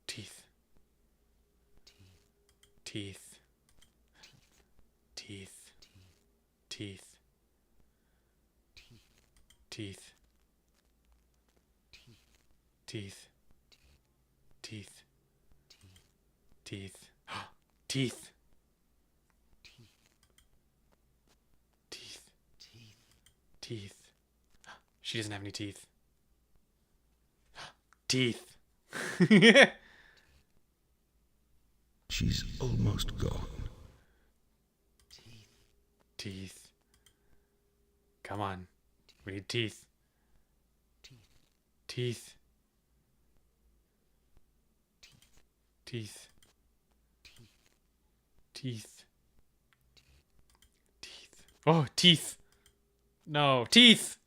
Teeth. Teeth. Teeth. Teeth. Teeth. Teeth. Teeth. Teeth. Teeth. Teeth. Teeth. She doesn't have any teeth. Teeth. She's almost gone. Teeth. Come on. We need teeth. Teeth. Teeth. Teeth. Teeth. Oh, teeth. No, teeth.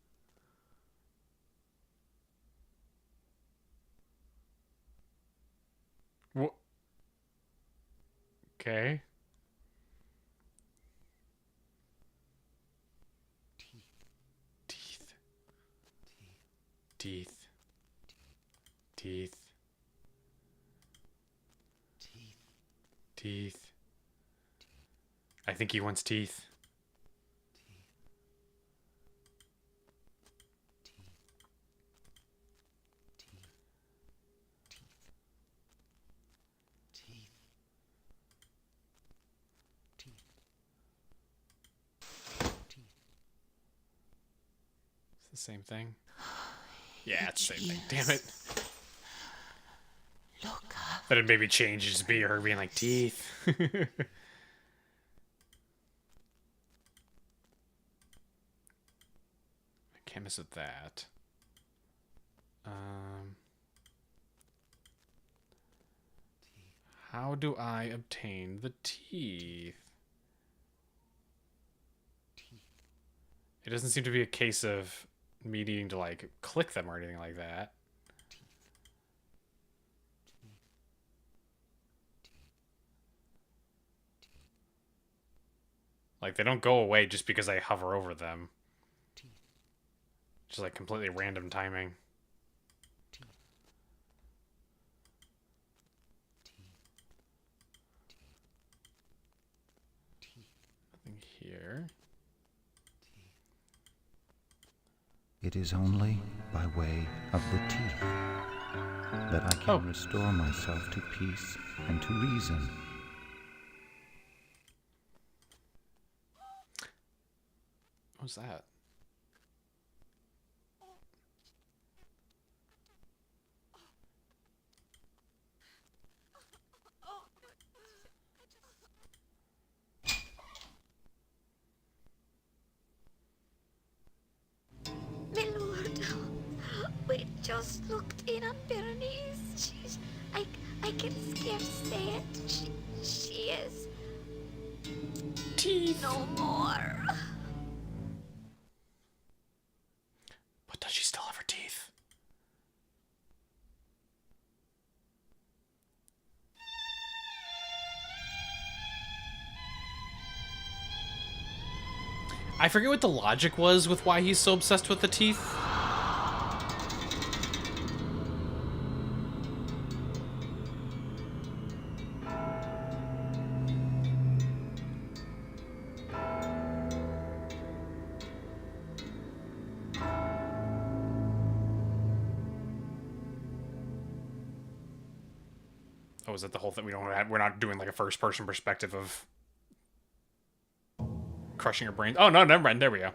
What? Okay. Teeth. Teeth. Teeth. Teeth. I think he wants teeth. It's the same thing. Yeah, it's the same thing. Damn it. Look up. But it maybe changes to be her being like, teeth. I can't miss with that. How do I obtain the teeth? It doesn't seem to be a case of me needing to, like, click them or anything like that. Like, they don't go away just because I hover over them. Just, like, completely random timing. Nothing here. It is only by way of the teeth that I can restore myself to peace and to reason. What was that? My lord, we just looked in on Berenice. I can scarce say it. She is teeth. No more. But does she still have her teeth? I forget what the logic was with why he's so obsessed with the teeth. Oh, is that the whole thing? We're not doing like a first person perspective of crushing her brains. Oh no, never mind. There we go.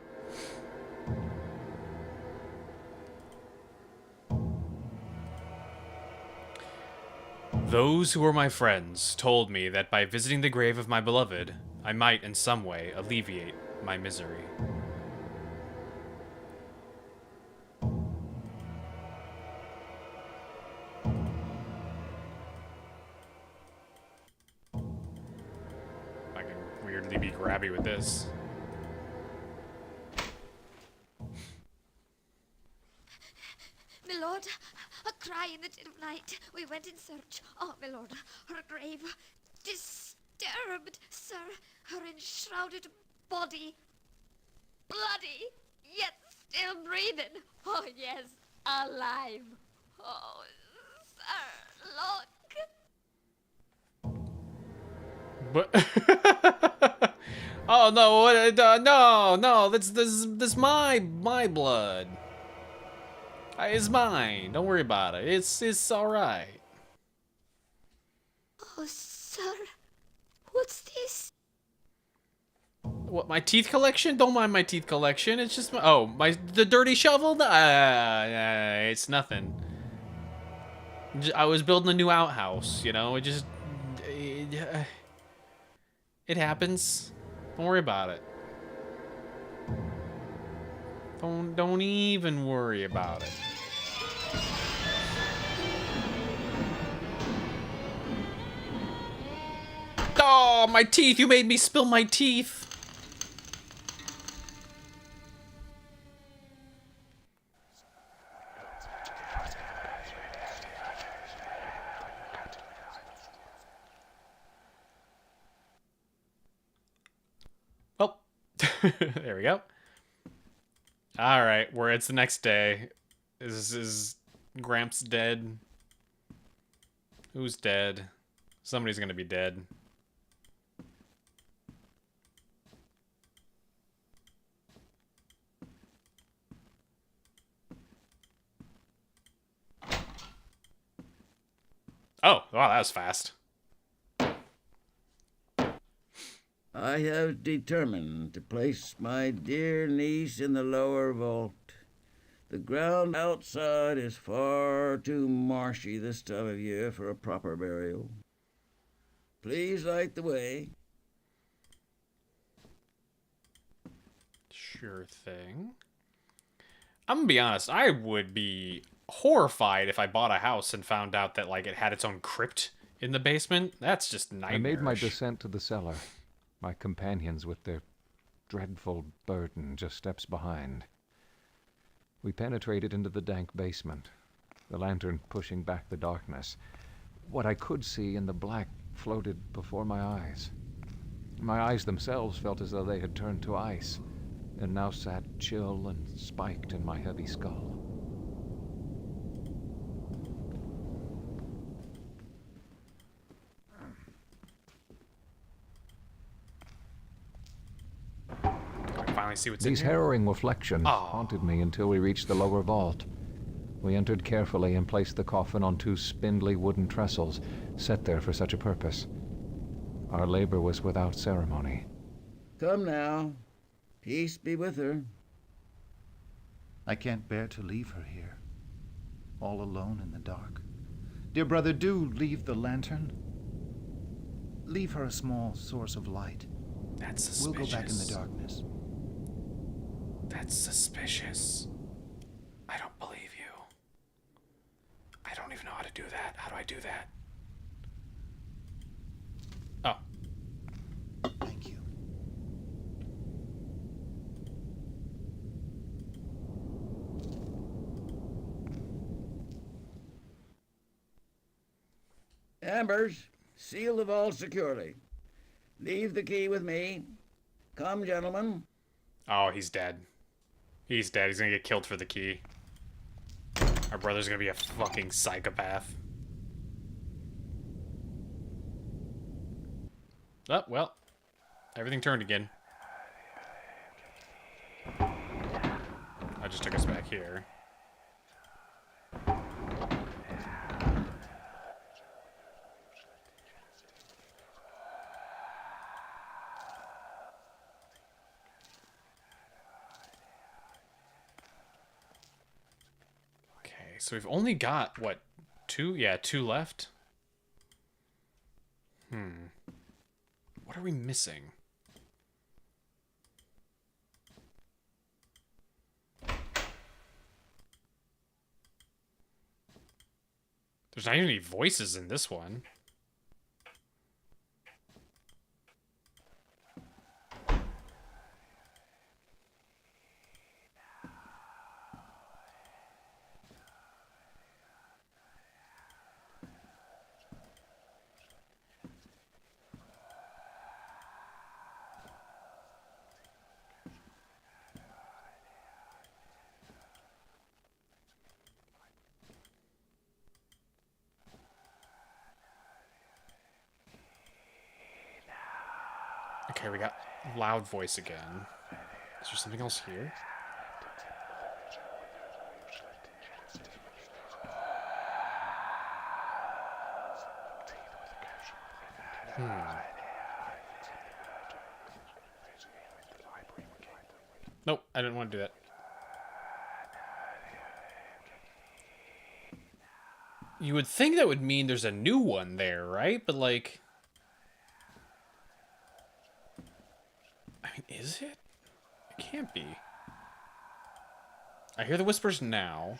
Those who were my friends told me that by visiting the grave of my beloved, I might in some way alleviate my misery. I can weirdly be grabby with this. My lord, a cry in the dead of night. We went in search. Oh, my lord, her grave disturbed, sir. Her enshrouded body, bloody, yet still breathing. Oh, yes, alive. Oh, sir, look. But oh no! No! This my blood. It's mine. Don't worry about it. It's all right. Oh, sir, what's this? What, my teeth collection? Don't mind my teeth collection. It's just the dirty shovel. It's nothing. I was building a new outhouse. You know, it happens. Don't worry about it. Don't even worry about it. Oh, my teeth! You made me spill my teeth! Oh. There we go. Alright, it's the next day. Is Gramps dead? Who's dead? Somebody's gonna be dead. Oh, wow, that was fast. I have determined to place my dear niece in the lower vault. The ground outside is far too marshy this time of year for a proper burial. Please light the way. Sure thing. I'm gonna be honest, I would be horrified if I bought a house and found out that, like, it had its own crypt in the basement. That's just nightmarish. I made my descent to the cellar. My companions with their dreadful burden just steps behind. We penetrated into the dank basement, the lantern pushing back the darkness. What I could see in the black floated before my eyes. My eyes themselves felt as though they had turned to ice, and now sat chill and spiked in my heavy skull. See what's These in here? harrowing reflections haunted me until we reached the lower vault. We entered carefully and placed the coffin on 2 spindly wooden trestles, set there for such a purpose. Our labor was without ceremony. Come now. Peace be with her. I can't bear to leave her here, all alone in the dark. Dear brother, do leave the lantern. Leave her a small source of light. That's suspicious. We'll go back in the darkness. That's suspicious. I don't believe you. I don't even know how to do that. How do I do that? Oh. Thank you. Ambers, seal the vault securely. Leave the key with me. Come, gentlemen. Oh, he's dead. He's dead. He's gonna get killed for the key. Our brother's gonna be a fucking psychopath. Oh, well. Everything turned again. I just took us back here. So we've only got, what, 2? Yeah, 2 left. What are we missing? There's not even any voices in this one. Okay, we got loud voice again. Is there something else here? Nope, I didn't want to do that. You would think that would mean there's a new one there, right? But, like... I mean, is it? It can't be. I hear the whispers now.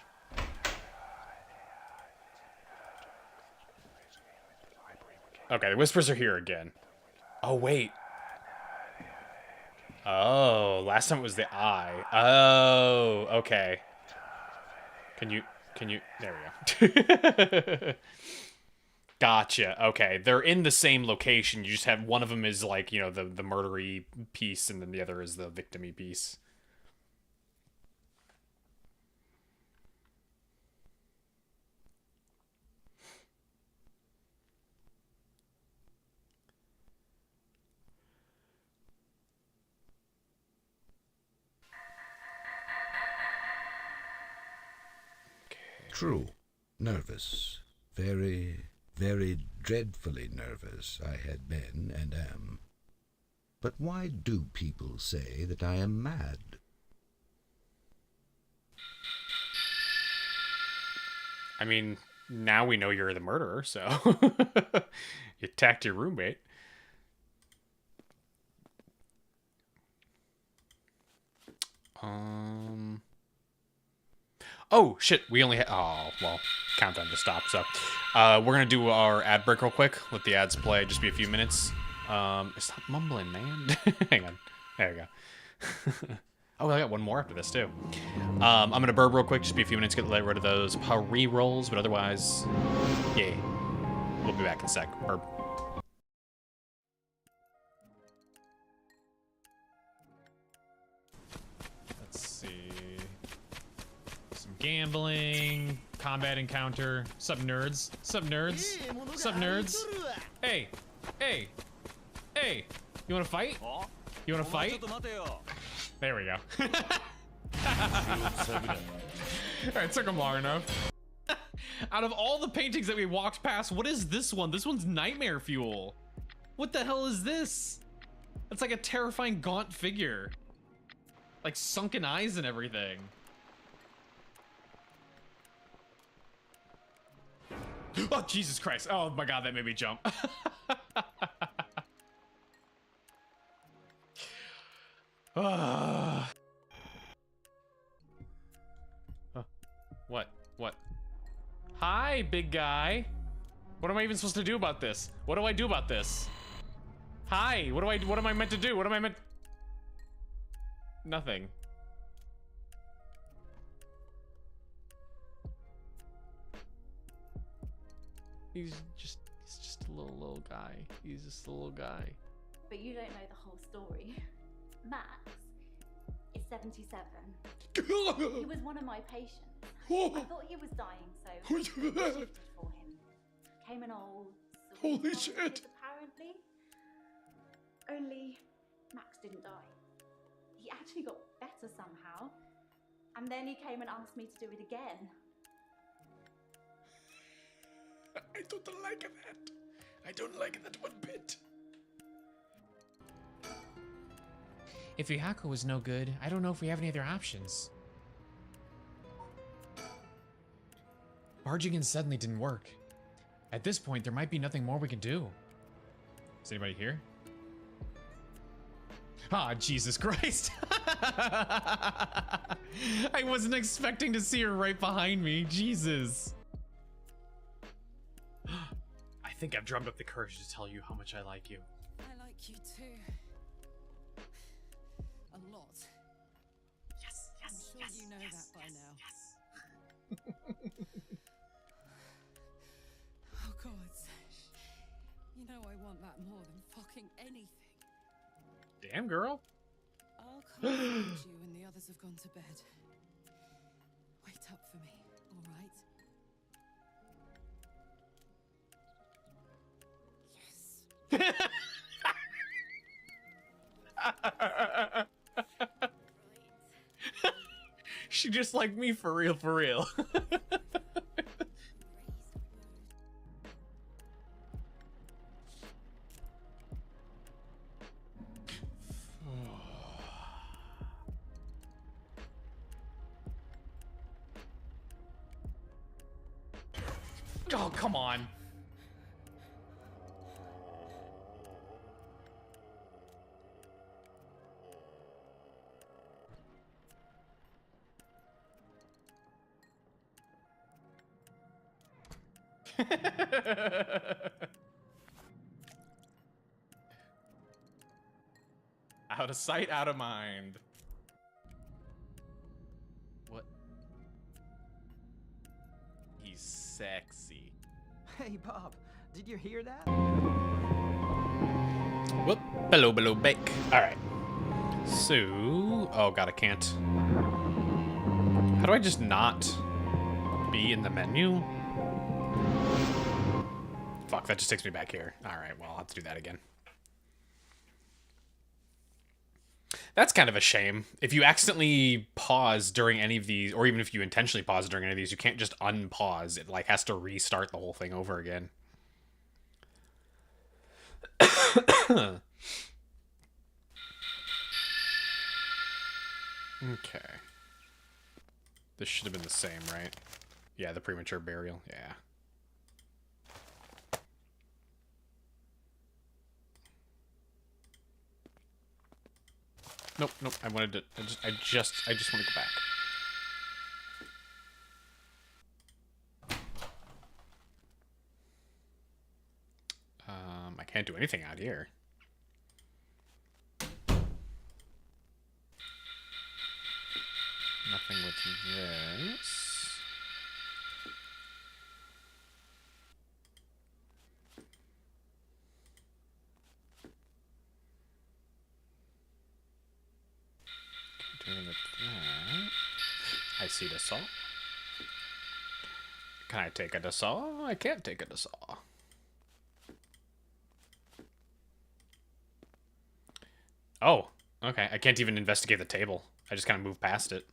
Okay, the whispers are here again. Oh, wait. Oh, last time it was the eye. Oh, okay. Can you, there we go. Gotcha. Okay, they're in the same location. You just have, one of them is like, you know, the murdery piece, and then the other is the victimy piece. True. Nervous. Very, very dreadfully nervous I had been and am. But why do people say that I am mad? I mean, now we know you're the murderer, so... You attacked your roommate. Oh, shit, we only oh, well, countdown just stopped, so... we're gonna do our ad break real quick. Let the ads play, just be a few minutes. Stop mumbling, man. Hang on. There we go. Oh, I got one more after this, too. I'm gonna burp real quick, just be a few minutes, get rid of those re-rolls, but otherwise... Yeah. We'll be back in a sec. Burp. Let's see... Gambling, combat encounter. Sup, nerds? Sup, nerds? Sup, nerds? Hey, hey, hey! You wanna fight? You wanna fight? There we go. Alright, took him long enough. Out of all the paintings that we walked past, what is this one? This one's nightmare fuel. What the hell is this? It's like a terrifying gaunt figure. Like sunken eyes and everything. Oh, Jesus Christ. Oh my God, that made me jump. What? What? Hi, big guy. What am I even supposed to do about this? What do I do about this? Hi, what am I meant to do? What am I meant... Nothing. He's just a little guy. He's just a little guy. But you don't know the whole story. Max is 77. He was one of my patients. I thought he was dying, so I shifted for him. Came an old... Holy shit! Apparently. Only Max didn't die. He actually got better somehow. And then he came and asked me to do it again. I don't like that. I don't like that one bit. If Yuhaku was no good, I don't know if we have any other options. Barging in suddenly didn't work. At this point, there might be nothing more we can do. Is anybody here? Ah, Jesus Christ. I wasn't expecting to see her right behind me. Jesus. I think I've drummed up the courage to tell you how much I like you. I like you too. A lot. Yes, yes, I'm sure you know that by now. Yes. Oh God. You know I want that more than fucking anything. Damn, girl. I'll come find you when the others have gone to bed. Wait up for me, all right? She just like me for real, for real. Oh, come on. Out of sight, out of mind. What? He's sexy. Hey, Bob, did you hear that? Whoop. Below, bake. Alright. So... Oh, God, I can't. How do I just not be in the menu? Fuck, that just takes me back here. Alright, well, I'll have to do that again. That's kind of a shame. If you accidentally pause during any of these, or even if you intentionally pause during any of these, you can't just unpause. It, like, has to restart the whole thing over again. Okay. This should have been the same, right? Yeah, the premature burial. Yeah. Nope. I wanted to. I just want to go back. I can't do anything out here. Nothing with this. Doing with that. I see the saw. Can I take a saw? I can't take a saw. Oh, okay. I can't even investigate the table. I just kind of move past it.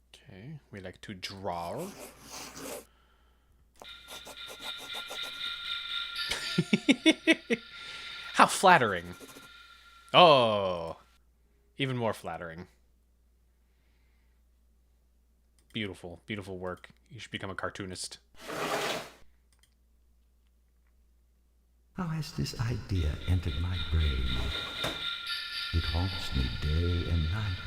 Okay, we like to draw. How flattering. Oh, even more flattering. Beautiful, beautiful work. You should become a cartoonist. How has this idea entered my brain? It haunts me day and night.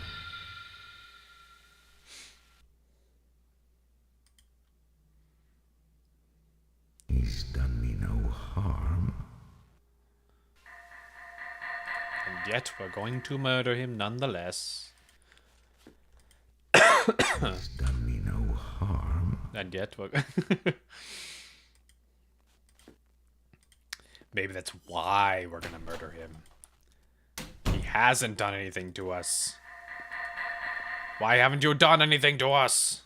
He's done me no harm. And yet we're going to murder him nonetheless. He's done me no harm. And yet we're... Maybe that's why we're gonna murder him. He hasn't done anything to us. Why haven't you done anything to us?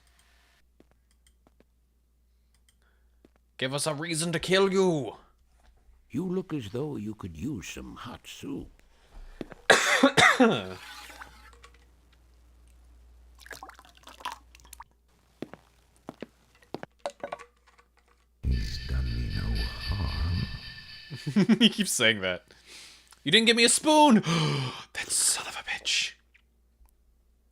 Give us a reason to kill you. You look as though you could use some hot soup. He's done me no harm. He keeps saying that. You didn't give me a spoon! That son of a bitch.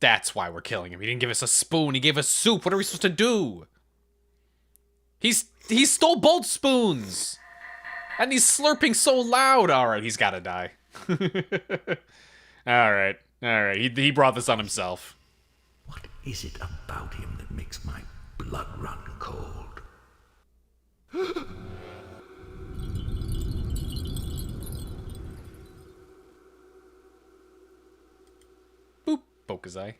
That's why we're killing him. He didn't give us a spoon. He gave us soup. What are we supposed to do? He stole both spoons! And he's slurping so loud. Alright, he's gotta die. Alright. He brought this on himself. What is it about him that makes my blood run cold? Boop. Poke his eye.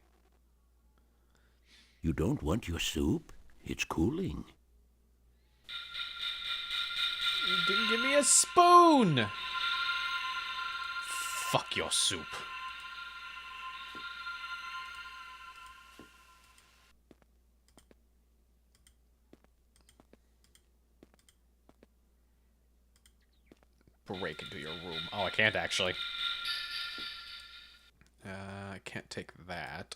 You don't want your soup? It's cooling. You didn't give me a spoon! Fuck your soup. Break into your room. Oh, I can't actually. I can't take that.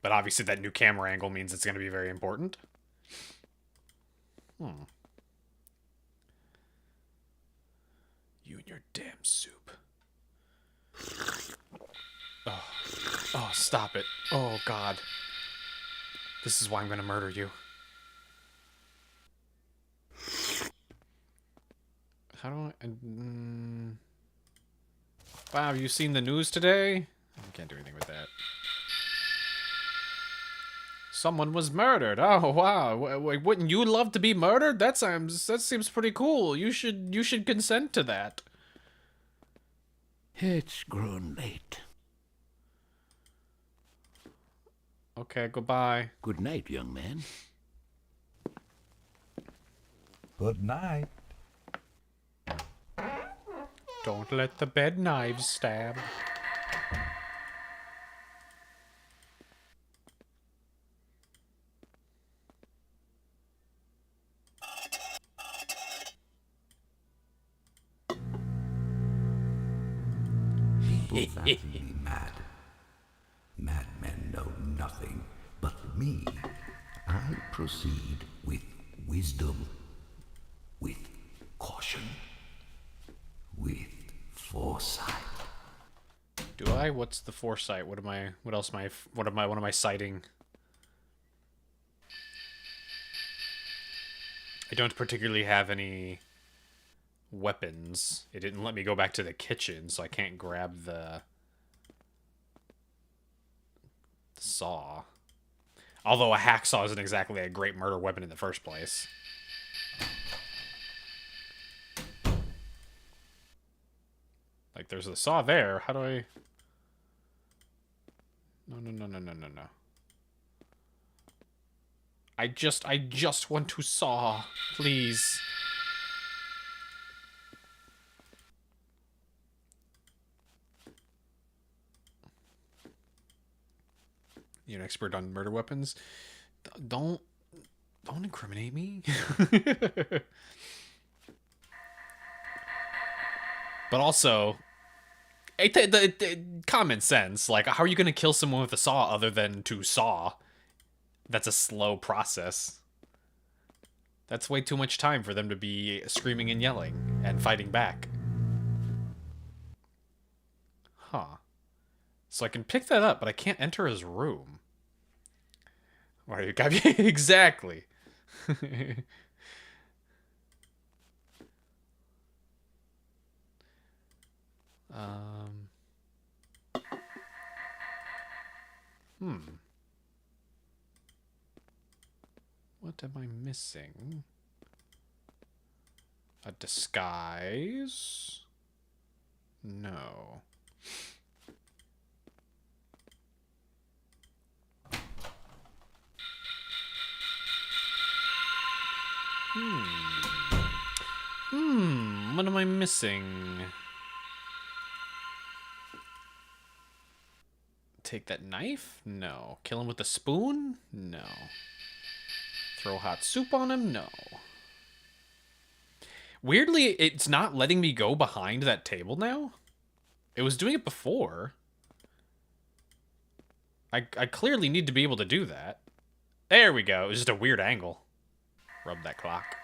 But obviously that new camera angle means it's going to be very important. your damn soup. Oh. Oh, stop it. Oh, God. This is why I'm gonna murder you. How do I... Wow, have you seen the news today? I can't do anything with that. Someone was murdered. Oh, wow. Wouldn't you love to be murdered? That seems pretty cool. You should consent to that. It's grown late. Okay, goodbye. Good night, young man. Good night. Don't let the bed knives stab. People fancy me mad. Madmen know nothing but me. I proceed with wisdom, with caution, with foresight. Do I? What's the foresight? What am I citing? I don't particularly have any weapons. It didn't let me go back to the kitchen, so I can't grab the saw. Although a hacksaw isn't exactly a great murder weapon in the first place. Like, there's a saw there. How do I... No. I just want to saw. Please. You're an expert on murder weapons? Don't incriminate me. But also, common sense. Like, how are you going to kill someone with a saw other than to saw? That's a slow process. That's way too much time for them to be screaming and yelling and fighting back. Huh. So I can pick that up, but I can't enter his room. Why you got me? Exactly. What am I missing? A disguise? No. What am I missing? Take that knife? No. Kill him with a spoon? No. Throw hot soup on him? No. Weirdly, it's not letting me go behind that table now. It was doing it before. I clearly need to be able to do that. There we go. It was just a weird angle. Rub that clock.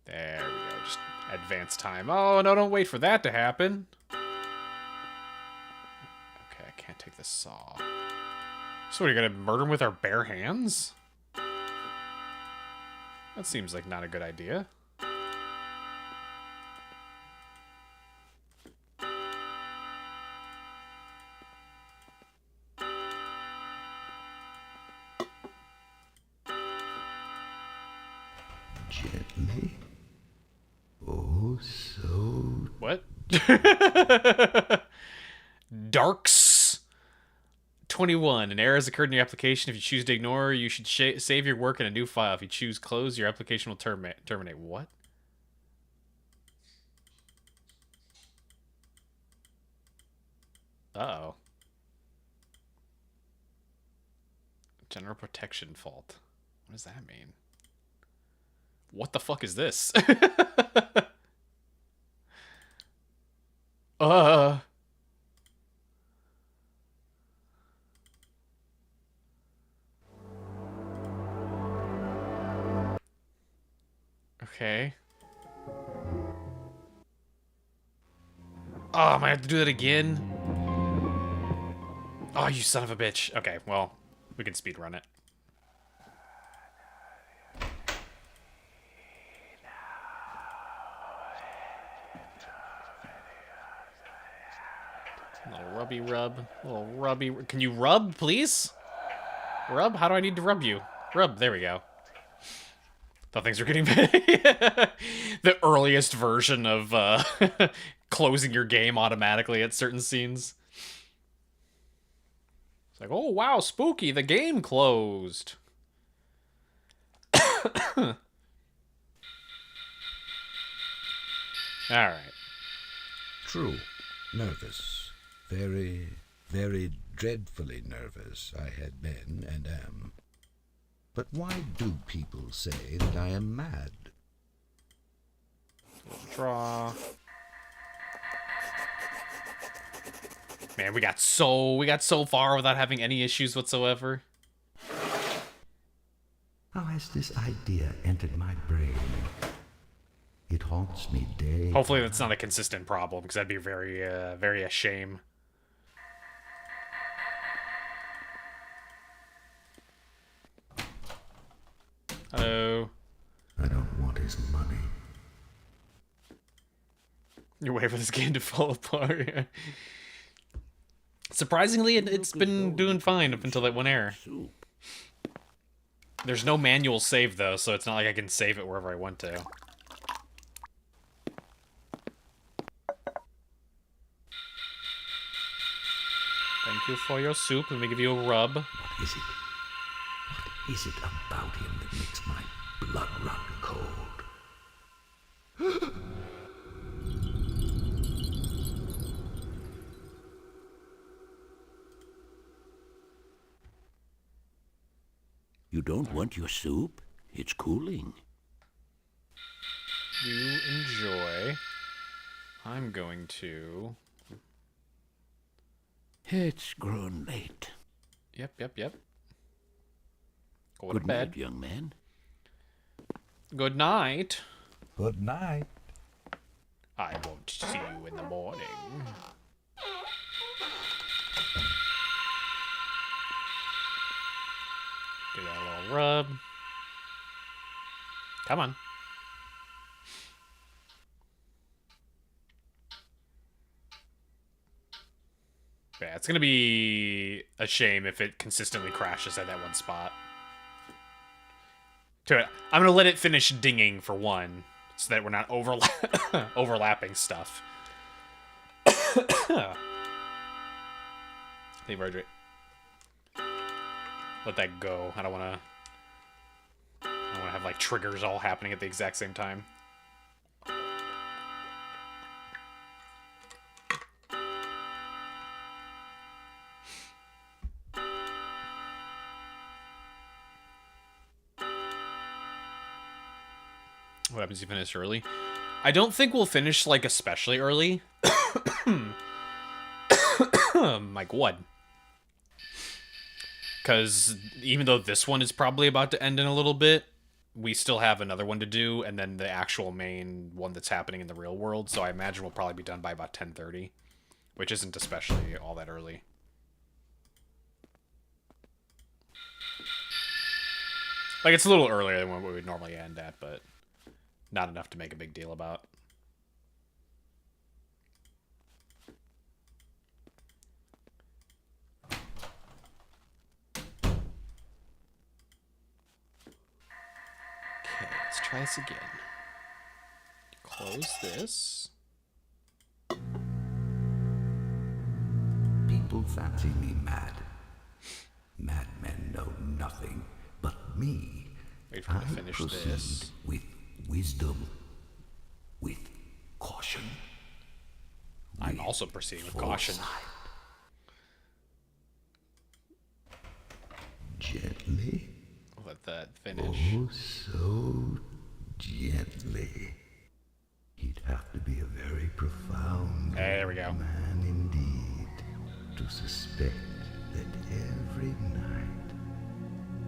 There we go. Just advance time. Oh, no, don't wait for that to happen. Okay, I can't take the saw. So what, are you gonna murder him with our bare hands? That seems like not a good idea. Gently. Oh, so... What? Darks 21. An error has occurred in your application. If you choose to ignore, you should save your work in a new file. If you choose close, your application will terminate. What? Uh-oh. General protection fault. What does that mean? What the fuck is this? Okay. Oh, am I have to do that again? Oh, you son of a bitch. Okay, well, we can speedrun it. Little rubby rub. Little rubby. Can you rub, please? Rub? How do I need to rub you? Rub. There we go. Thought things were getting the earliest version of closing your game automatically at certain scenes. It's like, oh wow, spooky, the game closed. Alright. True. Nervous. Very, very dreadfully nervous I had been and am. But why do people say that I am mad? Draw. Man, we got so far without having any issues whatsoever. How has this idea entered my brain? It haunts me day. Hopefully that's not a consistent problem, because that'd be very a shame. Hello. I don't want his money. You're waiting for this game to fall apart. Surprisingly, it's been doing fine up until that one error. There's no manual save, though, so it's not like I can save it wherever I want to. Thank you for your soup. Let me give you a rub. What is it? What is it about him that makes my blood run cold? You don't want your soup? It's cooling. You enjoy. I'm going to... It's grown late. Yep. Go to Good bed. night, young man. Good night. Good night. I won't see you in the morning. Give that a little rub. Come on. Yeah, it's gonna be a shame if it consistently crashes at that one spot. To it, I'm gonna let it finish dinging for one, so that we're not overlapping stuff. Hey, Marjorie. Let that go. I don't wanna have like triggers all happening at the exact same time. What happens if you finish early? I don't think we'll finish, like, especially early. Like, what? Because even though this one is probably about to end in a little bit, we still have another one to do, and then the actual main one that's happening in the real world, so I imagine we'll probably be done by about 10:30, which isn't especially all that early. Like, it's a little earlier than what we would normally end at, but... not enough to make a big deal about. Okay, let's try this again. Close this. People fancy me mad. Madmen know nothing but me. Wait for me to finish this. With wisdom, with caution. I'm also proceeding with caution. Gently. Let that finish. Oh, so gently. He'd have to be a very profound there we go. Man indeed to suspect that every night,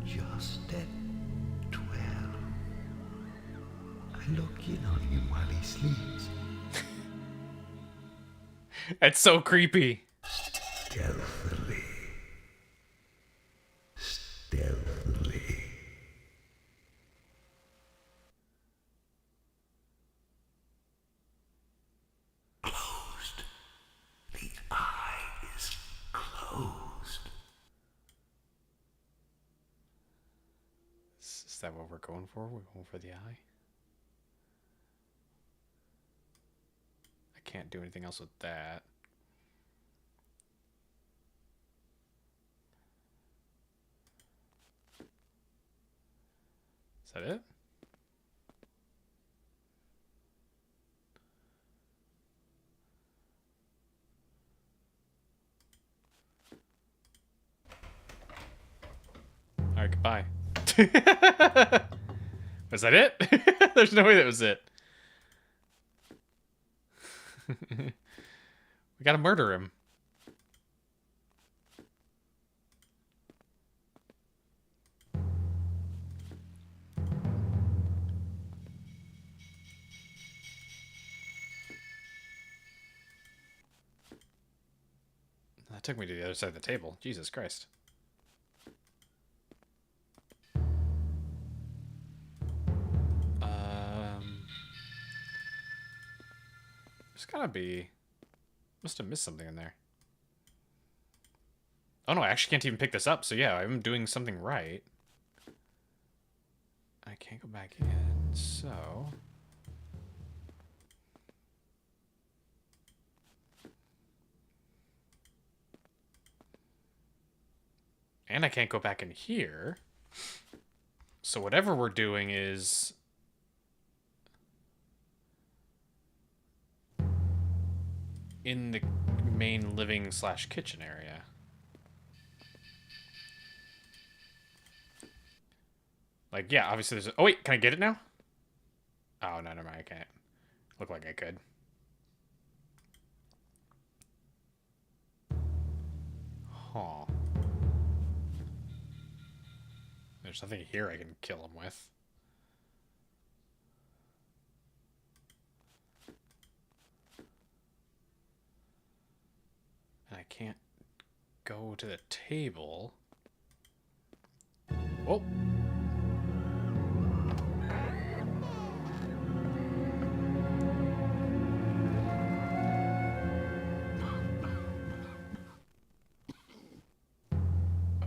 just at 12, I look in on him while he sleeps. That's so creepy. Stealthily. Stealthily. Closed. The eye is closed. Is that what we're going for? We're going for the eye? I can't do anything else with that. Is that it? Alright, goodbye. Was that it? There's no way that was it. We gotta murder him. That took me to the other side of the table. Jesus Christ. There's gotta be... Must have missed something in there. Oh no, I actually can't even pick this up, so yeah, I'm doing something right. I can't go back in, so... And I can't go back in here. So whatever we're doing is... in the main living / kitchen area. Like, yeah, obviously there's a... Oh, wait, can I get it now? Oh, no, never mind, I can't. Looked like I could. Huh. There's nothing here I can kill him with. And I can't go to the table. Oh!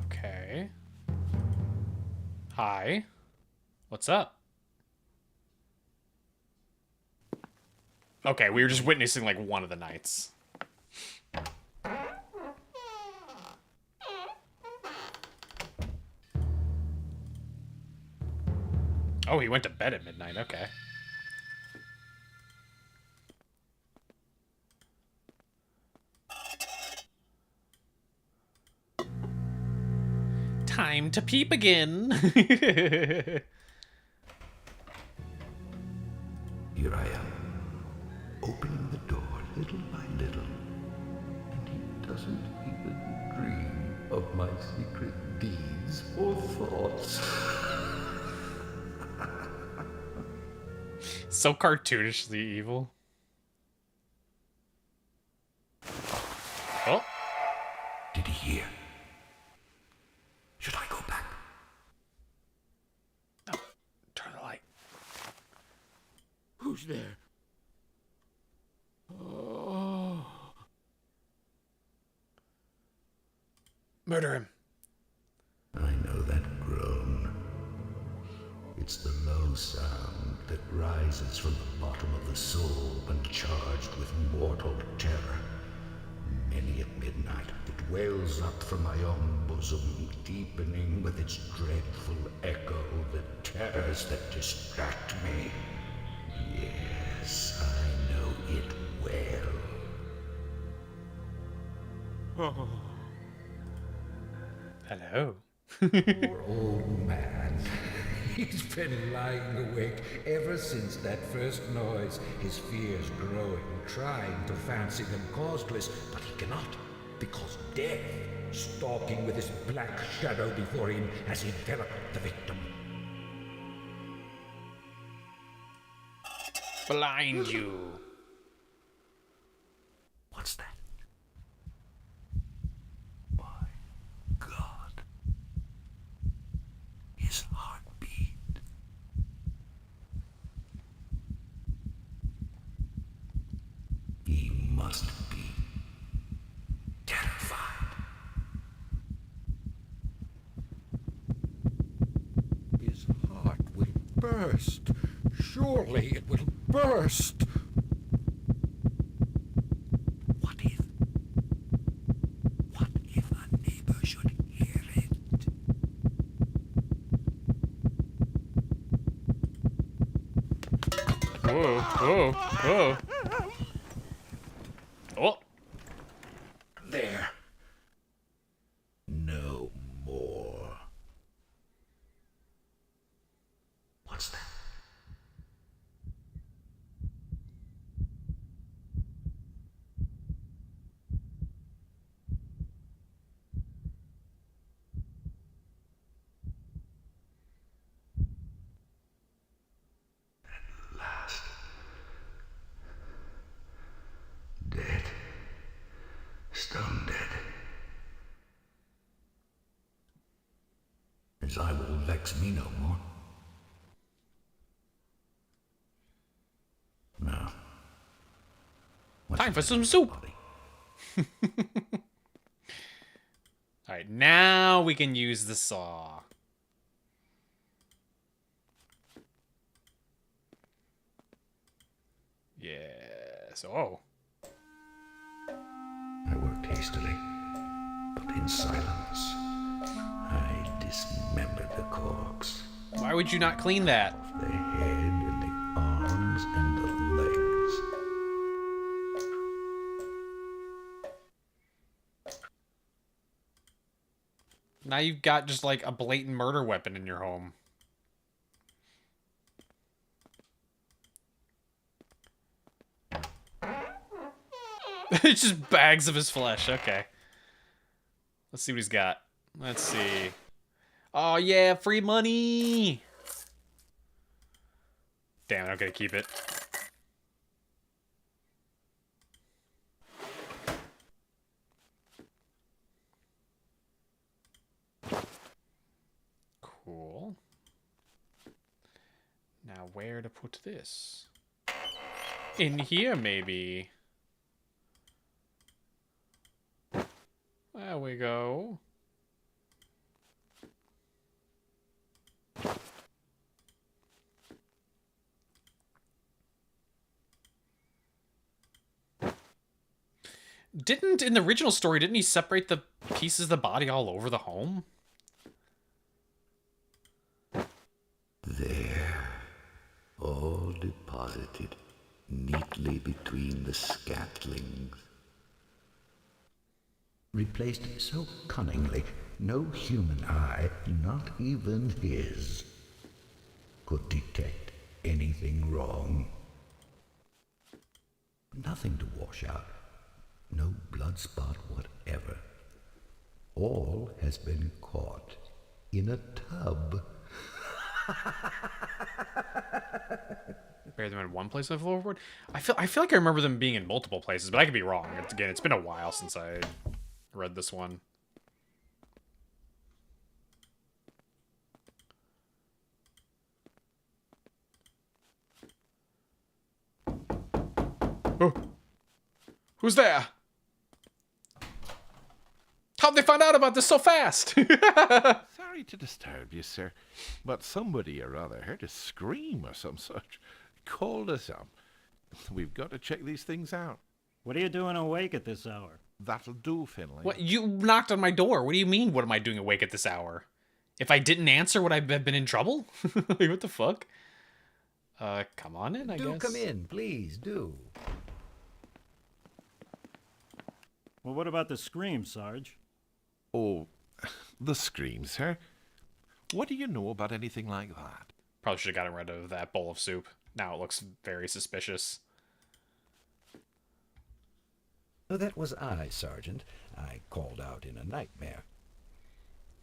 Okay. Hi. What's up? Okay, we were just witnessing like one of the nights. Oh, he went to bed at midnight. Okay. Time to peep again. Here I am, opening the door little by little, and he doesn't even dream of my secret deeds or thoughts. So cartoonishly evil. Oh. Did he hear? Should I go back? No. Turn the light. Who's there? Oh. Murder him. I know that groan. It's the low sound that rises from the bottom of the soul when charged with mortal terror. Many at midnight, it wails up from my own bosom, deepening with its dreadful echo the terrors that distract me. Yes, I know it well. Oh. Hello. Poor old man. He's been lying awake ever since that first noise, his fears growing, trying to fancy them causeless, but he cannot, because death, stalking with his black shadow before him, has enveloped the victim. Blind you. What's that? My God. His heartbeat. He must be terrified. His heart will burst. Surely it will burst. What if a neighbor should hear it? Whoa, whoa, whoa. Oh. There. No more. What's that? At last. Dead. Stone dead. His eye will vex me no more. No. Time for some soup. Alright, now we can use the saw. Yes. Oh. I worked hastily, but in silence. I dismembered the corpse. Why would you not clean that? The head and the arms and the legs. Now you've got just like a blatant murder weapon in your home. It's just bags of his flesh. Okay. Let's see what he's got. Let's see. Oh, yeah. Free money. Damn, I'm going to keep it. Cool. Now, where to put this? In here, maybe. There we go. In the original story, didn't he separate the pieces of the body all over the home? There, all deposited neatly between the scatlings. Replaced so cunningly, no human eye, not even his, could detect anything wrong. Nothing to wash out, no blood spot whatever. All has been caught in a tub. Bury them in one place on the floorboard? I feel like I remember them being in multiple places, but I could be wrong. Again, it's been a while since I read this one. Oh. Who's there? How'd they find out about this so fast? Sorry to disturb you, sir, but somebody or other heard a scream or some such. Called us up. We've got to check these things out. What are you doing awake at this hour? That'll do, Finley. What? You knocked on my door. What do you mean, what am I doing awake at this hour? If I didn't answer, would I have been in trouble? Like, what the fuck? Come on in, I guess. Do come in, please, do. Well, what about the scream, Sarge? Oh, the scream, sir? What do you know about anything like that? Probably should have gotten rid of that bowl of soup. Now it looks very suspicious. Oh, that was I, Sergeant. I called out in a nightmare.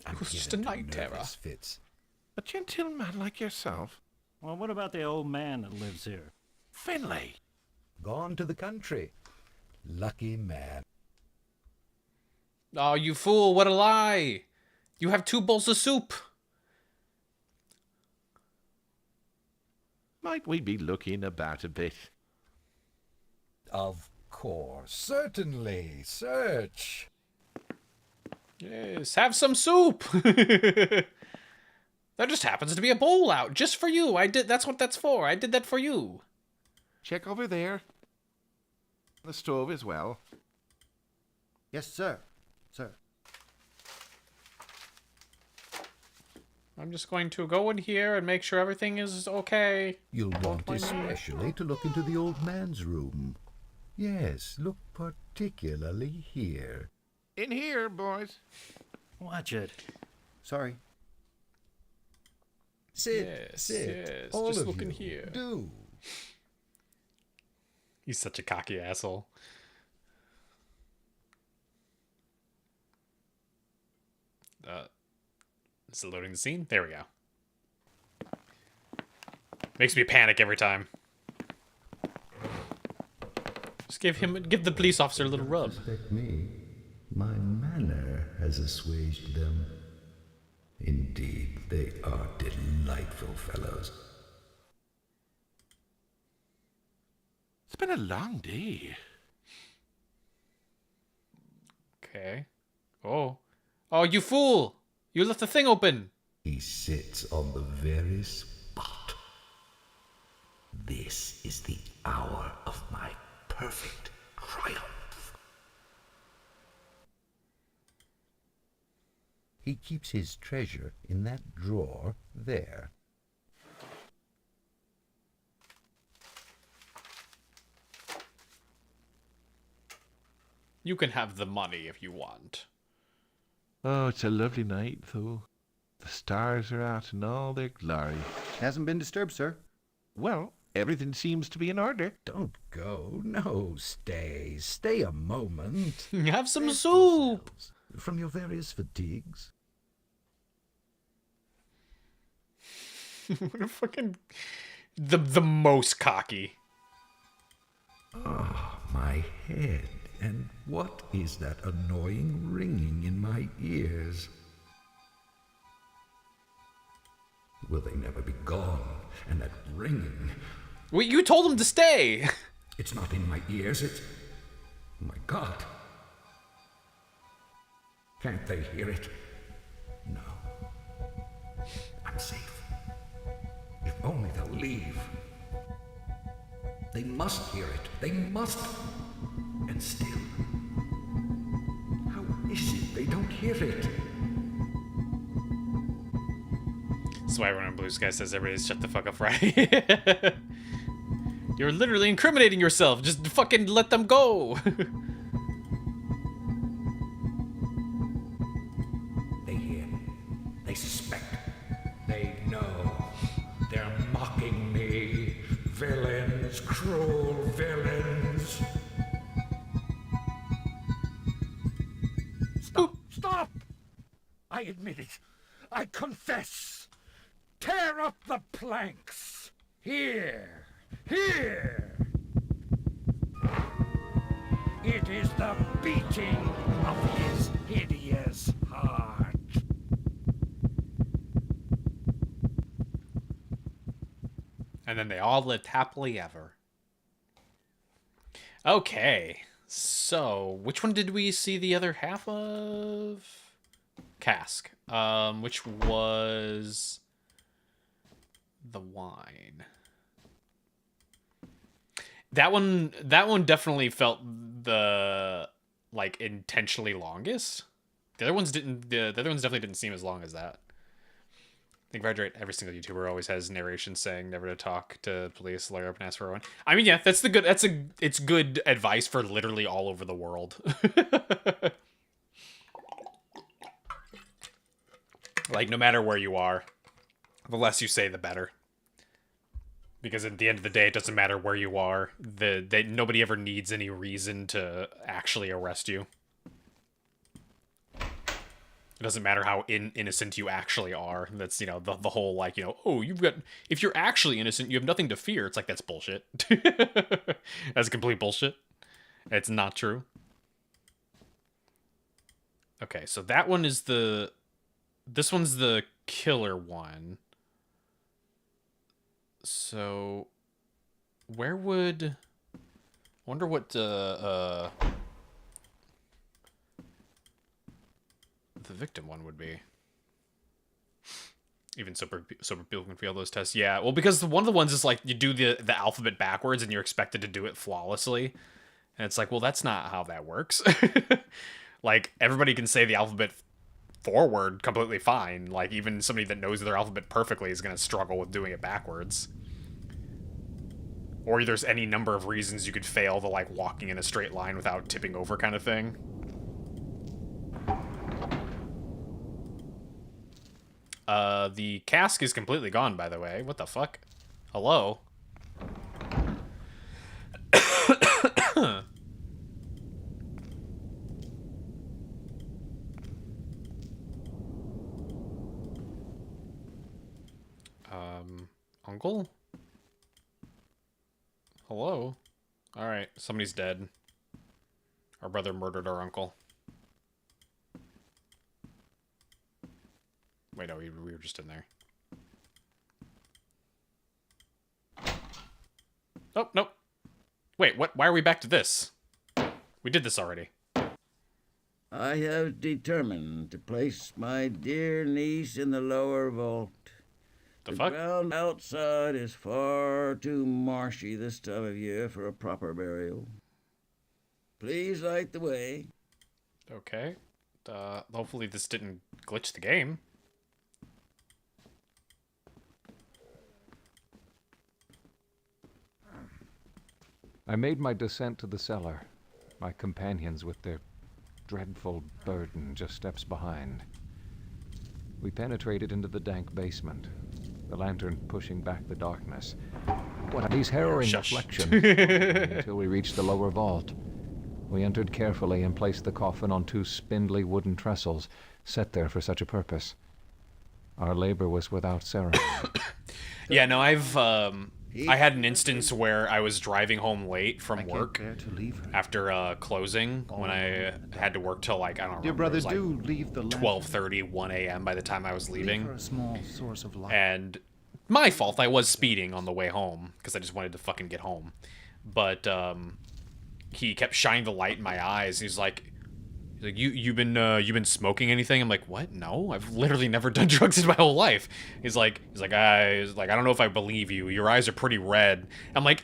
It was just a night terror. Fits. A gentleman like yourself? Well, what about the old man that lives here? Finlay! Gone to the country. Lucky man. Oh, you fool, what a lie! You have 2 bowls of soup! Might we be looking about a bit? Of course. Certainly. Search. Yes, have some soup! There just happens to be a bowl out, just for you. That's what that's for. I did that for you. Check over there. The stove as well. Yes, sir. Sir. I'm just going to go in here and make sure everything is okay. You'll want especially to look into the old man's room. Yes, look particularly here. In here, boys. Watch it. Sorry. Sit, Yes, sit. yes, All just of look in you. here. Do. He's such a cocky asshole. Is it loading the scene? There we go. Makes me panic every time. Just give the police officer a little rub. Suspect me. My manner has assuaged them. Indeed, they are delightful fellows. It's been a long day. Okay. Oh. Oh, you fool! You left the thing open! He sits on the very spot. This is the hour of my perfect triumph. He keeps his treasure in that drawer there. You can have the money if you want. Oh, it's a lovely night, though. The stars are out in all their glory. Hasn't been disturbed, sir. Well, everything seems to be in order. Don't go. No, stay. Stay a moment. Have some soup! From your various fatigues. What a fucking... The most cocky. Ah, my head. And what is that annoying ringing in my ears? Will they never be gone? And that ringing... Wait, you told him to stay! It's not in my ears, it's... Oh my God. Can't they hear it? No. I'm safe. If only they'll leave. They must hear it. They must. And still, how is it they don't hear it? That's why everyone in Blue Sky says everybody's shut the fuck up, right? You're literally incriminating yourself. Just fucking let them go. They hear. They suspect. They know. They're mocking me. Villains, cruel villains. Stop! Stop! I admit it. I confess. Tear up the planks. Here. Here. It is the beating of his hideous heart. And then they all lived happily ever. Okay. So, which one did we see the other half of? Cask. Which was the wine. That one definitely felt the like intentionally longest. The other ones didn't. The other ones definitely didn't seem as long as that. I think every single YouTuber always has narration saying never to talk to police, lawyer up and ask for one. I mean, yeah, it's good advice for literally all over the world. Like, no matter where you are, the less you say, the better. Because at the end of the day, it doesn't matter where you are. Nobody ever needs any reason to actually arrest you. It doesn't matter how innocent you actually are. That's, you know, the whole, like, you know, oh, if you're actually innocent, you have nothing to fear. It's like, that's bullshit. That's complete bullshit. It's not true. Okay, so that one is this one's the killer one. So, where would... I wonder what, the victim one would be. Even sober people can fail those tests. Yeah, well, because one of the ones is like you do the alphabet backwards and you're expected to do it flawlessly. And it's like, well, that's not how that works. Like, everybody can say the alphabet forward completely fine. Like, even somebody that knows their alphabet perfectly is going to struggle with doing it backwards. Or there's any number of reasons you could fail the, like, walking in a straight line without tipping over kind of thing. The cask is completely gone, by the way. What the fuck? Hello? Uncle? Hello? Alright, somebody's dead. Our brother murdered our uncle. Wait, no, we were just in there. Oh, nope. Wait, what? Why are we back to this? We did this already. I have determined to place my dear niece in the lower vault. The ground outside is far too marshy this time of year for a proper burial. Please light the way. Okay. Hopefully this didn't glitch the game. I made my descent to the cellar, my companions with their dreadful burden just steps behind. We penetrated into the dank basement, the lantern pushing back the darkness. What are these harrowing reflections? Until we reached the lower vault. We entered carefully and placed the coffin on 2 spindly wooden trestles, set there for such a purpose. Our labor was without ceremony. Yeah, no, I had an instance where I was driving home late from work after closing when I had to work till, like, I don't know. Dear brother, like do leave the 12:30, 1 a.m. by the time I was leaving. Leave her a small source of light. And my fault, I was speeding on the way home because I just wanted to fucking get home. But he kept shining the light in my eyes. He's like, you've been smoking anything? I'm like, what? No, I've literally never done drugs in my whole life. He's like, I don't know if I believe you. Your eyes are pretty red. I'm like,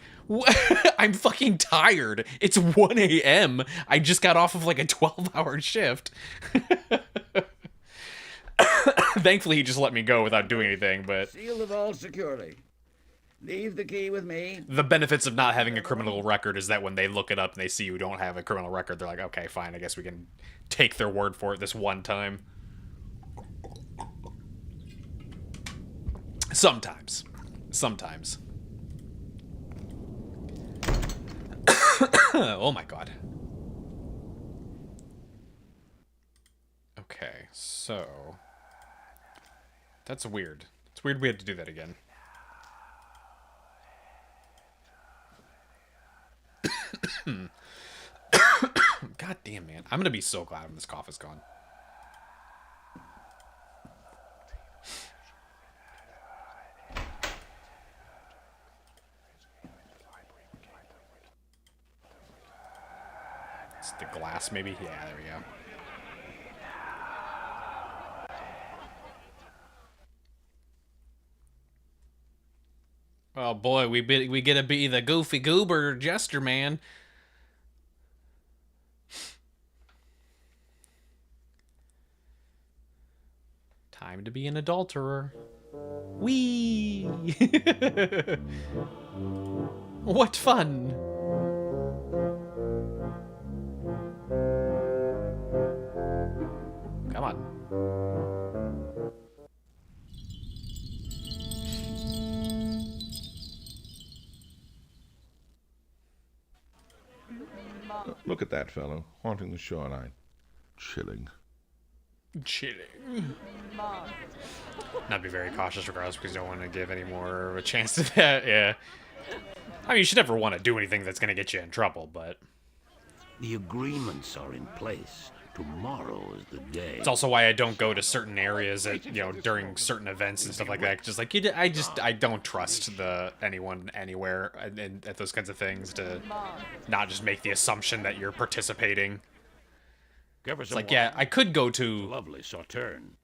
I'm fucking tired. It's 1 a.m. I just got off of like a 12-hour shift. Thankfully, he just let me go without doing anything. But seal the vault securely. Leave the key with me. The benefits of not having a criminal record is that when they look it up and they see you don't have a criminal record, they're like, okay, fine, I guess we can take their word for it this one time. Sometimes. Oh my god. Okay, so... That's weird. It's weird we had to do that again. God damn, man. I'm gonna be so glad when this cough is gone. It's the glass, maybe? Yeah, there we go. Oh boy, we get to be the goofy goober jester man. Time to be an adulterer. Whee! What fun! Come on. Look at that fellow, haunting the shoreline. Chilling. Chilling. Not be very cautious regardless because you don't want to give any more of a chance to that, yeah. I mean, you should never want to do anything that's going to get you in trouble, but... The agreements are in place. Tomorrow is the day. It's also why I don't go to certain areas at, you know, during certain events and stuff like that. Just like, I don't trust anyone anywhere and at those kinds of things to not just make the assumption that you're participating. It's like, yeah, I could go to... Lovely Sauterne.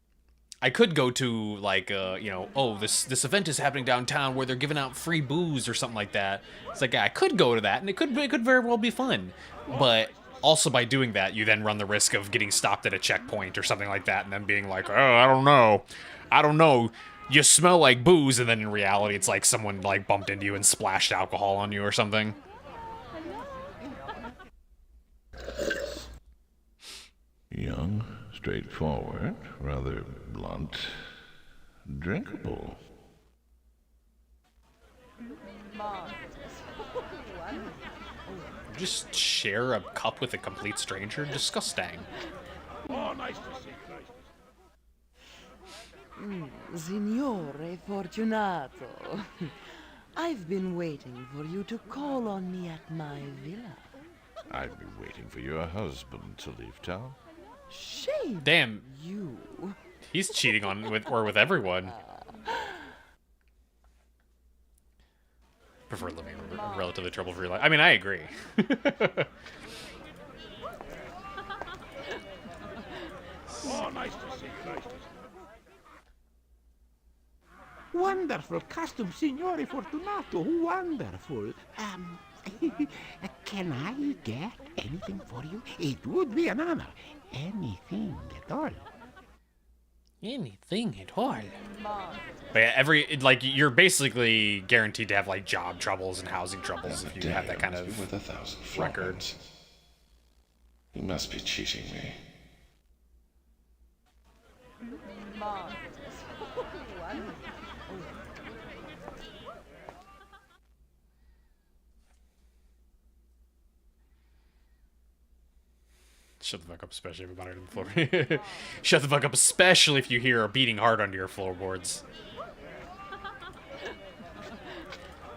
I could go to, like, you know, oh, this event is happening downtown where they're giving out free booze or something like that. It's like, yeah, I could go to that, and it could very well be fun. But also by doing that, you then run the risk of getting stopped at a checkpoint or something like that, and then being like, oh, I don't know, you smell like booze, and then in reality, it's like someone, like, bumped into you and splashed alcohol on you or something. Young, straightforward, rather blunt, drinkable. Just share a cup with a complete stranger? Disgusting. Oh, nice to see you. Signore Fortunato, I've been waiting for you to call on me at my villa. I'd be waiting for your husband to leave town. Shame. Damn. You. He's cheating on with everyone. Prefer living a relatively trouble-free life. I mean, I agree. Oh, nice to see you. Wonderful costume, Signore Fortunato. Wonderful. Can I get anything for you? It would be an honor. Anything at all. Anything at all. But yeah, you're basically guaranteed to have, like, job troubles and housing troubles if you have that kind of with 1,000 record. florins. You must be cheating me. Shut the fuck up, especially if you're better than the floor. Shut the fuck up, especially if you hear a beating heart under your floorboards.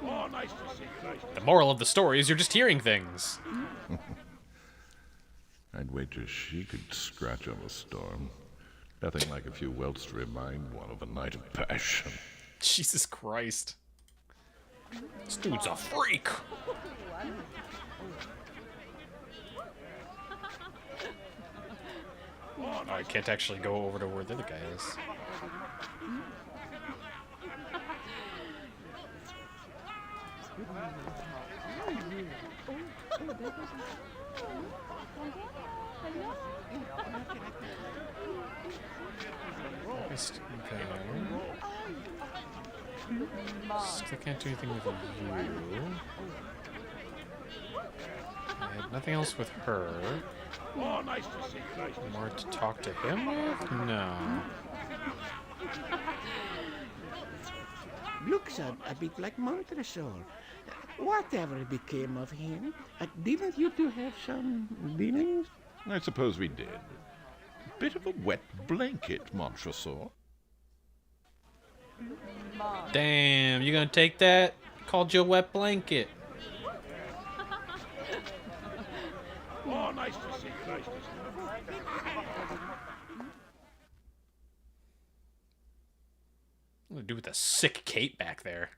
Oh, nice to see you. The moral of the story is you're just hearing things. I'd wager she could scratch up a storm. Nothing like a few welts to remind one of a night of passion. Jesus Christ. This dude's a freak. Oh, I can't actually go over to where the other guy is. Still can't do anything with you. I had nothing else with her. Oh, nice to see you. More to talk to him with? No. Looks a bit like Montresor. Whatever became of him? Didn't you two have some dealings? I suppose we did. Bit of a wet blanket, Montresor. Damn, you gonna take that? Called you a wet blanket. Oh, nice to see you. What do I do with the sick Kate back there?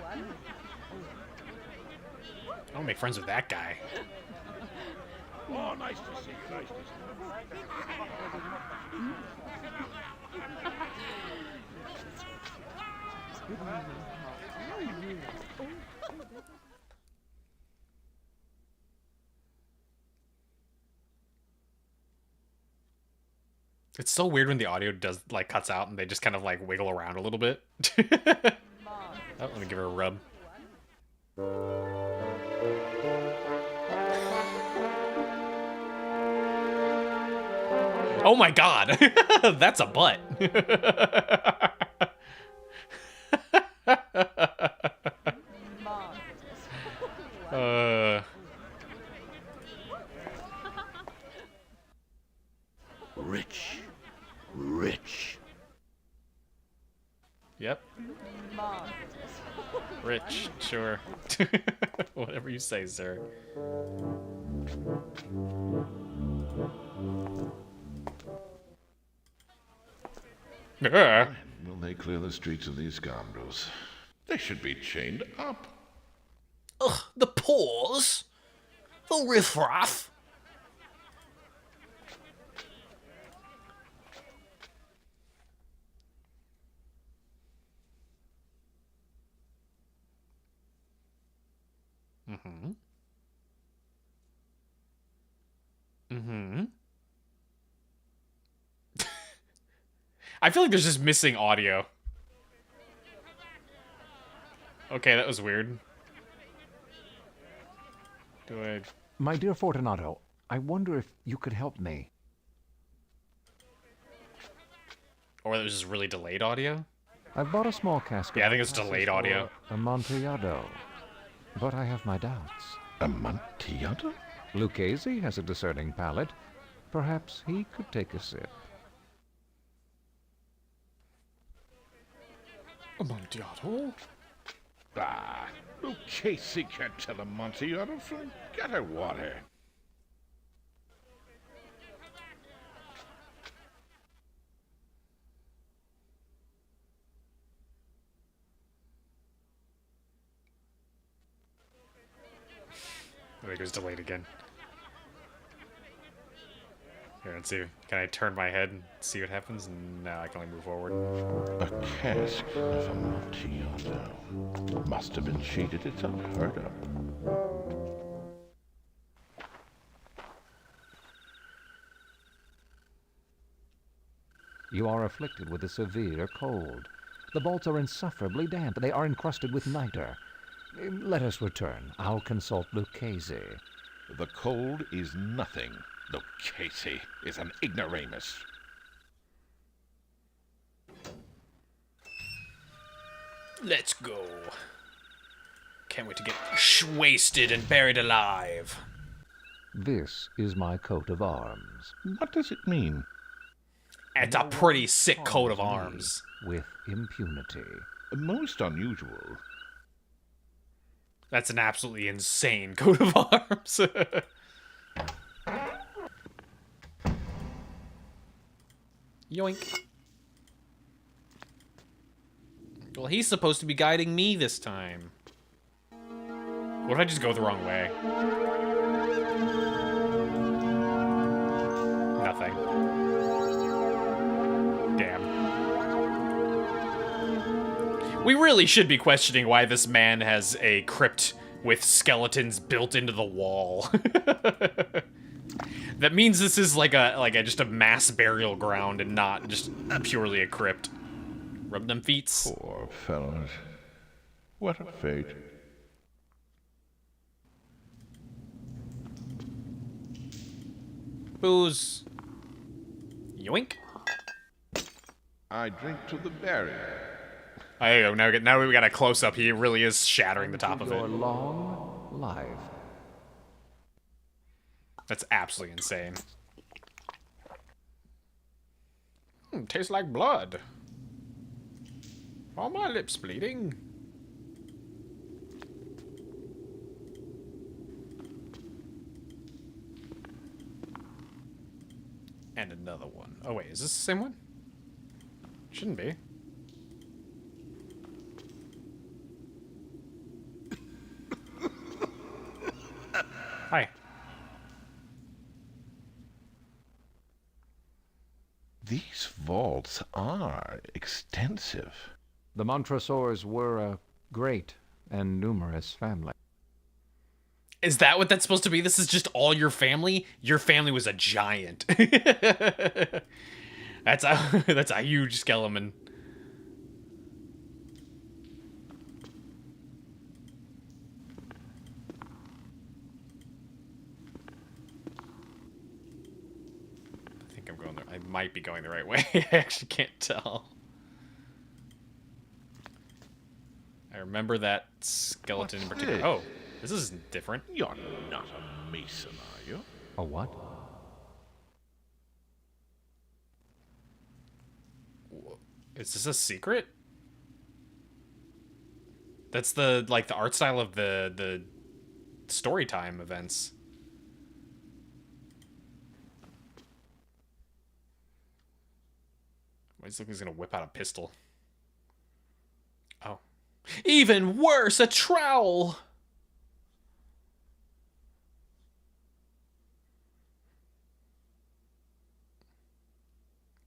I don't make friends with that guy. Oh, nice to see you. It's so weird when the audio cuts out and they just kind of like wiggle around a little bit. Oh, let me give her a rub. Oh my god! That's a butt. Rich. Rich. Yep. Rich, sure. Whatever you say, sir. When will they clear the streets of these scoundrels? They should be chained up. Ugh, the paws? The riffraff? Mm-hmm. Mm-hmm. I feel like there's just missing audio. Okay, that was weird. Do I... My dear Fortunato, I wonder if you could help me. Or that was just really delayed audio? I've bought a small cask of... Yeah, I think it's delayed audio. Amontillado. But I have my doubts. Amontillado? Lucchese has a discerning palate. Perhaps he could take a sip. Amontillado? Bah, Lucchese can't tell Amontillado from gutter water. I think it was delayed again. Here, let's see. Can I turn my head and see what happens? No, I can only move forward. A cask of Amontillado. Must have been cheated. It's unheard of. You are afflicted with a severe cold. The vaults are insufferably damp. They are encrusted with niter. Let us return. I'll consult Lucchese. The cold is nothing. Lucchese is an ignoramus. Let's go. Can't wait to get wasted and buried alive. This is my coat of arms. What does it mean? It's a pretty sick coat of arms. With impunity. Most unusual. That's an absolutely insane coat of arms. Yoink. Well, he's supposed to be guiding me this time. What if I just go the wrong way? Nothing. Damn. We really should be questioning why this man has a crypt with skeletons built into the wall. That means this is like a just a mass burial ground and not just purely a crypt. Rub them feets. Poor fellows. What a fate. Booze. Yoink. I drink to the barrier. There you go. Now we got a close up. He really is shattering the top of Your it. long life. That's absolutely insane. Tastes like blood. Are my lips bleeding? And another one. Oh wait, is this the same one? Shouldn't be. Hi. These vaults are extensive. The Montresors were a great and numerous family. Is that what that's supposed to be? This is just all your family? Your family was a giant. That's a huge skeleton. I think I'm going I might be going the right way. I actually can't tell. I remember that skeleton in particular. this? Oh, this is different. You're not a mason, are you? A what? Is this a secret? That's the art style of the story time events. He's looking, he's gonna whip out a pistol. Oh. Even worse, a trowel!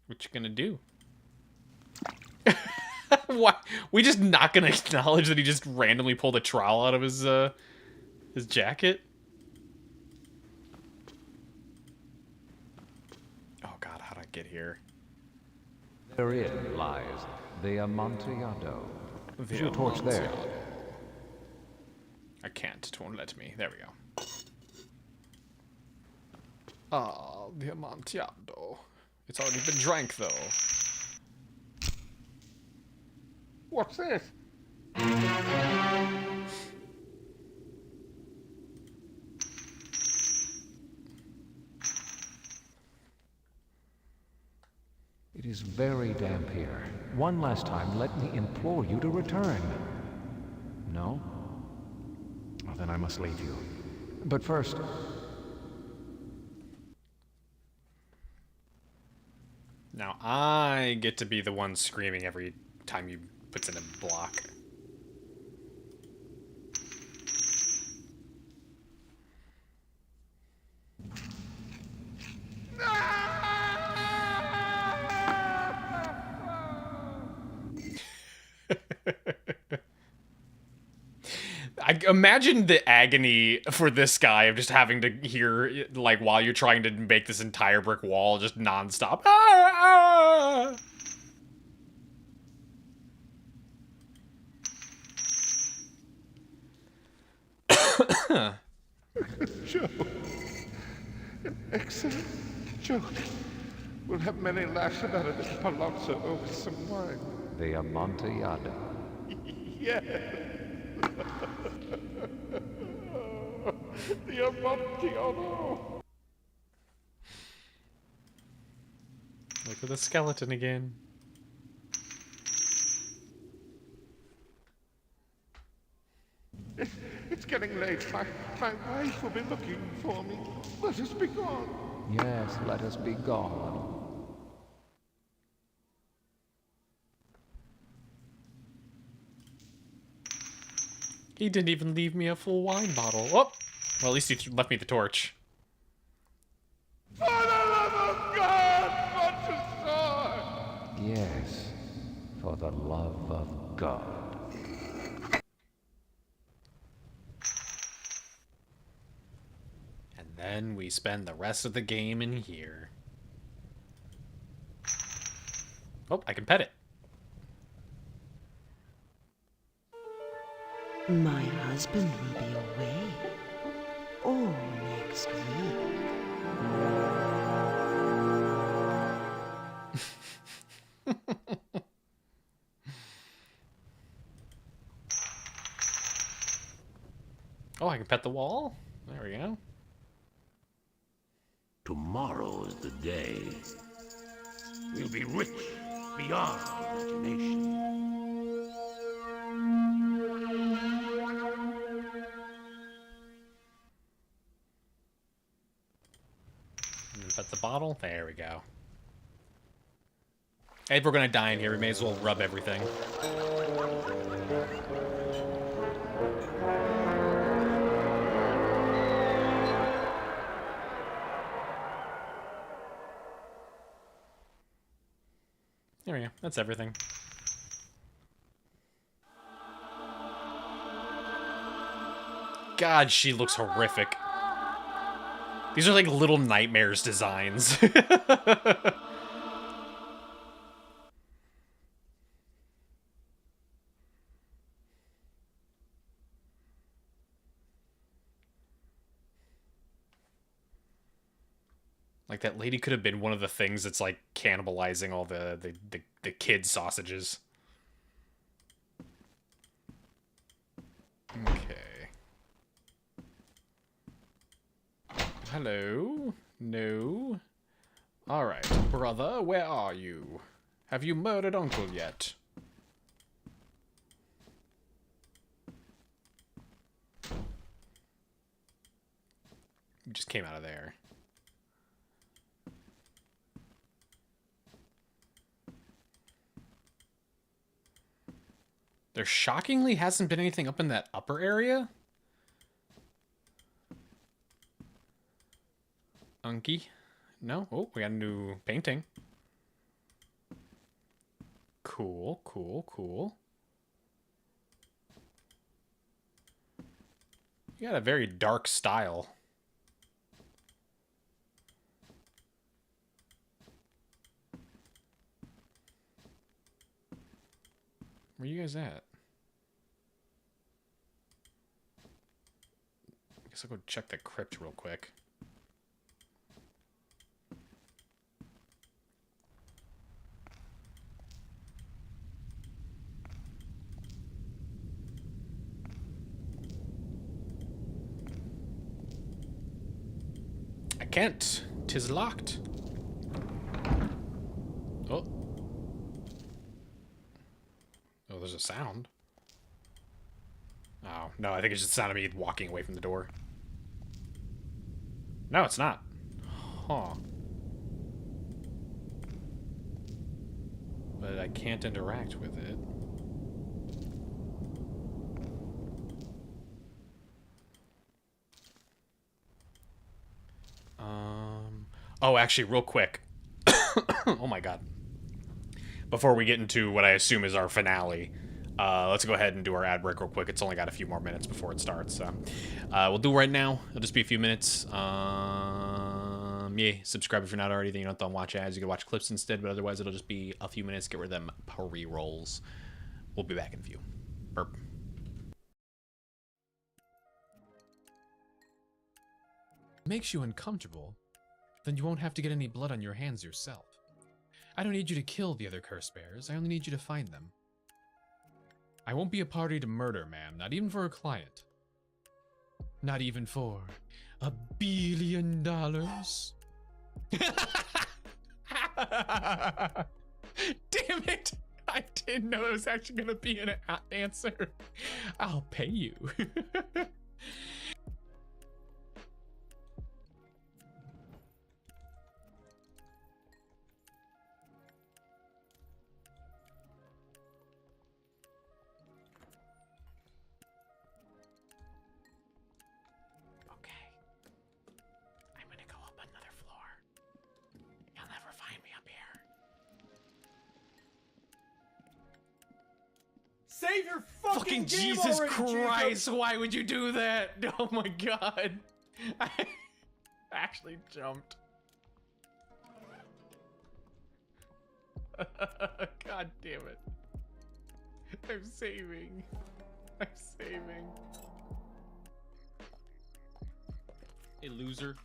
What you gonna do? What? We just not gonna acknowledge that he just randomly pulled a trowel out of his jacket? Oh god, how'd I get here? Therein lies the Amontillado. There's your torch there. I can't. It won't let me. There we go. Ah, the Amontillado. It's already been drank, though. What's this? It is very damp here. One last time, let me implore you to return. No? Well, then I must leave you. But first... Now I get to be the one screaming every time you puts in a block. I imagine the agony for this guy of just having to hear, like, while you're trying to make this entire brick wall just nonstop. Ah, ah. Joke. An excellent joke. We'll have many laughs about it at Palazzo over some wine. The Amontillado. Yeah. The Amontillado. Look at the skeleton again. It's getting late. My wife will be looking for me. Let us be gone. Yes, let us be gone. He didn't even leave me a full wine bottle. Oh! Well, at least he left me the torch. For the love of God, what's a sword? Yes, for the love of God. And then we spend the rest of the game in here. Oh, I can pet it. My husband will be away all next week. Oh, I can pet the wall? There we go. Tomorrow is the day. We'll be rich beyond imagination. Pet the bottle. There we go. Hey, if we're gonna die in here, we may as well rub everything. There we go. That's everything. God, she looks horrific. These are like Little Nightmares designs. Like, that lady could have been one of the things that's like cannibalizing all the kid sausages. Okay. Hello? No? Alright, brother, where are you? Have you murdered Uncle yet? We just came out of there. There shockingly hasn't been anything up in that upper area. Unky. No? Oh, we got a new painting. Cool, cool, cool. You got a very dark style. Where you guys at? I guess I'll go check the crypt real quick. I can't. 'Tis locked. Oh. Oh, there's a sound. Oh, no, I think it's just the sound of me walking away from the door. No, it's not. Huh. But I can't interact with it. Oh, actually, real quick. Oh my god. Before we get into what I assume is our finale, let's go ahead and do our ad break real quick. It's only got a few more minutes before it starts, so we'll do it right now. It'll just be a few minutes. Yeah, subscribe if you're not already. Then you don't have to watch ads. You can watch clips instead, but otherwise it'll just be a few minutes. Get rid of them pre-rolls. We'll be back in a few. Burp. Makes you uncomfortable? Then you won't have to get any blood on your hands yourself. I don't need you to kill the other curse bearers. I only need you to find them. I won't be a party to murder, ma'am. Not even for a client. Not even for $1 billion. Damn it! I didn't know it was actually gonna be an answer. I'll pay you. Save your Fucking game Jesus already, Christ, Jacob. why would you do that? Oh my god. I actually jumped. God damn it. I'm saving. I'm saving. Hey, loser.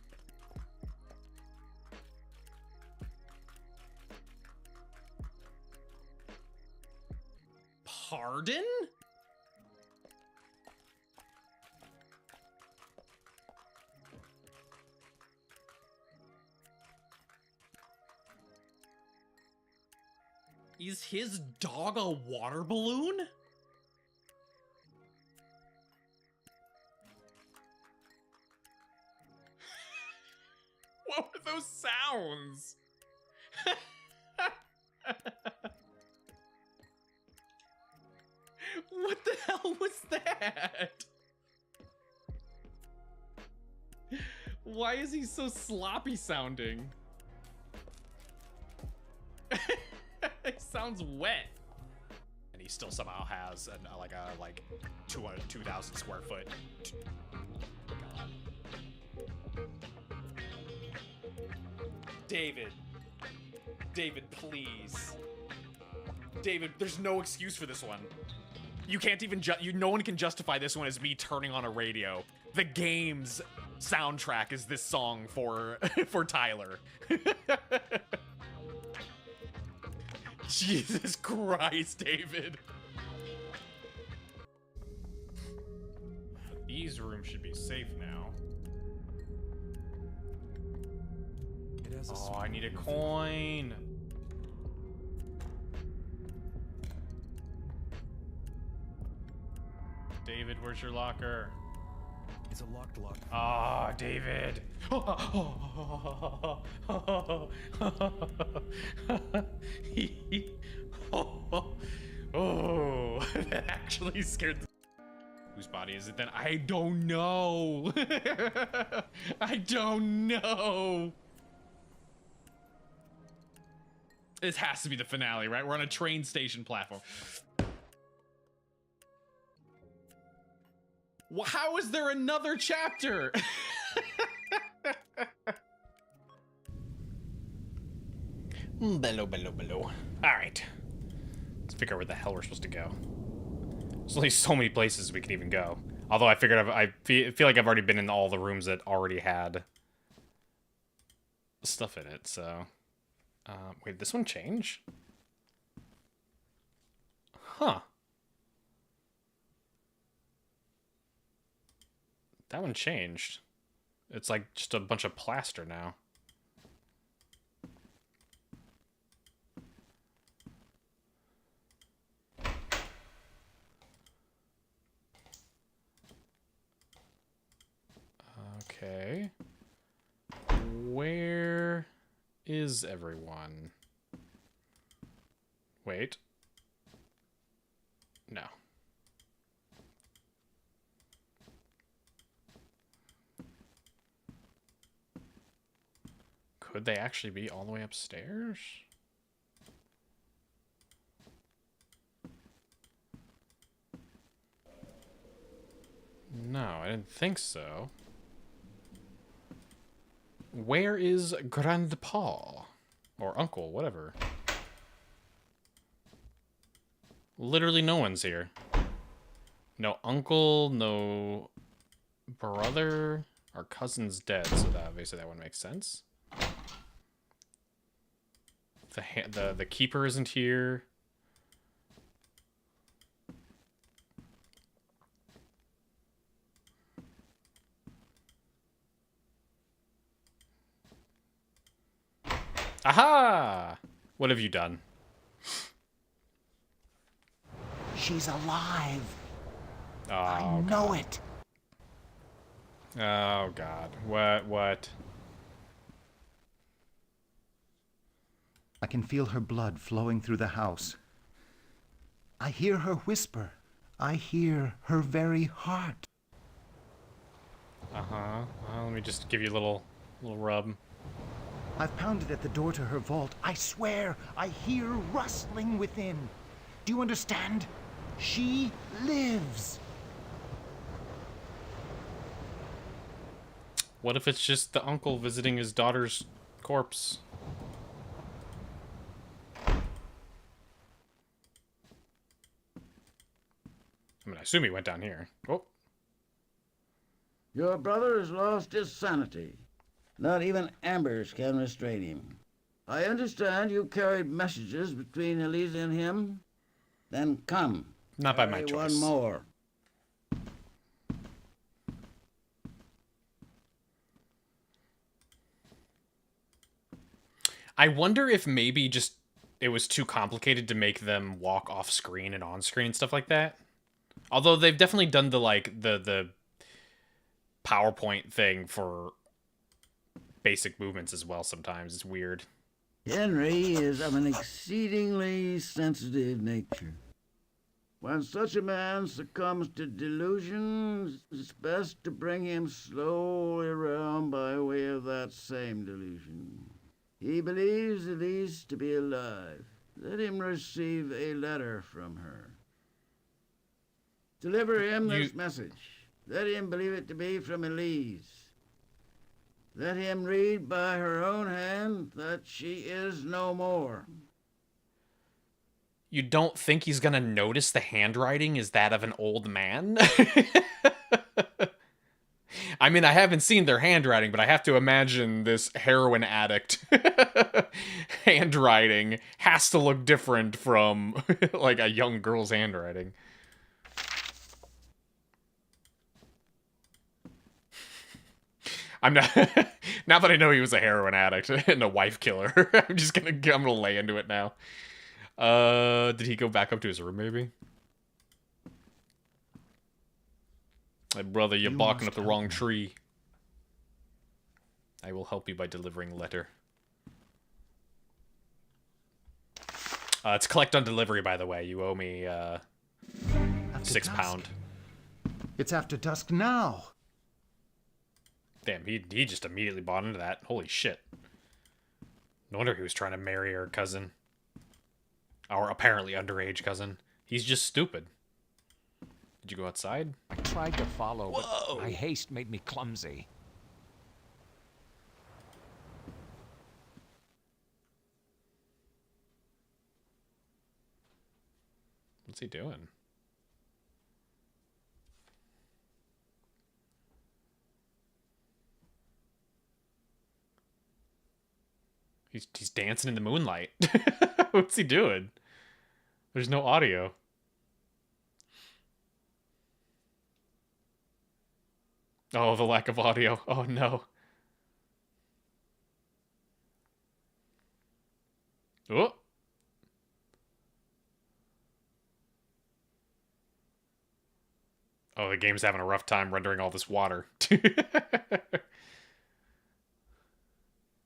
Pardon? Is his dog a water balloon? What were those sounds? What the hell was that? Why is he so sloppy sounding? It sounds wet. And he still somehow has an, like 2,000 square foot. David. David, please. David, there's no excuse for this one. You can't even no one can justify this one as me turning on a radio. The game's soundtrack is this song for for Tyler. Jesus Christ, David. These rooms should be safe now. Oh, I need a coin. David, where's your locker? It's a locked locker. Ah, David. Oh, that actually scared the... Whose body is it then? I don't know. I don't know. This has to be the finale, right? We're on a train station platform. How is there another chapter? Bellow. All right. Let's figure out where the hell we're supposed to go. There's only so many places we can even go. Although I figured I feel like I've already been in all the rooms that already had stuff in it, so... wait, did this one change? Huh. That one changed. It's like just a bunch of plaster now. Okay. Where is everyone? Wait. No. Could they actually be all the way upstairs? No, I didn't think so. Where is Grandpa? Or Uncle, whatever. Literally no one's here. No uncle, no brother. Our cousin's dead, so that obviously that wouldn't make sense. The keeper isn't here. Aha! What have you done? She's alive. Oh, I know it. Oh, God. What? I can feel her blood flowing through the house. I hear her whisper. I hear her very heart. Uh-huh. Well, let me just give you a little rub. I've pounded at the door to her vault. I swear, I hear rustling within. Do you understand? She lives. What if it's just the uncle visiting his daughter's corpse? I mean, I assume he went down here. Oh. Your brother has lost his sanity. Not even embers can restrain him. I understand you carried messages between Elisa and him. Then come. Not by my choice. One more. I wonder if maybe just it was too complicated to make them walk off screen and on screen and stuff like that. Although they've definitely done the PowerPoint thing for basic movements as well sometimes. It's weird. Henry is of an exceedingly sensitive nature. When such a man succumbs to delusions, it's best to bring him slowly around by way of that same delusion. He believes Elise to be alive. Let him receive a letter from her. Deliver him this message. Let him believe it to be from Elise. Let him read by her own hand that she is no more. You don't think he's gonna notice the handwriting is that of an old man? I mean, I haven't seen their handwriting, but I have to imagine this heroin addict handwriting has to look different from like a young girl's handwriting. I'm not. Now that I know he was a heroin addict and a wife killer, I'm gonna lay into it now. Did he go back up to his room? Maybe. My brother, you're barking up the wrong tree. I will help you by delivering letter. It's collect on delivery, by the way. You owe me, £6. It's after dusk now. Damn, he just immediately bought into that. Holy shit. No wonder he was trying to marry our cousin. Our apparently underage cousin. He's just stupid. Did you go outside? I tried to follow, Whoa. but my haste made me clumsy. What's he doing? He's dancing in the moonlight. What's he doing? There's no audio. Oh, the lack of audio. Oh no. Oh. Oh, the game's having a rough time rendering all this water.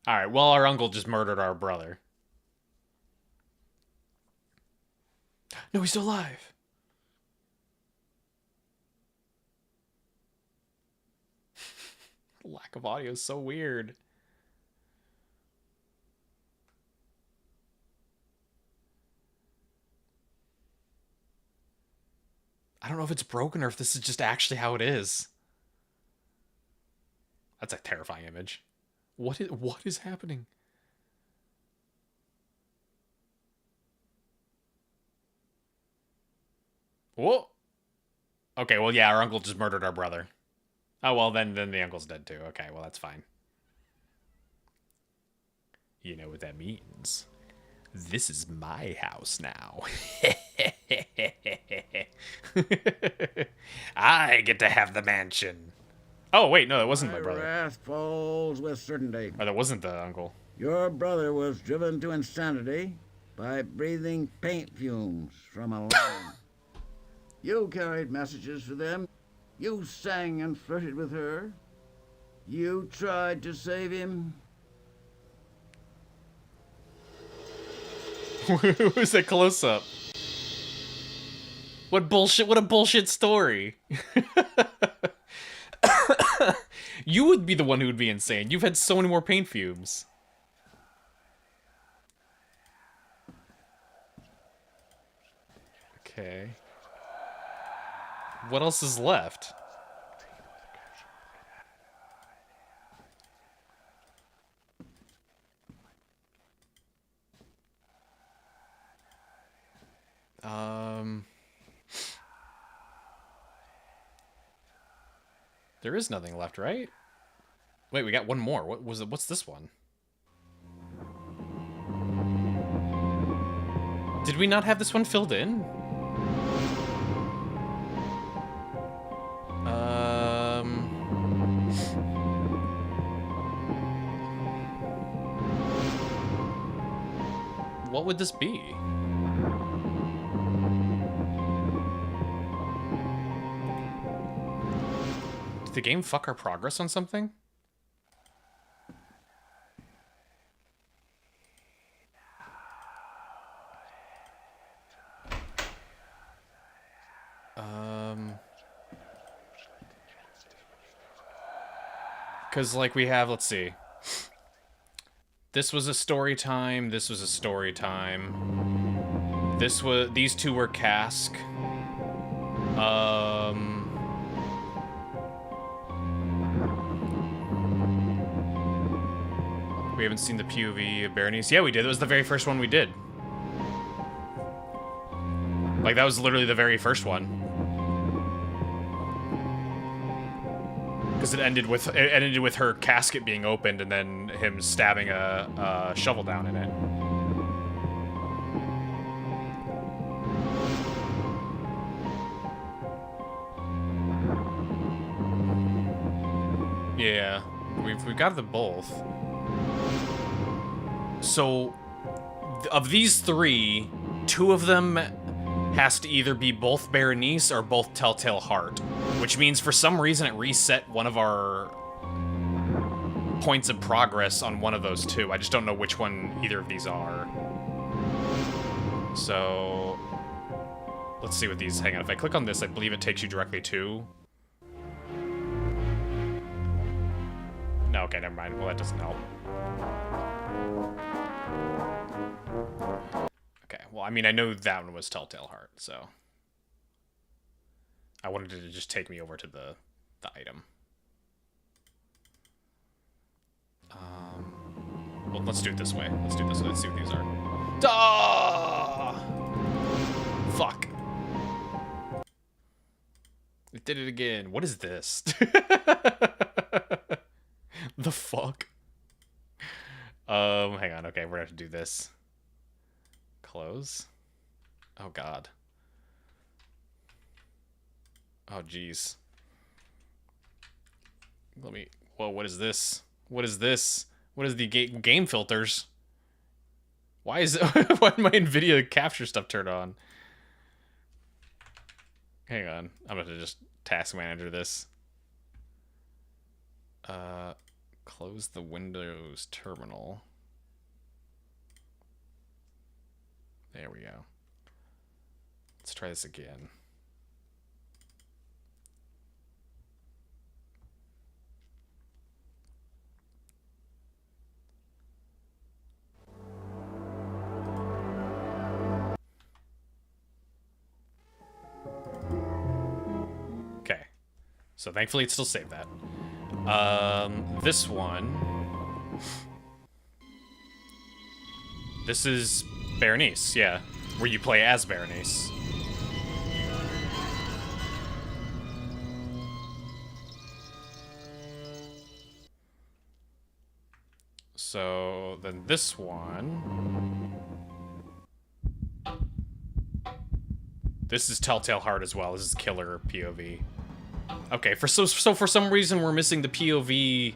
Alright, well, our uncle just murdered our brother. No, he's still alive. The lack of audio is so weird. I don't know if it's broken or if this is just actually how it is. That's a terrifying image. What is happening? Whoa. Okay, well, yeah, our uncle just murdered our brother. Oh, well, then the uncle's dead too. Okay, well, that's fine. You know what that means. This is my house now. I get to have the mansion. Oh, wait, no, that wasn't my brother. Wrath falls with certainty. Oh, that wasn't the uncle. Your brother was driven to insanity by breathing paint fumes from a lamp. You carried messages for them. You sang and flirted with her. You tried to save him. Who's that close-up? What bullshit, what a bullshit story. You would be the one who would be insane. You've had so many more paint fumes. Okay. What else is left? There is nothing left, right? Wait, we got one more. What was it? What's this one? Did we not have this one filled in? What would this be? Did the game fuck our progress on something? Because, like, we have, let's see. This was a story time. This was a story time. These two were cask. We haven't seen the POV of Berenice. Yeah, we did. It was the very first one we did. Like, that was literally the very first one. Because it ended with her casket being opened and then him stabbing a shovel down in it. Yeah, we've got them both. So, of these three, two of them has to either be both Berenice or both Telltale Heart, Which means for some reason it reset one of our points of progress on one of those two. I just don't know which one either of these are. So let's see what these, hang on, if I click on this, I believe it takes you directly to... No, okay, never mind. Well, that doesn't help. Okay, well, I mean, I know that one was Telltale Heart, so... I wanted it to just take me over to the item. Well, let's do it this way. Let's do this. Let's see what these are. Ah! Fuck. It did it again. What is this? The fuck? Hang on. Okay, we're gonna have to do this. Close. Oh, God. Oh, jeez. Let me... Whoa, what is this? What is this? What is the game filters? Why is it... Why did my NVIDIA capture stuff turned on? Hang on. I'm gonna just task manager this. Close the Windows terminal. There we go. Let's try this again. Okay. So thankfully it still saved that. This one. This is Berenice, yeah. Where you play as Berenice. So then this one. This is Telltale Heart as well. This is Killer POV. Okay, so for some reason we're missing the POV,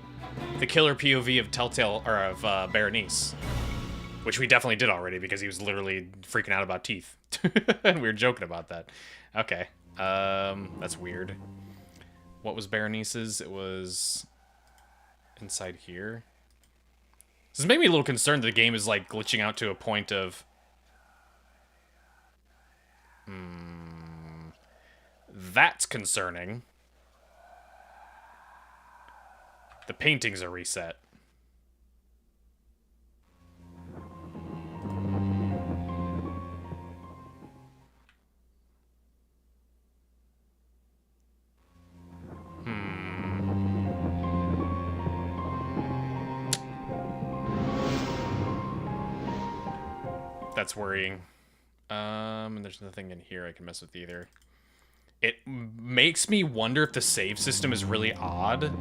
the Killer POV of Telltale or of Berenice, which we definitely did already because he was literally freaking out about teeth, and we were joking about that. Okay, that's weird. What was Berenice's? It was inside here. This made me a little concerned that the game is like glitching out to a point of. That's concerning. The paintings are reset. That's worrying. And there's nothing in here I can mess with either. It makes me wonder if the save system is really odd.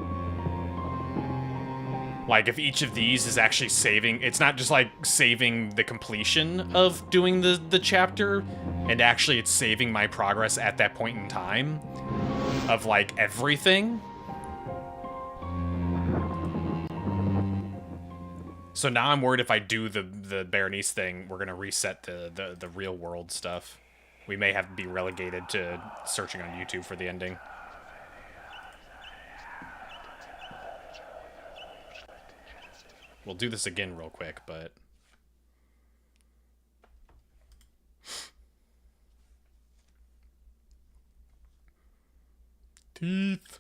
Like, if each of these is actually saving... It's not just, like, saving the completion of doing the chapter, and actually it's saving my progress at that point in time of, like, everything. So now I'm worried if I do the Berenice thing, we're going to reset the real world stuff. We may have to be relegated to searching on YouTube for the ending. We'll do this again real quick, but... Teeth.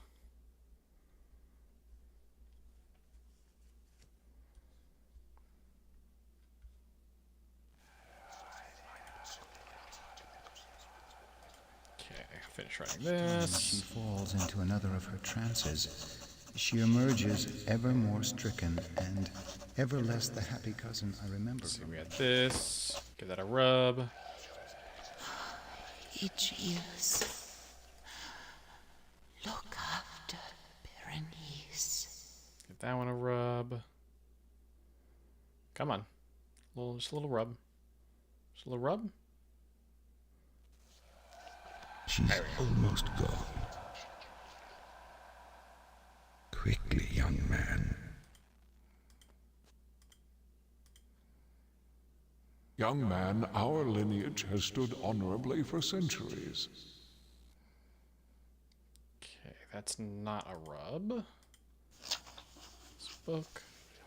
Okay, finish writing this. She falls into another of her trances. She emerges ever more stricken and ever less the happy cousin I remember. Let's see, we got this. Give that a rub. Aegeus, look after Berenice. Give that one a rub. Come on. Just a little rub. Just a little rub. She's almost gone. Quickly, young man. Young man, our lineage has stood honorably for centuries. that's not a rub. This book.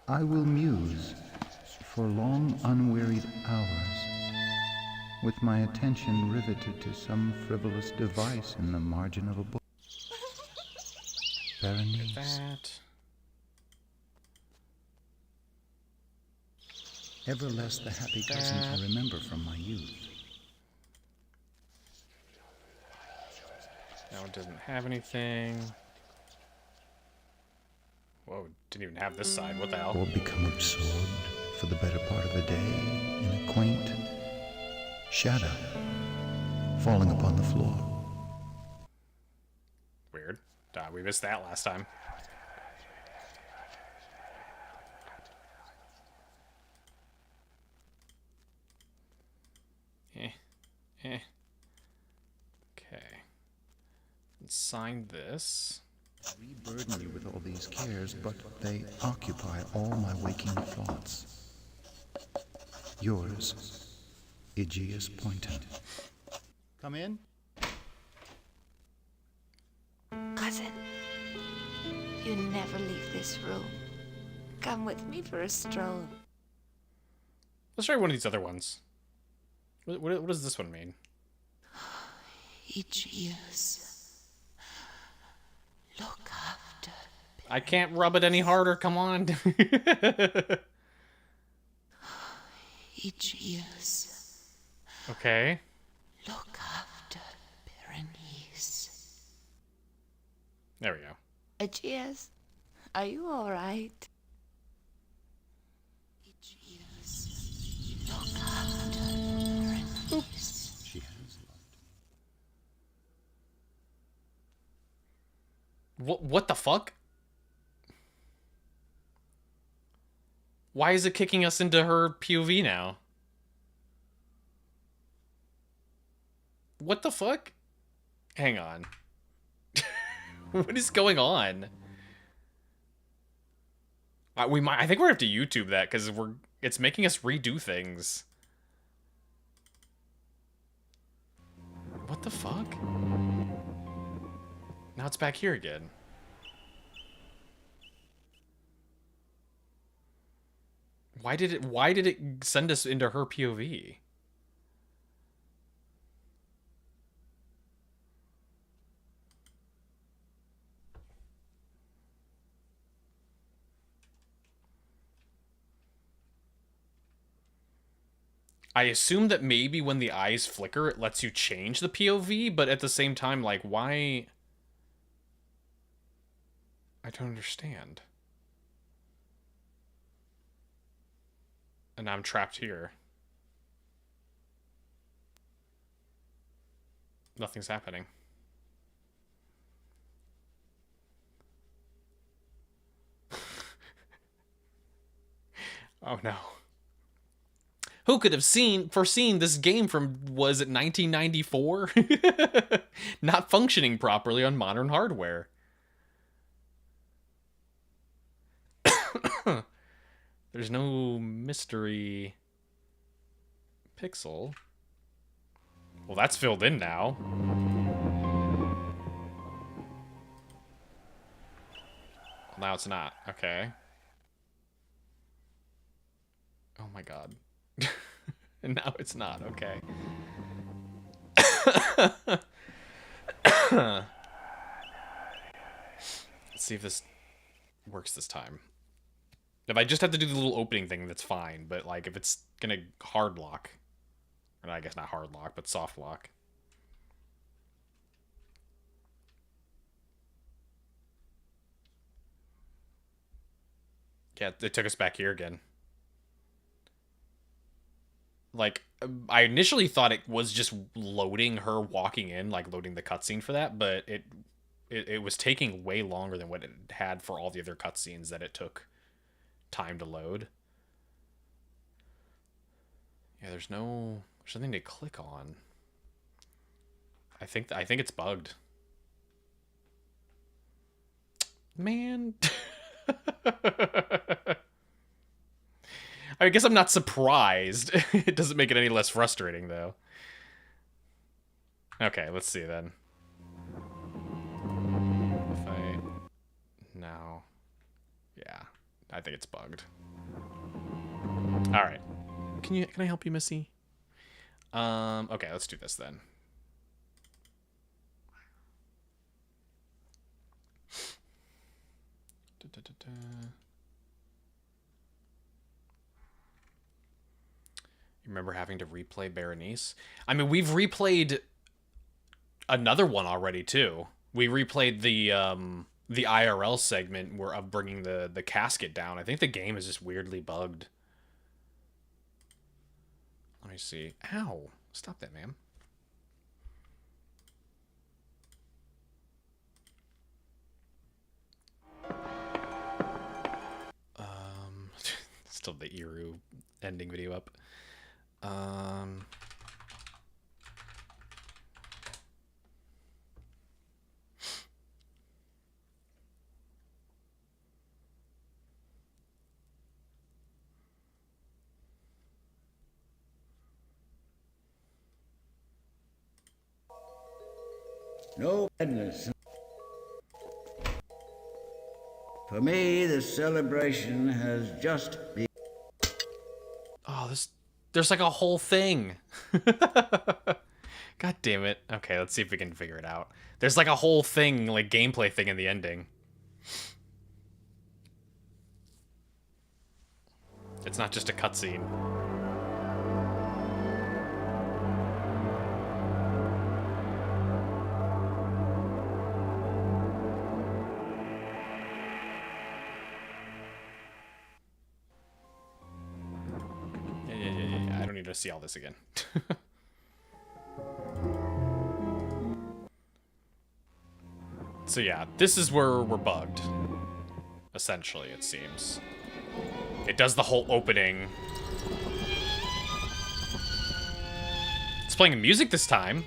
I will muse for long unwearied hours, with my attention riveted to some frivolous device in the margin of a book. Berenice. That. Ever less the happy cousin I remember from my youth. That one doesn't have anything. Whoa, didn't even have this side. What the hell? Or become absorbed for the better part of the day in a quaint shadow falling upon the floor. Weird. We missed that last time. Okay. Let's sign this. We burden you with all these cares, but they occupy all my waking thoughts. Yours, Aegeus Poynton. Come in. Cousin, you never leave this room. Come with me for a stroll. Let's try one of these other ones. What does this one mean? Aegeus, look after. I can't rub it any harder. Come on. Aegeus. Okay. Look after Berenice. There we go. Aegeus, are you all right? Aegeus, look after Berenice. She has loved. What the fuck? Why is it kicking us into her POV now? What the fuck? Hang on. What is going on? I think we're gonna have to YouTube that because it's making us redo things. What the fuck? Now it's back here again. Why did it send us into her POV? I assume that maybe when the eyes flicker, it lets you change the POV, but at the same time, like, why? I don't understand. And now I'm trapped here. Nothing's happening. Oh no. Who could have foreseen this game from, was it 1994? Not functioning properly on modern hardware. There's no mystery pixel. Well, that's filled in now. Well, now it's not. Okay. Oh my god. And now it's not. Okay. Let's see if this works this time. If I just have to do the little opening thing, that's fine. But, like, if it's gonna hard lock... Or I guess not hard lock, but soft lock. Yeah, it took us back here again. Like, I initially thought it was just loading her walking in, like loading the cutscene for that, but it was taking way longer than what it had for all the other cutscenes that it took time to load. Yeah, there's nothing to click on. I think it's bugged. Man. I guess I'm not surprised. It doesn't make it any less frustrating, though. Okay, let's see then. now. Yeah, I think it's bugged. All right. Can I help you, Missy? Okay, let's do this then. You remember having to replay Berenice? I mean, we've replayed another one already too. We replayed the IRL segment of bringing the casket down. I think the game is just weirdly bugged. Let me see. Ow! Stop that, ma'am. Still the Iru ending video up. No madness. For me, the celebration has just begun. Oh, there's like a whole thing. God damn it. Okay, let's see if we can figure it out. There's like a whole thing, like gameplay thing in the ending. It's not just a cutscene. Yeah. I don't need to see all this again. So yeah, this is where we're bugged. Essentially, it seems. It does the whole opening. It's playing music this time.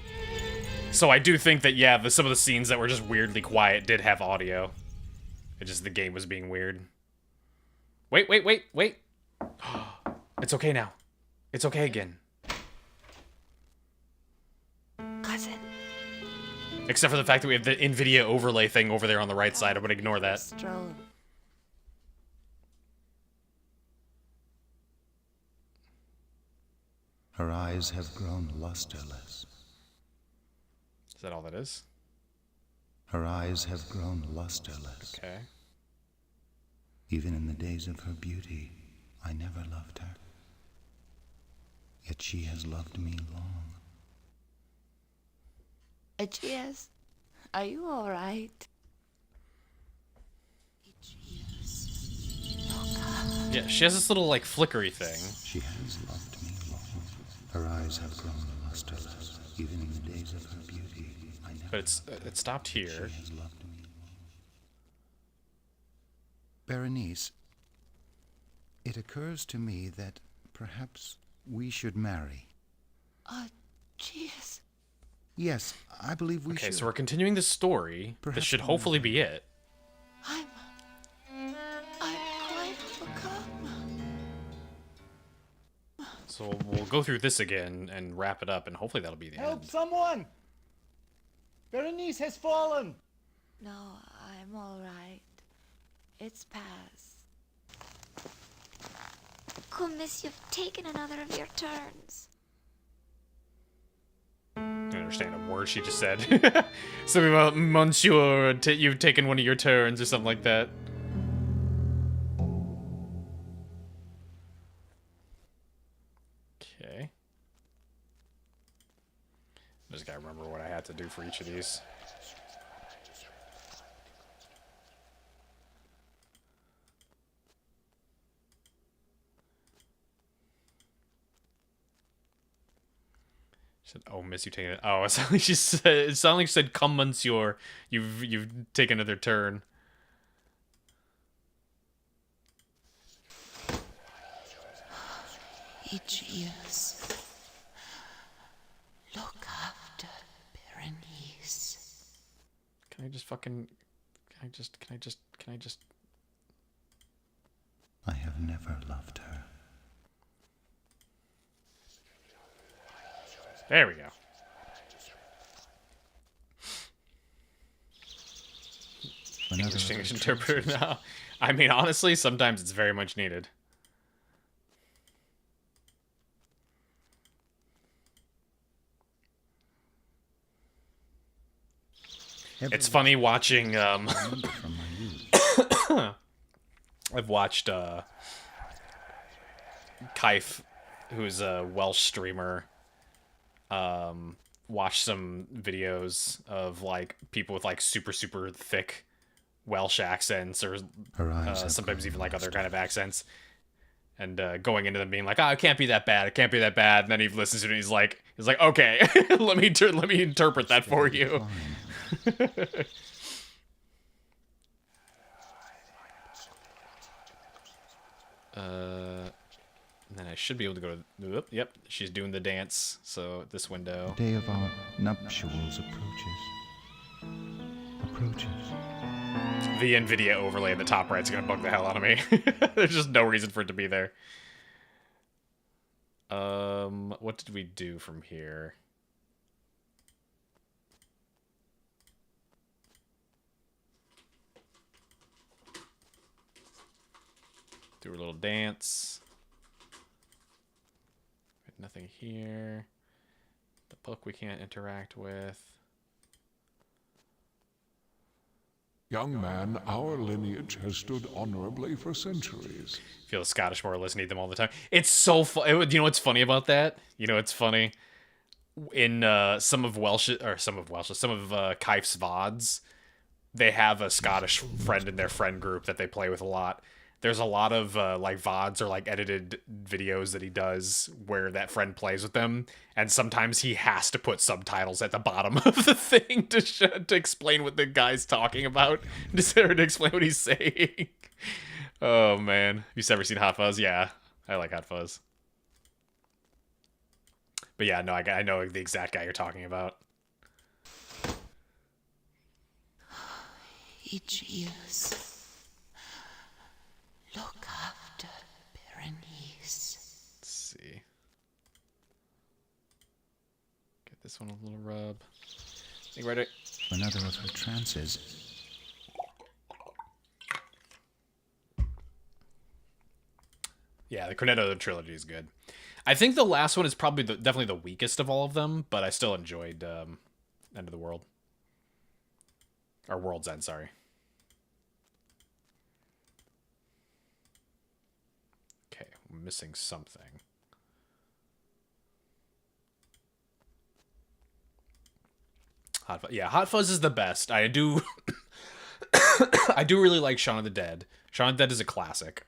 So I do think that, yeah, some of the scenes that were just weirdly quiet did have audio. It just, the game was being weird. Wait. It's okay now. It's okay again. Cousin. Except for the fact that we have the NVIDIA overlay thing over there on the right side. I'm gonna ignore that. Stroll. Her eyes have grown lusterless. Is that all that is? Her eyes have grown lusterless. Okay. Even in the days of her beauty, I never loved her. Yet she has loved me long. Aegeus, are you all right? Yeah, she has this little, like, flickery thing. She has loved me long. Her eyes have grown lusterless. Even in the days of her beauty, I never. But it stopped here. She has loved me long. Berenice, it occurs to me that perhaps we should marry. Aegeus. Yes, I believe we should. Okay, so we're continuing the story. Perhaps this should hopefully be it. I'm quite overcome. So we'll go through this again and wrap it up, and hopefully that'll be the Help end. someone! Berenice has fallen! No, I'm all right. It's past. Come, miss, you've taken another of your turns. I don't understand a word she just said. Something about Monsieur, you've taken one of your turns or something like that. Okay. I just gotta remember what I had to do for each of these. She said, "Oh, miss, you taking it." Oh, it sounded like she said. It sounded like she said, "Come, Monsieur, you've taken another turn." Aegeus, look after Berenice. Can I just fucking? Can I just? I have never loved her. There we go. English to English interpreter now. I mean, honestly, sometimes it's very much needed. It's funny watching, I've watched, Kaif, who's a Welsh streamer, watch some videos of, like, people with, like, super thick Welsh accents, or sometimes even, like, other kind of accents, and going into them being like, oh, it can't be that bad, it can't be that bad, and then he listens to it and he's like, okay, let me interpret that for you. And then I should be able to go to... Yep, she's doing the dance, so this window. The day of our nuptials approaches. The NVIDIA overlay in the top right's gonna bug the hell out of me. There's just no reason for it to be there. What did we do from here? Do a little dance. Nothing here. The book we can't interact with. Young man, our lineage has stood honorably for centuries. I feel the Scottish moralists need them all the time. It's so fun. You know what's funny about that? You know what's funny? In some of Kaif's VODs, they have a Scottish friend in their friend group that they play with a lot. There's a lot of like VODs or like edited videos that he does where that friend plays with them, and sometimes he has to put subtitles at the bottom of the thing to explain what the guy's talking about, to explain what he's saying. Oh man, have you ever seen Hot Fuzz? Yeah, I like Hot Fuzz. But yeah, no, I know the exact guy you're talking about. Aegeus. Look after Berenice. Let's see. Get this one a little rub. Think right. Another of her trances. Yeah, the Cornetto trilogy is good. I think the last one is probably definitely the weakest of all of them, but I still enjoyed End of the World. Or World's End, sorry. Okay, I'm missing something. Hot Fuzz is the best. I do I do really like Shaun of the Dead. Shaun of the Dead is a classic.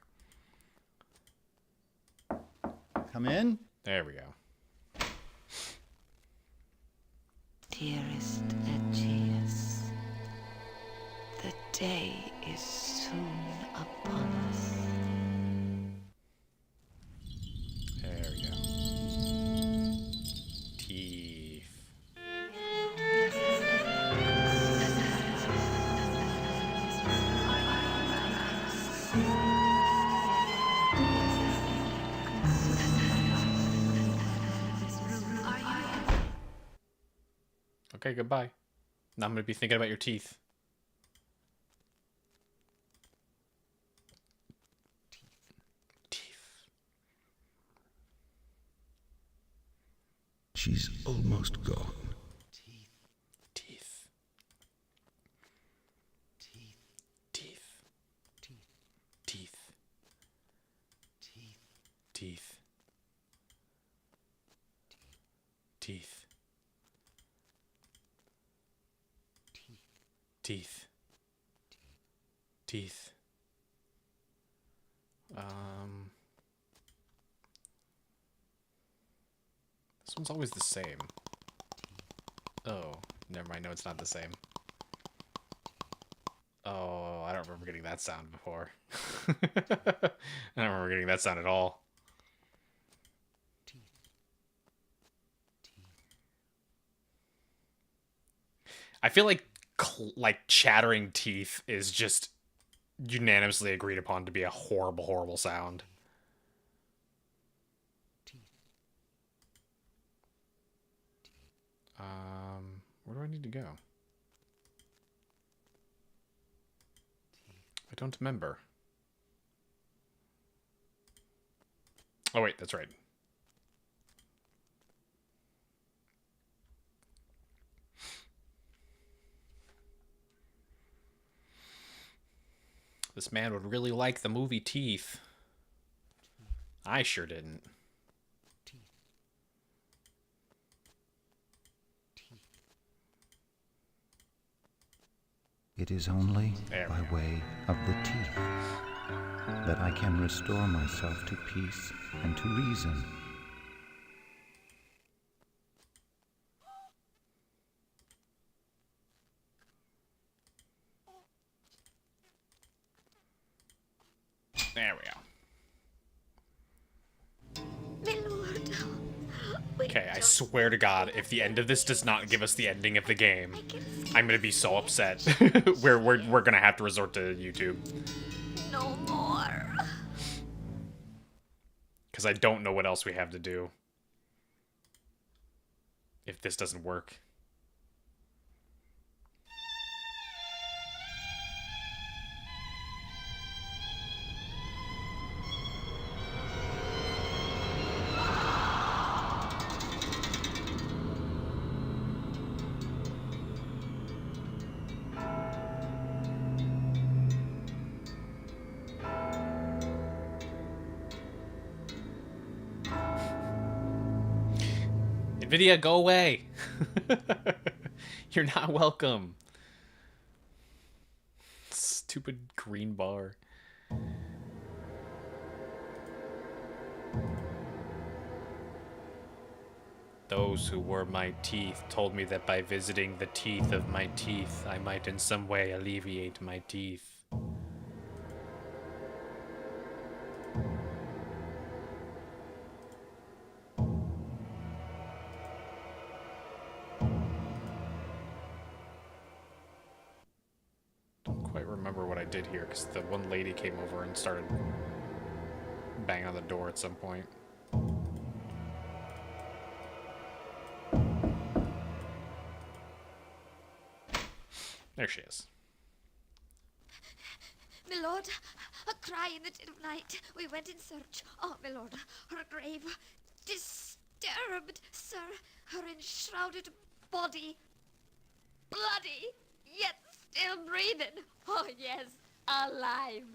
Come in. There we go. Dearest Aegeus, the day is soon upon us. There we go. Teeth. Okay, goodbye. Now I'm going to be thinking about your teeth. She's almost gone. Teeth. Teeth. Teeth. Teeth. Teeth. Teeth. Teeth. Teeth. This one's always the same. Oh, never mind. No, it's not the same. Oh, I don't remember getting that sound before. I don't remember getting that sound at all. I feel like chattering teeth is just unanimously agreed upon to be a horrible, horrible sound. Where do I need to go? I don't remember. Oh wait, that's right. This man would really like the movie Teeth. I sure didn't. It is only by way of the teeth that I can restore myself to peace and to reason. There we go. My lord. Okay, I swear to God, if the end of this does not give us the ending of the game, I'm gonna be so upset. we're gonna have to resort to YouTube. No more. Because I don't know what else we have to do. If this doesn't work. NVIDIA, go away! You're not welcome. Stupid green bar. Those who were my teeth told me that by visiting the teeth of my teeth, I might in some way alleviate my teeth. Remember what I did here, because the one lady came over and started banging on the door at some point. There she is. My lord, a cry in the dead of night. We went in search. Oh, my lord, her grave disturbed, sir. Her enshrouded body, bloody, yet still breathing. Oh, yes, alive.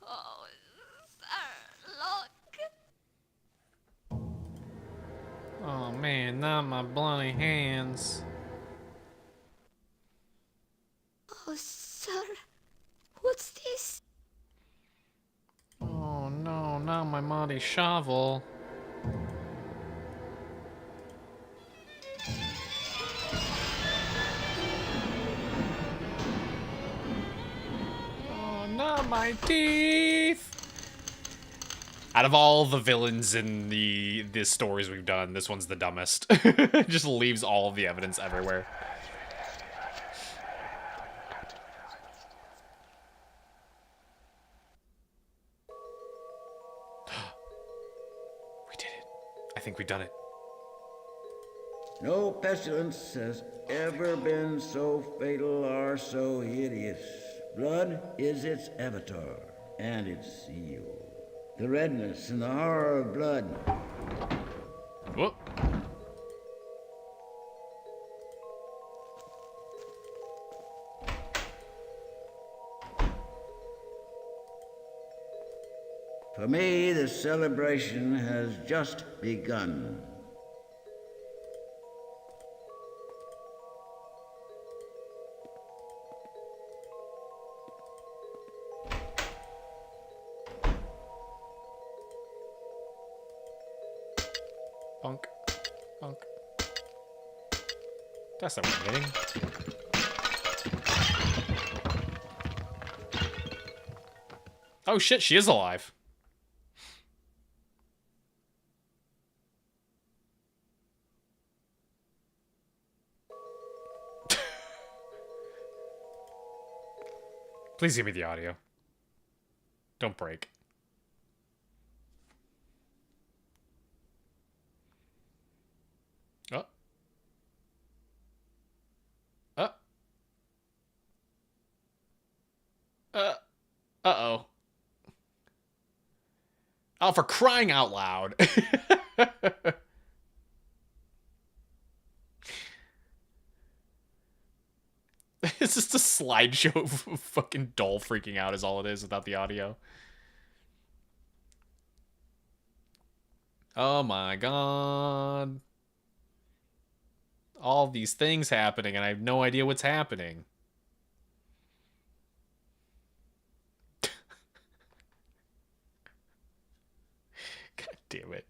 Oh, sir, look. Oh man, not my bloody hands. Oh, sir, what's this? Oh no, not my muddy shovel. Oh, not my teeth. Out of all the villains in the stories we've done, this one's the dumbest. Just leaves all of the evidence everywhere. We did it. I think we've done it. No pestilence has ever been so fatal or so hideous. Blood is its avatar and its seal. The redness and the horror of blood. Whoop. For me, the celebration has just begun. Bunk. Bunk. That's not what I'm hitting. Oh shit, she is alive. Please give me the audio. Don't break. Oh. Oh. Uh-oh. Oh, for crying out loud. It's just a slideshow of a fucking doll freaking out is all it is without the audio. Oh my god. All these things happening and I have no idea what's happening. God damn it.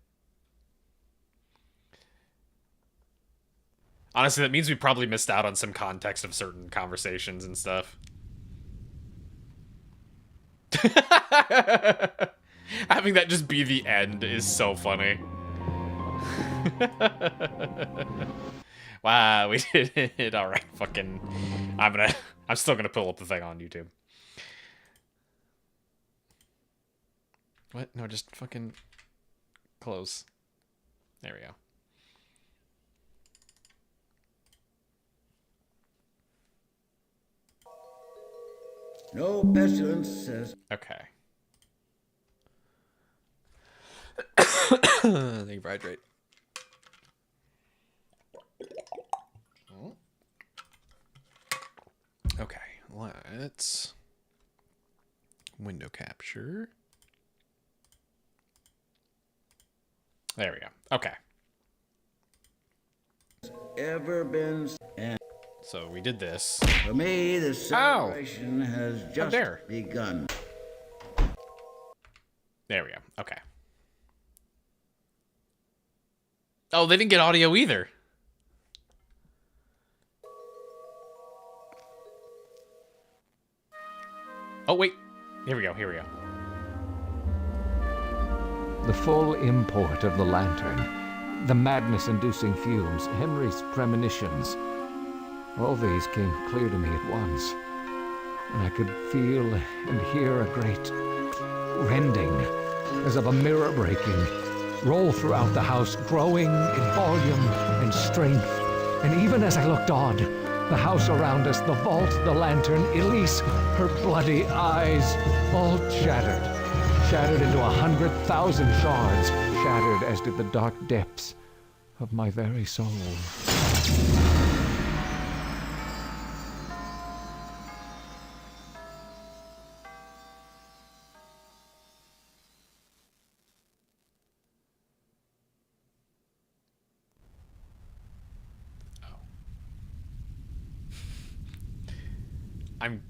Honestly, that means we probably missed out on some context of certain conversations and stuff. Having that just be the end is so funny. Wow, we did it. Alright, fucking... I'm still gonna pull up the thing on YouTube. What? No, just fucking... close. There we go. No pestilence says. Okay. Thank you for hydrate. Okay, let's window capture. There we go. Okay. Ever been and so we did this. For me, the celebration has just begun. There we go. Okay. Oh, they didn't get audio either. Oh, wait. Here we go. Here we go. The full import of the lantern, the madness-inducing fumes, Henry's premonitions, all these came clear to me at once, and I could feel and hear a great rending, as of a mirror breaking, roll throughout the house, growing in volume and strength. And even as I looked on, the house around us, the vault, the lantern, Elise, her bloody eyes, all shattered into 100,000 shards, shattered as did the dark depths of my very soul. I'm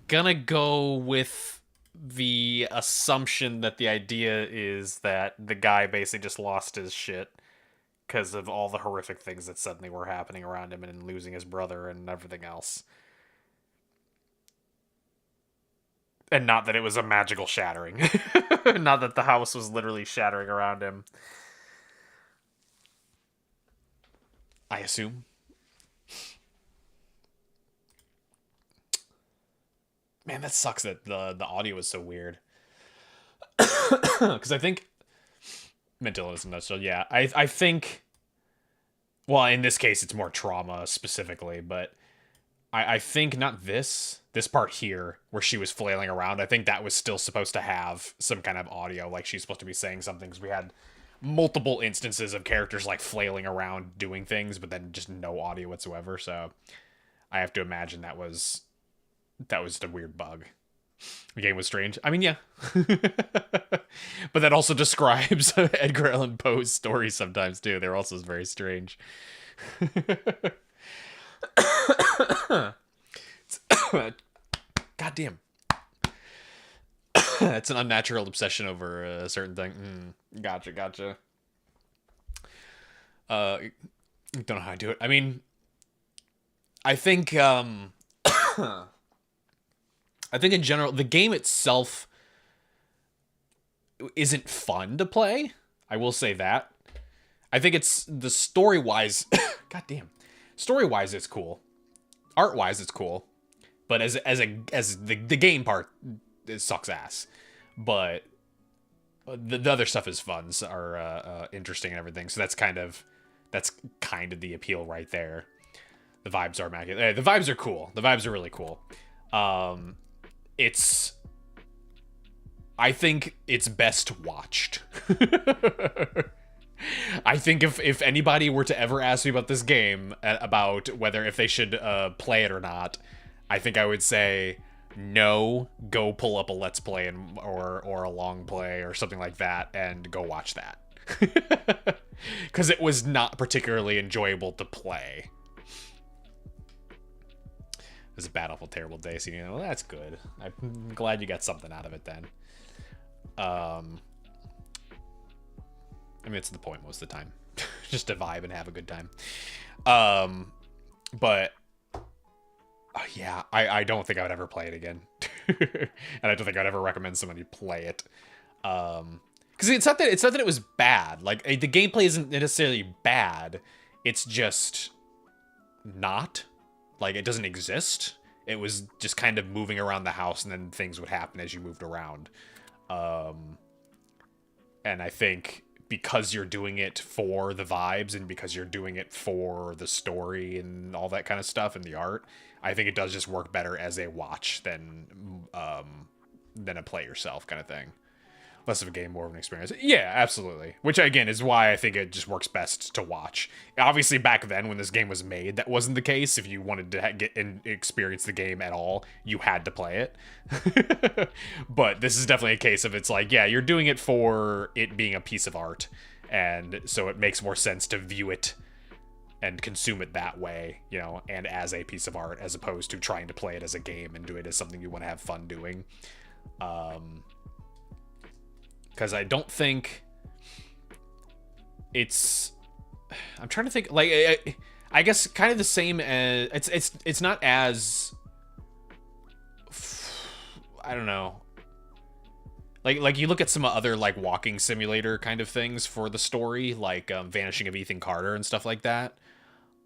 gonna go with the assumption that the idea is that the guy basically just lost his shit because of all the horrific things that suddenly were happening around him and losing his brother and everything else. And not that it was a magical shattering. Not that the house was literally shattering around him. I assume. Man, that sucks that the audio is so weird. Because I think... mental illness in a nutshell, yeah. I think... well, in this case, it's more trauma specifically, but... I think not this part here, where she was flailing around, I think that was still supposed to have some kind of audio, like she's supposed to be saying something, because we had multiple instances of characters, like, flailing around doing things, but then just no audio whatsoever, so... I have to imagine that was just a weird bug. The game was strange. I mean, yeah. But that also describes Edgar Allan Poe's stories sometimes, too. They're also very strange. God damn. It's an unnatural obsession over a certain thing. Gotcha. Don't know how I do it. I mean, I think, I think in general, the game itself isn't fun to play. I will say that. I think it's the story-wise, god damn. Story-wise, it's cool. Art-wise, it's cool. But as the game part, it sucks ass. But the other stuff is fun, are interesting and everything. So that's kind of the appeal right there. The vibes are immaculate. The vibes are cool. The vibes are really cool. I think it's best watched. I think if anybody were to ever ask me about this game, about whether if they should play it or not, I think I would say no, go pull up a Let's Play or a long play or something like that and go watch that. Because it was not particularly enjoyable to play. It was a bad, awful, terrible day, so well, that's good. I'm glad you got something out of it then. I mean, it's the point most of the time. Just to vibe and have a good time. But yeah, I don't think I would ever play it again. And I don't think I'd ever recommend somebody play it. Because it's not that it was bad. Like, the gameplay isn't necessarily bad. It's just not. Like, it doesn't exist. It was just kind of moving around the house, and then things would happen as you moved around. And I think because you're doing it for the vibes and because you're doing it for the story and all that kind of stuff and the art, I think it does just work better as a watch than a play yourself kind of thing. Less of a game, more of an experience. Yeah, absolutely. Which, again, is why I think it just works best to watch. Obviously, back then, when this game was made, that wasn't the case. If you wanted to get and experience the game at all, you had to play it. But this is definitely a case of it's like, yeah, you're doing it for it being a piece of art. And so it makes more sense to view it and consume it that way, you know, and as a piece of art, as opposed to trying to play it as a game and do it as something you want to have fun doing. Because I don't think it's... I'm trying to think, like, I guess kind of the same as... It's not as... I don't know. Like you look at some other, like, walking simulator kind of things for the story, like Vanishing of Ethan Carter and stuff like that.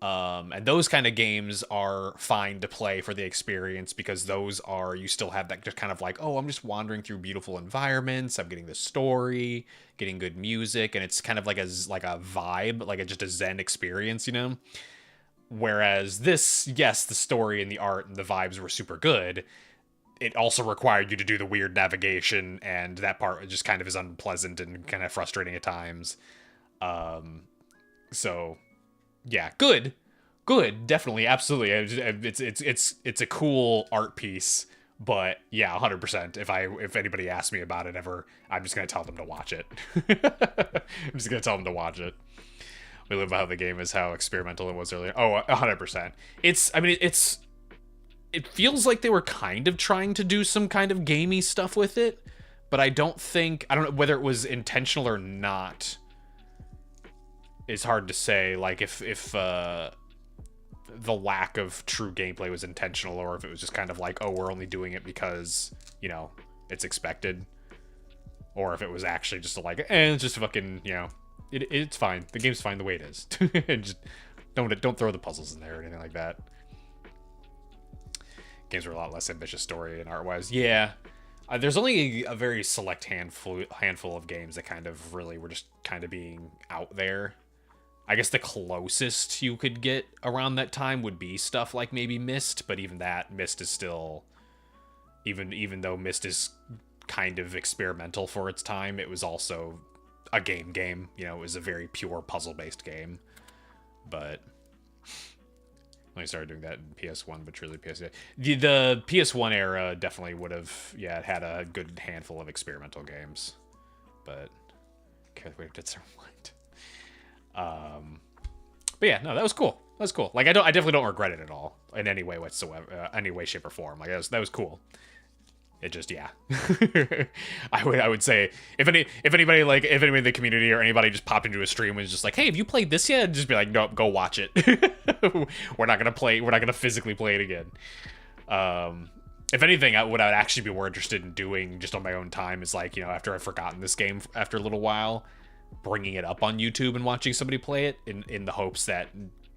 And those kind of games are fine to play for the experience because those are, you still have that just kind of like, oh, I'm just wandering through beautiful environments. I'm getting the story, getting good music. And it's kind of like a vibe, like just a Zen experience, you know? Whereas this, yes, the story and the art and the vibes were super good. It also required you to do the weird navigation, and that part just kind of is unpleasant and kind of frustrating at times. So... yeah, good, definitely, absolutely. It's a cool art piece, but yeah, 100%. If anybody asks me about it ever, I'm just gonna tell them to watch it. I'm just gonna tell them to watch it. We live by how the game is, how experimental it was earlier. Oh, 100%. It feels like they were kind of trying to do some kind of gamey stuff with it, but I don't know whether it was intentional or not. It's hard to say, like, if the lack of true gameplay was intentional, or if it was just kind of like, oh, we're only doing it because, you know, it's expected, or if it was actually just it's just fucking, you know, it's fine. The game's fine the way it is. And just don't throw the puzzles in there or anything like that. Games were a lot less ambitious story and art-wise. Yeah. There's only a very select handful of games that kind of really were just kind of being out there. I guess the closest you could get around that time would be stuff like maybe Myst, but even that, Myst is still... Even though Myst is kind of experimental for its time, it was also a game. You know, it was a very pure puzzle-based game. But... when I started doing that in PS1, but truly PS2. The PS1 era definitely would have, yeah, had a good handful of experimental games. But... okay, we did so what? But yeah, no, that was cool. That was cool. Like, I definitely don't regret it at all in any way whatsoever, any way, shape, or form. Like, that was cool. It just, yeah. I would say if anybody in the community or anybody just popped into a stream and was just like, hey, have you played this yet? Just be like, nope, go watch it. We're not gonna physically play it again. If anything, what I'd actually be more interested in doing just on my own time is, like, you know, after I've forgotten this game after a little while, bringing it up on YouTube and watching somebody play it in the hopes that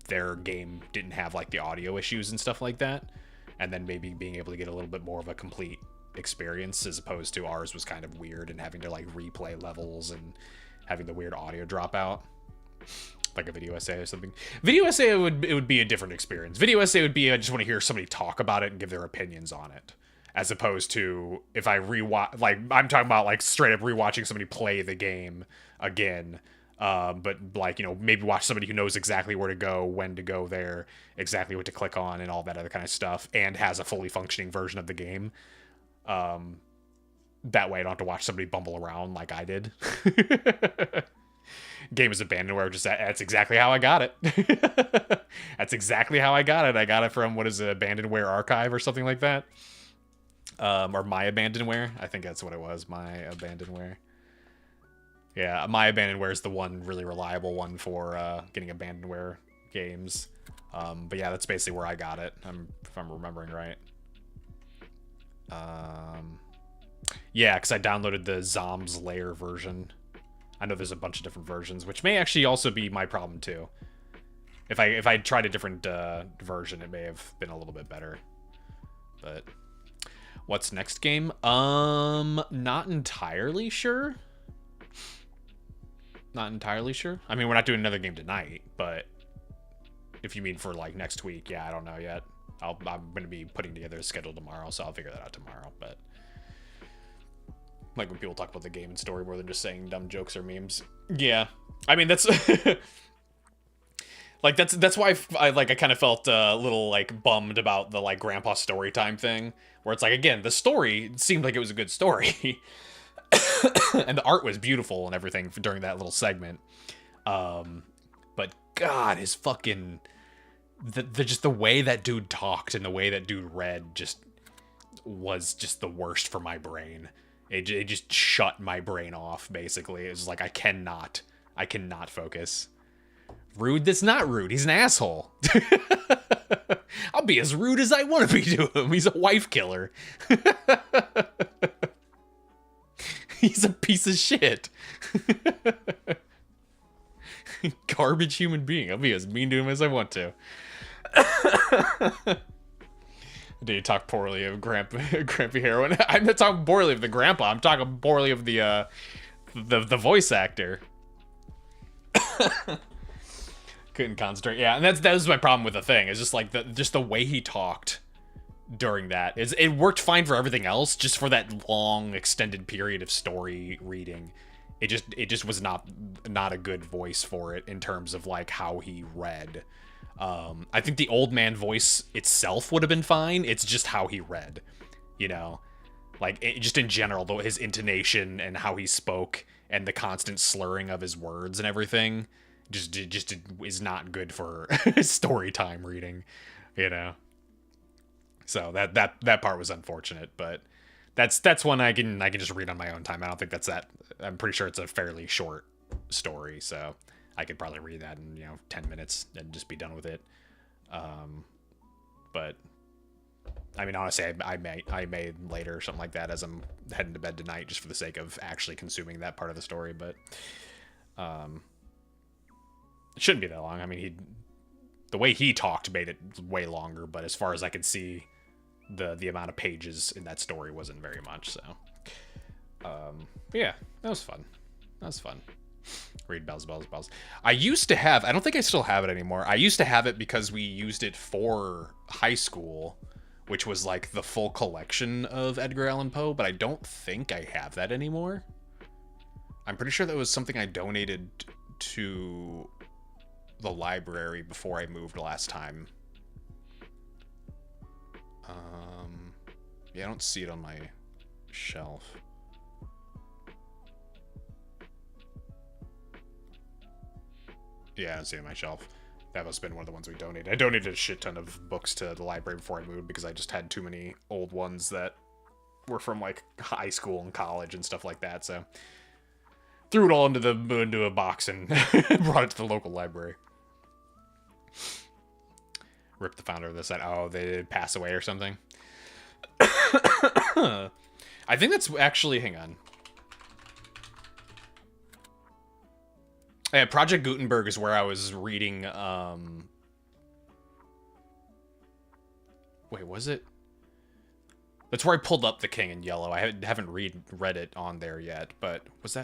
their game didn't have, like, the audio issues and stuff like that, and then maybe being able to get a little bit more of a complete experience, as opposed to ours was kind of weird and having to, like, replay levels and having the weird audio drop out, like a video essay or something. Video essay, it would be a different experience. Video essay would be, I just want to hear somebody talk about it and give their opinions on it, as opposed to if I rewatch, like, I'm talking about like straight up rewatching somebody play the game again. But like, you know, maybe watch somebody who knows exactly where to go, when to go there, exactly what to click on, and all that other kind of stuff, and has a fully functioning version of the game. That way I don't have to watch somebody bumble around like I did. Game is abandonware, just that's exactly how I got it. That's exactly how I got it. I got it from, what is it, Abandonware Archive or something like that? Or My Abandonware. I think that's what it was, My Abandonware. Yeah, My Abandonware is the one really reliable one for getting abandonware games. But yeah, that's basically where I got it, if I'm remembering right. Yeah, because I downloaded the Zom's Lair version. I know there's a bunch of different versions, which may actually also be my problem too. If I tried a different version, it may have been a little bit better. But what's next game? Not entirely sure. Not entirely sure. I mean, we're not doing another game tonight, but if you mean for like next week, yeah, I don't know yet. I'm going to be putting together a schedule tomorrow, so I'll figure that out tomorrow. But like when people talk about the game and story more than just saying dumb jokes or memes. Yeah. I mean, that's like that's why I kind of felt a little like bummed about the like grandpa story time thing, where it's like, again, the story seemed like it was a good story. And the art was beautiful and everything during that little segment. But God, his fucking just the way that dude talked and the way that dude read just was just the worst for my brain. It just shut my brain off, basically. It was like, I cannot focus. Rude, that's not rude. He's an asshole. I'll be as rude as I want to be to him. He's a wife killer. He's a piece of shit. Garbage human being. I'll be as mean to him as I want to. Did you talk poorly of Grampy Heroine? I'm not talking poorly of the grandpa. I'm talking poorly of the voice actor. Couldn't concentrate. Yeah, and that was my problem with the thing. It's just like the way he talked during that. It worked fine for everything else, just for that long extended period of story reading. It just was not a good voice for it in terms of like how he read. I think the old man voice itself would have been fine. It's just how he read, you know, like just in general, though, his intonation and how he spoke and the constant slurring of his words and everything just is not good for story time reading, you know. So that part was unfortunate, but that's one I can just read on my own time. I don't think that's that. I'm pretty sure it's a fairly short story, so I could probably read that in 10 minutes and just be done with it. But I mean, honestly, I may later or something like that as I'm heading to bed tonight, just for the sake of actually consuming that part of the story. But it shouldn't be that long. I mean, the way he talked made it way longer, but as far as I could see, the amount of pages in that story wasn't very much. So but yeah, that was fun. Read Bells. I used to have, I don't think I still have it anymore. I used to have it because we used it for high school, which was like the full collection of Edgar Allan Poe, but I don't think I have that anymore. I'm pretty sure that was something I donated to the library before I moved last time. Yeah, I don't see it on my shelf. Yeah, I don't see it on my shelf. That must have been one of the ones we donated. I donated a shit ton of books to the library before I moved because I just had too many old ones that were from like high school and college and stuff like that. So threw it all into a box and brought it to the local library. Rip the founder of this site. Oh, they did pass away or something. I think that's actually, hang on. Yeah, Project Gutenberg is where I was reading, wait, was it? That's where I pulled up The King in Yellow. I haven't read it on there yet, but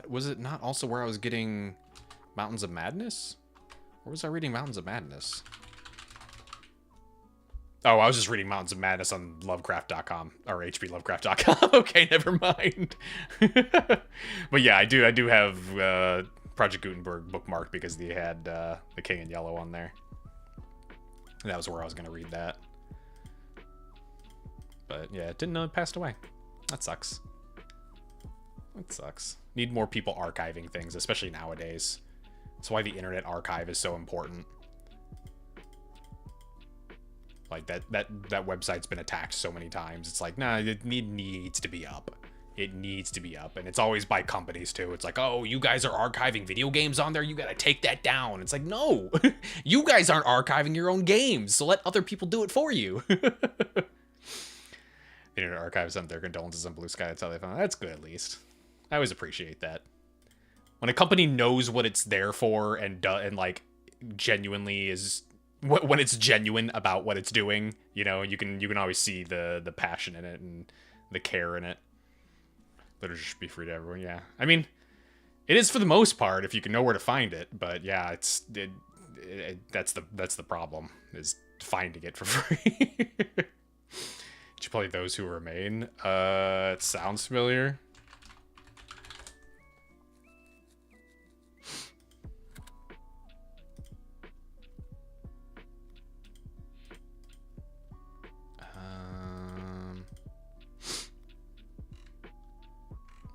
was it not also where I was getting Mountains of Madness? Or was I reading Mountains of Madness? Oh, I was just reading Mountains of Madness on Lovecraft.com or hplovecraft.com. Okay, never mind. But yeah, I do have Project Gutenberg bookmarked because they had The King in Yellow on there. And that was where I was going to read that. But yeah, didn't know it passed away. That sucks. That sucks. Need more people archiving things, especially nowadays. That's why the Internet Archive is so important. Like, that website's been attacked so many times. It's like, nah, it needs to be up. It needs to be up. And it's always by companies, too. It's like, oh, you guys are archiving video games on there? You gotta take that down. It's like, no. You guys aren't archiving your own games, so let other people do it for you. The Internet Archive sent their condolences on Blue Sky. That's how they found it. That's good, at least. I always appreciate that. When a company knows what it's there for and like, genuinely is... When it's genuine about what it's doing, you know, you can always see the passion in it and the care in it. Literature should be free to everyone, yeah. I mean, it is for the most part if you can know where to find it, but yeah, that's the problem, is finding it for free. Did you play Those Who Remain? It sounds familiar.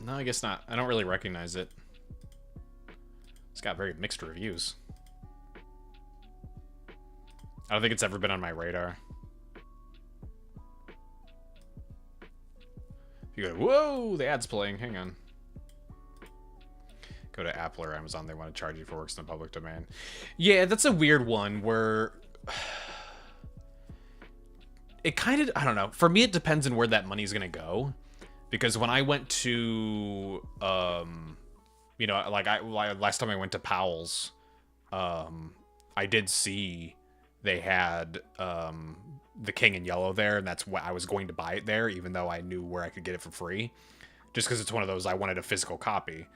No, I guess not. I don't really recognize it. It's got very mixed reviews. I don't think it's ever been on my radar. If you go to, whoa, the ad's playing. Hang on. Go to Apple or Amazon. They want to charge you for works in the public domain. Yeah, that's a weird one where... It kind of, I don't know. For me, it depends on where that money's going to go. Because when I went to, you know, like last time I went to Powell's, I did see they had The King in Yellow there, and that's why I was going to buy it there, even though I knew where I could get it for free. Just because it's one of those, I wanted a physical copy.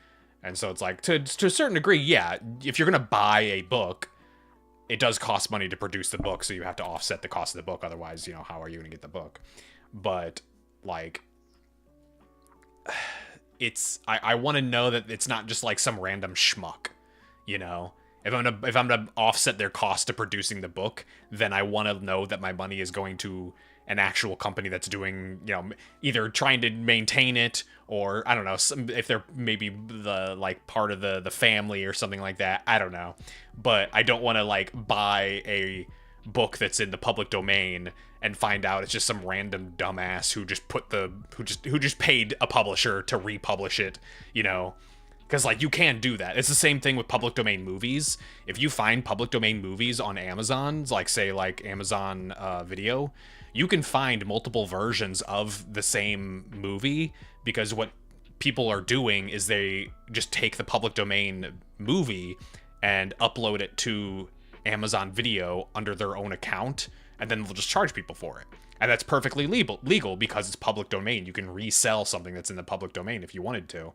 And so it's like, to a certain degree, yeah, if you're going to buy a book, it does cost money to produce the book, so you have to offset the cost of the book. Otherwise, you know, how are you going to get the book? But, like... I want to know that it's not just like some random schmuck, you know. If I'm gonna offset their cost to producing the book, then I want to know that my money is going to an actual company that's doing, you know, either trying to maintain it or I don't know, if they're maybe the like part of the family or something like that. I don't know, but I don't want to like buy a book that's in the public domain and find out it's just some random dumbass who just who just paid a publisher to republish it, you know, because like you can do that. It's the same thing with public domain movies. If you find public domain movies on Amazon, like say like Amazon Video, you can find multiple versions of the same movie, because what people are doing is they just take the public domain movie and upload it to Amazon Video under their own account, and then they'll just charge people for it. And that's perfectly legal because it's public domain. You can resell something that's in the public domain if you wanted to.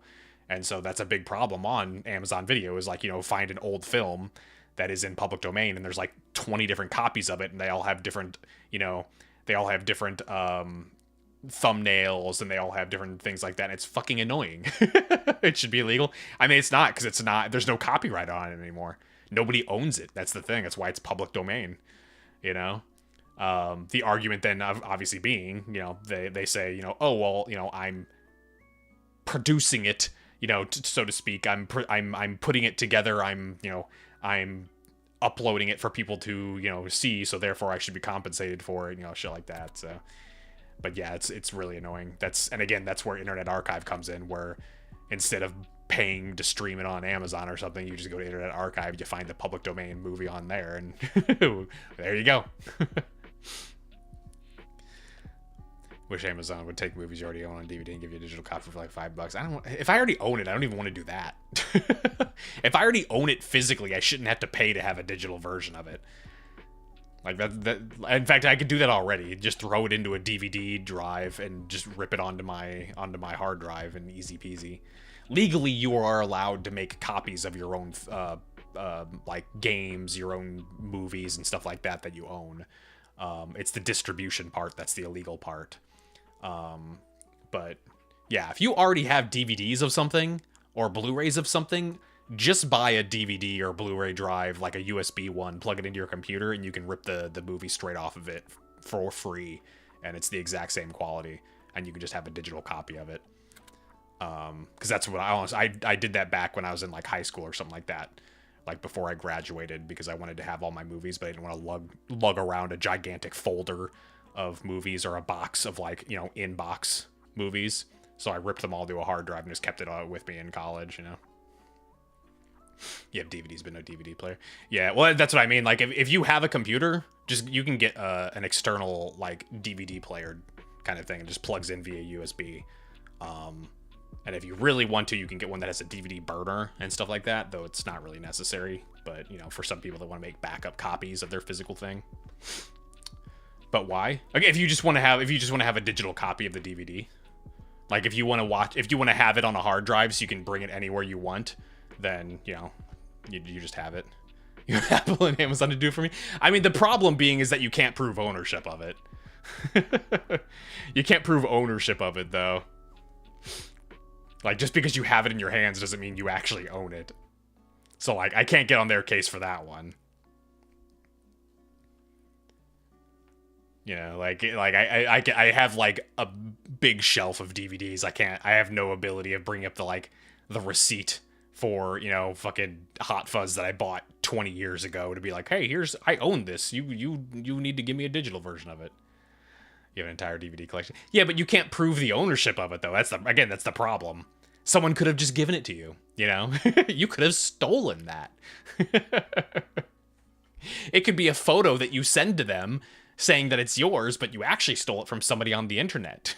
And so that's a big problem on Amazon Video, is like, you know, find an old film that is in public domain and there's like 20 different copies of it, and they all have different, you know, they all have different thumbnails, and they all have different things like that. And it's fucking annoying. It should be illegal. I mean, it's not, because it's not, there's no copyright on it anymore. Nobody owns it. That's the thing. That's why it's public domain, you know? The argument then obviously being, you know, they say, you know, oh, well, you know, I'm producing it, you know, so to speak. I'm putting it together. I'm uploading it for people to, you know, see. So therefore I should be compensated for it, you know, shit like that. So, but yeah, it's really annoying. And again, that's where Internet Archive comes in, where instead of paying to stream it on Amazon or something, you just go to Internet Archive, you find the public domain movie on there, and there you go. Wish Amazon would take movies you already own on DVD and give you a digital copy for like $5. If I already own it, I don't even want to do that. If I already own it physically, I shouldn't have to pay to have a digital version of it. Like that. In fact, I could do that already. Just throw it into a DVD drive and just rip it onto my hard drive, and easy peasy. Legally, you are allowed to make copies of your own, like games, your own movies and stuff like that you own. It's the distribution part that's the illegal part. But yeah, if you already have DVDs of something or Blu-rays of something, just buy a DVD or Blu-ray drive, like a USB one, plug it into your computer, and you can rip the movie straight off of it for free, and it's the exact same quality, and you can just have a digital copy of it. Because that's what I did that back when I was in like high school or something like that, like before I graduated, because I wanted to have all my movies, but I didn't want to lug around a gigantic folder of movies or a box of like, you know, in-box movies. So I ripped them all to a hard drive and just kept it with me in college, you know. You have DVDs but no DVD player. Yeah, well, that's what I mean. Like, if you have a computer, you can get an external, like, DVD player kind of thing. It just plugs in via USB. And if you really want to, you can get one that has a DVD burner and stuff like that, though it's not really necessary. But, you know, for some people that want to make backup copies of their physical thing. But why? Okay, if you just want to have a digital copy of the DVD. Like, if you want to have it on a hard drive so you can bring it anywhere you want, then, you know, you just have it. You have Apple and Amazon to do it for me. I mean, the problem being is that you can't prove ownership of it. You can't prove ownership of it, though. Like, just because you have it in your hands doesn't mean you actually own it. So, like, I can't get on their case for that one. You know, like I have, like, a big shelf of DVDs. I have no ability of bringing up the receipt for, you know, fucking Hot Fuzz that I bought 20 years ago to be like, hey, I own this. You need to give me a digital version of it. You have an entire DVD collection. Yeah, but you can't prove the ownership of it, though. That's the problem. Someone could have just given it to you, you know? You could have stolen that. It could be a photo that you send to them saying that it's yours, but you actually stole it from somebody on the internet.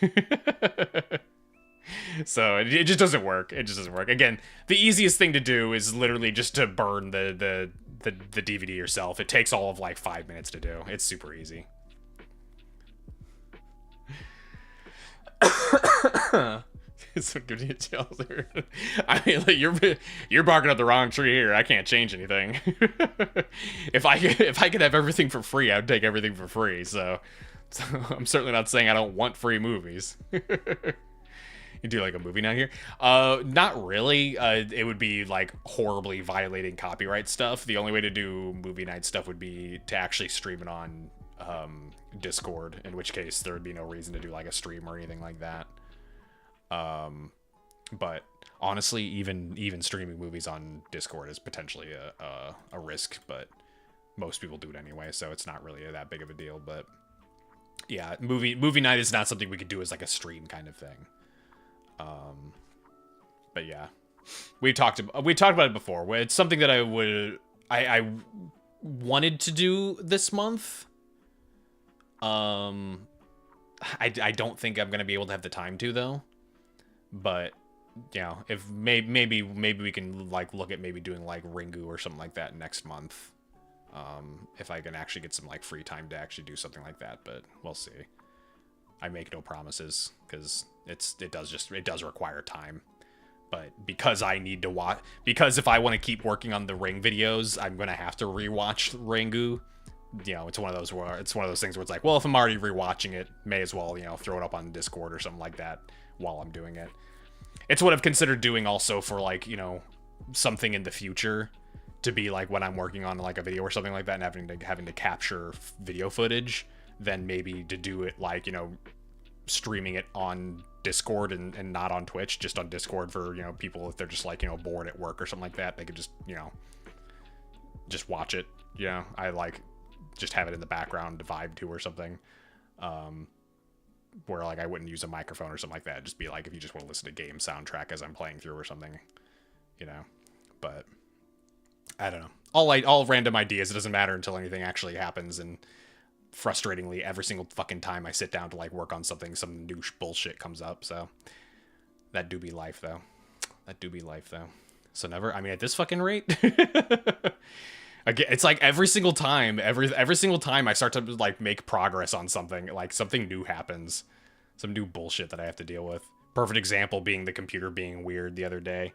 So it just doesn't work. It just doesn't work. Again, the easiest thing to do is literally just to burn the DVD yourself. It takes all of like 5 minutes to do. It's super easy. So give me a chills here. I mean, like, you're barking up the wrong tree here. I can't change anything. If I could have everything for free, I'd take everything for free. So I'm certainly not saying I don't want free movies. You do like a movie night here? Not really. It would be like horribly violating copyright stuff. The only way to do movie night stuff would be to actually stream it on Discord, in which case there would be no reason to do like a stream or anything like that. But honestly, even streaming movies on Discord is potentially a risk, but most people do it anyway, so it's not really that big of a deal. But yeah, movie night is not something we could do as like a stream kind of thing. But yeah, we talked about it before. It's something that I wanted to do this month. I don't think I'm gonna be able to have the time to, though. But you know, if maybe we can like look at maybe doing like Ringu or something like that next month. If I can actually get some like free time to actually do something like that, but we'll see. I make no promises because it does require time. But because I need to watch, because if I want to keep working on the Ring videos, I'm gonna have to rewatch Ringu. You know, it's one of those things where it's like, well, if I'm already rewatching it, may as well, you know, throw it up on Discord or something like that while I'm doing it. It's what I've considered doing also for like, you know, something in the future, to be like when I'm working on like a video or something like that and having to capture video footage, then maybe to do it like, you know, streaming it on Discord and not on Twitch, just on Discord for, you know, people if they're just like, you know, bored at work or something like that, they could just, you know, just watch it. You know, I like just have it in the background to vibe to or something. Where like I wouldn't use a microphone or something like that. It'd just be like if you just want to listen to game soundtrack as I'm playing through or something, you know. But I don't know. All random ideas. It doesn't matter until anything actually happens. And frustratingly, every single fucking time I sit down to like work on something, some new bullshit comes up. So that do be life, though. So never. I mean, at this fucking rate. Again, it's like every single time I start to like make progress on something, like something new happens, some new bullshit that I have to deal with. Perfect example being the computer being weird the other day.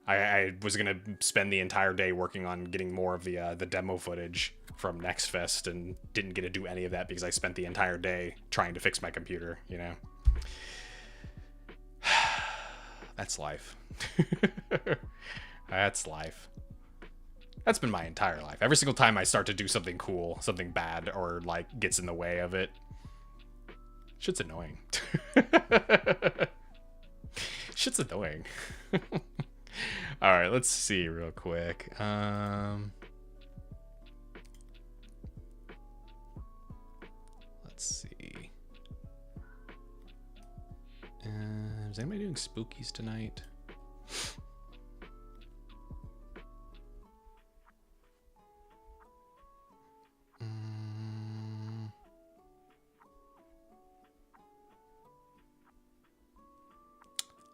I was gonna spend the entire day working on getting more of the demo footage from Next Fest and didn't get to do any of that because I spent the entire day trying to fix my computer, you know? That's life. That's life. That's been my entire life. Every single time I start to do something cool, something bad, or like gets in the way of it, shit's annoying. Shit's annoying. All right, let's see real quick. Let's see. Is anybody doing spookies tonight?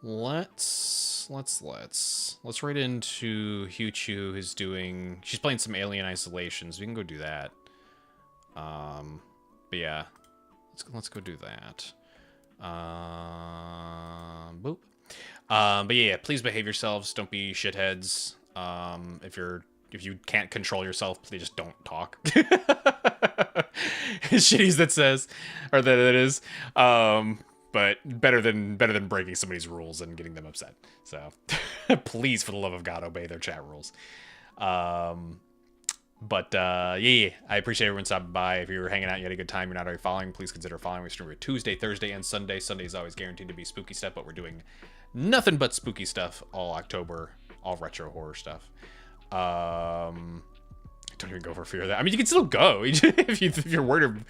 Let's right into Huchu, who's doing, she's playing some Alien Isolations. We can go do that. But yeah, let's go do that. Boop. But yeah, please behave yourselves. Don't be shitheads. If you can't control yourself, please just don't talk. As shitty as that says, or that it is. But better than breaking somebody's rules and getting them upset. So please, for the love of God, obey their chat rules. Yeah, I appreciate everyone stopping by. If you're hanging out, you had a good time, you're not already following, please consider following. We stream every Tuesday, Thursday, and Sunday. Sunday is always guaranteed to be spooky stuff, but we're doing nothing but spooky stuff all October, all retro horror stuff. Don't even go for fear of that. I mean, you can still go if you're worried of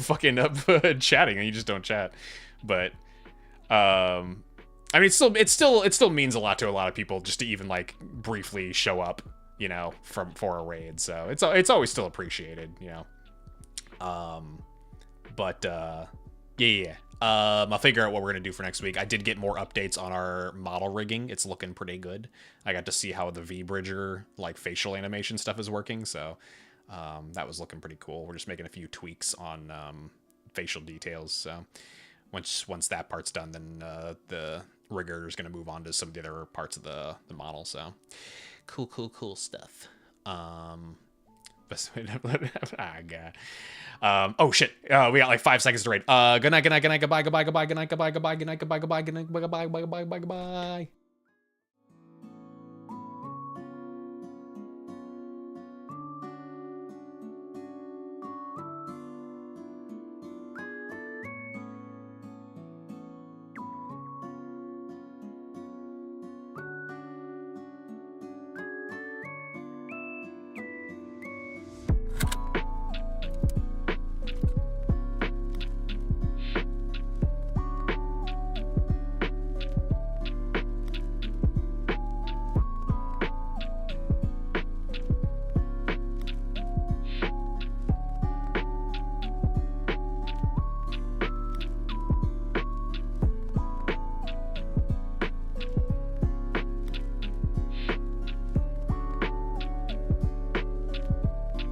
fucking up chatting and you just don't chat. But I mean, it still means a lot to a lot of people just to even like briefly show up, you know, for a raid. So it's always still appreciated, you know. Yeah. I'll figure out what we're gonna do for next week. I did get more updates on our model rigging. It's looking pretty good. I got to see how the V-Bridger like facial animation stuff is working, so that was looking pretty cool. We're just making a few tweaks on facial details. So once that part's done, then the rigger is gonna move on to some of the other parts of the model. So cool stuff. Best way to let it happen. Oh shit. We got like 5 seconds to raid. Good night, goodbye, goodbye, goodbye, good night, goodbye.